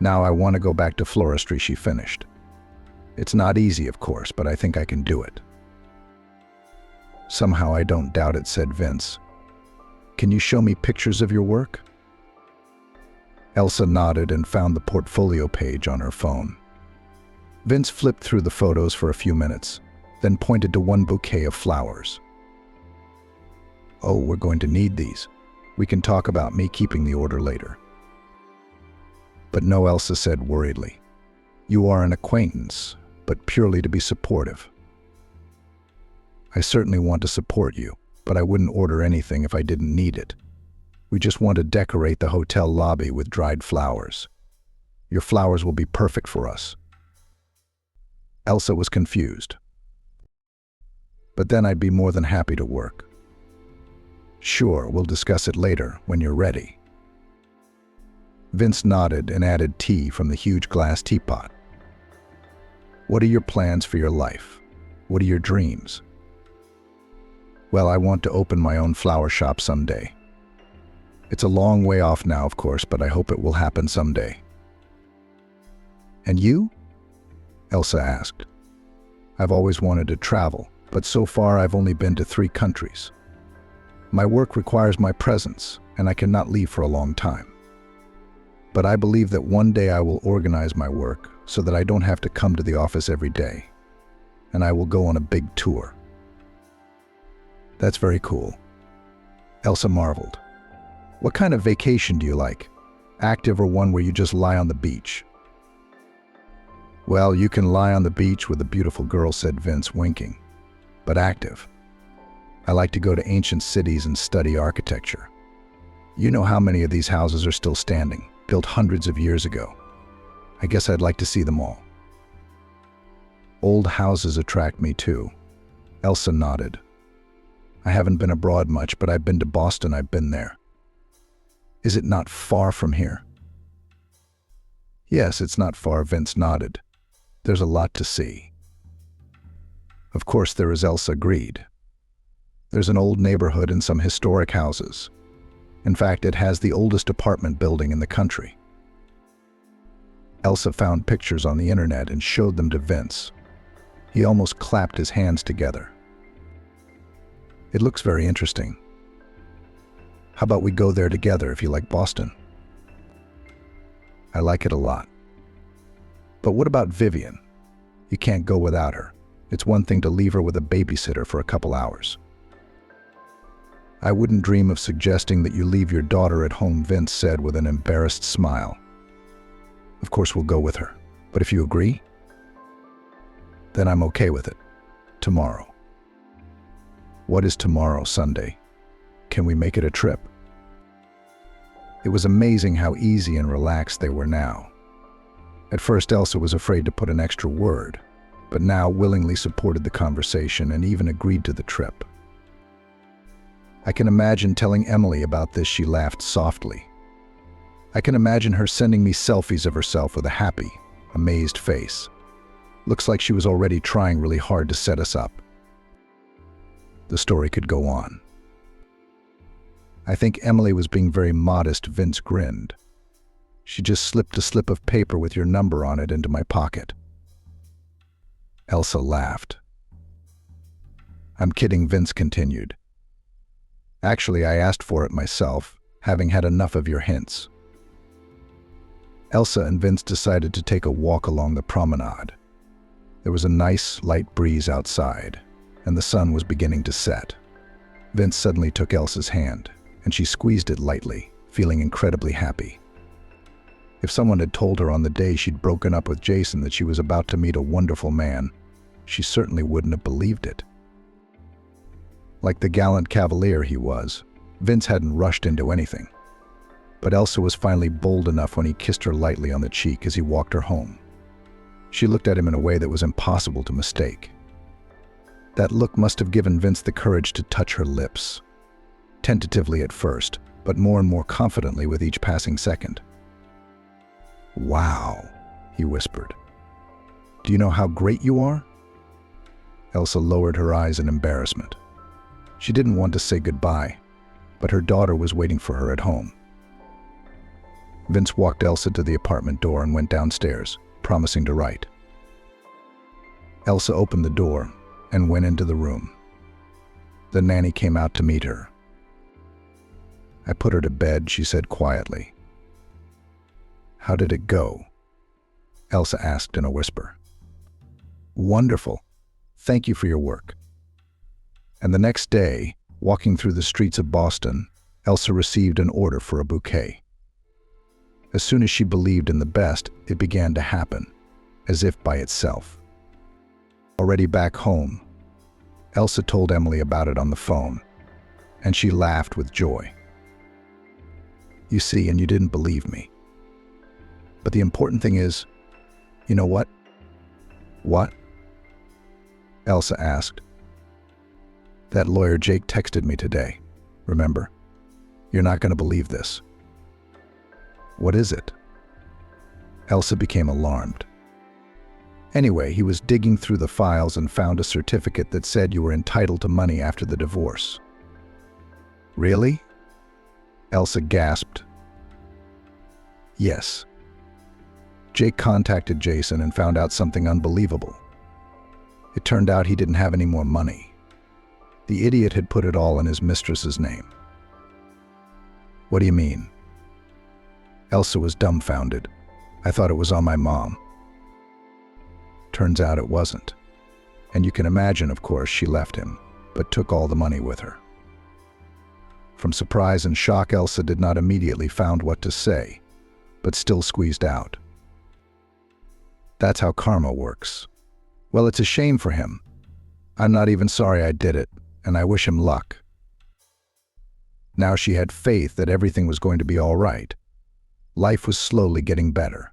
"Now I want to go back to floristry," she finished. "It's not easy, of course, but I think I can do it." "Somehow I don't doubt it," said Vince. "Can you show me pictures of your work?" Elsa nodded and found the portfolio page on her phone. Vince flipped through the photos for a few minutes, then pointed to one bouquet of flowers. "Oh, we're going to need these. We can talk about me keeping the order later." "But no," Elsa said worriedly. "You are an acquaintance, but purely to be supportive." "I certainly want to support you, but I wouldn't order anything if I didn't need it. We just want to decorate the hotel lobby with dried flowers. Your flowers will be perfect for us." Elsa was confused. "But then I'd be more than happy to work." "Sure, we'll discuss it later, when you're ready." Vince nodded and added tea from the huge glass teapot. "What are your plans for your life? What are your dreams?" "Well, I want to open my own flower shop someday. It's a long way off now, of course, but I hope it will happen someday." "And you?" Elsa asked. "I've always wanted to travel, but so far I've only been to 3 countries. My work requires my presence, and I cannot leave for a long time. But I believe that one day I will organize my work so that I don't have to come to the office every day, and I will go on a big tour." "That's very cool." Elsa marveled. "What kind of vacation do you like? Active or one where you just lie on the beach?" "Well, you can lie on the beach with a beautiful girl," said Vince, winking. "But active. I like to go to ancient cities and study architecture. You know how many of these houses are still standing, built hundreds of years ago. I guess I'd like to see them all." "Old houses attract me too." Elsa nodded. "I haven't been abroad much, but I've been to Boston. I've been there." "Is it not far from here?" Yes, it's not far, Vince nodded. There's a lot to see. Of course there is, Elsa agreed. There's an old neighborhood and some historic houses. In fact, it has the oldest apartment building in the country. Elsa found pictures on the internet and showed them to Vince. He almost clapped his hands together. It looks very interesting. How about we go there together if you like Boston? I like it a lot. But what about Vivian? You can't go without her. It's one thing to leave her with a babysitter for a couple hours. I wouldn't dream of suggesting that you leave your daughter at home, Vince said with an embarrassed smile. Of course we'll go with her, but if you agree, then I'm okay with it. Tomorrow. What is tomorrow, Sunday? Can we make it a trip? It was amazing how easy and relaxed they were now. At first, Elsa was afraid to put an extra word, but now willingly supported the conversation and even agreed to the trip. I can imagine telling Emily about this, she laughed softly. I can imagine her sending me selfies of herself with a happy, amazed face. Looks like she was already trying really hard to set us up. The story could go on. I think Emily was being very modest, Vince grinned. She just slipped a slip of paper with your number on it into my pocket. Elsa laughed. I'm kidding, Vince continued. Actually, I asked for it myself, having had enough of your hints. Elsa and Vince decided to take a walk along the promenade. There was a nice, light breeze outside, and the sun was beginning to set. Vince suddenly took Elsa's hand, and she squeezed it lightly, feeling incredibly happy. If someone had told her on the day she'd broken up with Jason that she was about to meet a wonderful man, she certainly wouldn't have believed it. Like the gallant cavalier he was, Vince hadn't rushed into anything. But Elsa was finally bold enough when he kissed her lightly on the cheek as he walked her home. She looked at him in a way that was impossible to mistake. That look must have given Vince the courage to touch her lips. Tentatively at first, but more and more confidently with each passing second. Wow, he whispered. Do you know how great you are? Elsa lowered her eyes in embarrassment. She didn't want to say goodbye, but her daughter was waiting for her at home. Vince walked Elsa to the apartment door and went downstairs, promising to write. Elsa opened the door and went into the room. The nanny came out to meet her. I put her to bed, she said quietly. How did it go? Elsa asked in a whisper. Wonderful. Thank you for your work. And the next day, walking through the streets of Boston, Elsa received an order for a bouquet. As soon as she believed in the best, it began to happen, as if by itself. Already back home, Elsa told Emily about it on the phone, and she laughed with joy. You see, and you didn't believe me. But the important thing is, you know what? What? Elsa asked. That lawyer Jake texted me today. Remember? You're not going to believe this. What is it? Elsa became alarmed. Anyway, he was digging through the files and found a certificate that said you were entitled to money after the divorce. Really? Elsa gasped. Yes. Jake contacted Jason and found out something unbelievable. It turned out he didn't have any more money. The idiot had put it all in his mistress's name. What do you mean? Elsa was dumbfounded. I thought it was on my mom. Turns out it wasn't. And you can imagine, of course, she left him, but took all the money with her. From surprise and shock, Elsa did not immediately find what to say, but still squeezed out. That's how karma works. Well, it's a shame for him. I'm not even sorry I did it, and I wish him luck. Now she had faith that everything was going to be all right. Life was slowly getting better.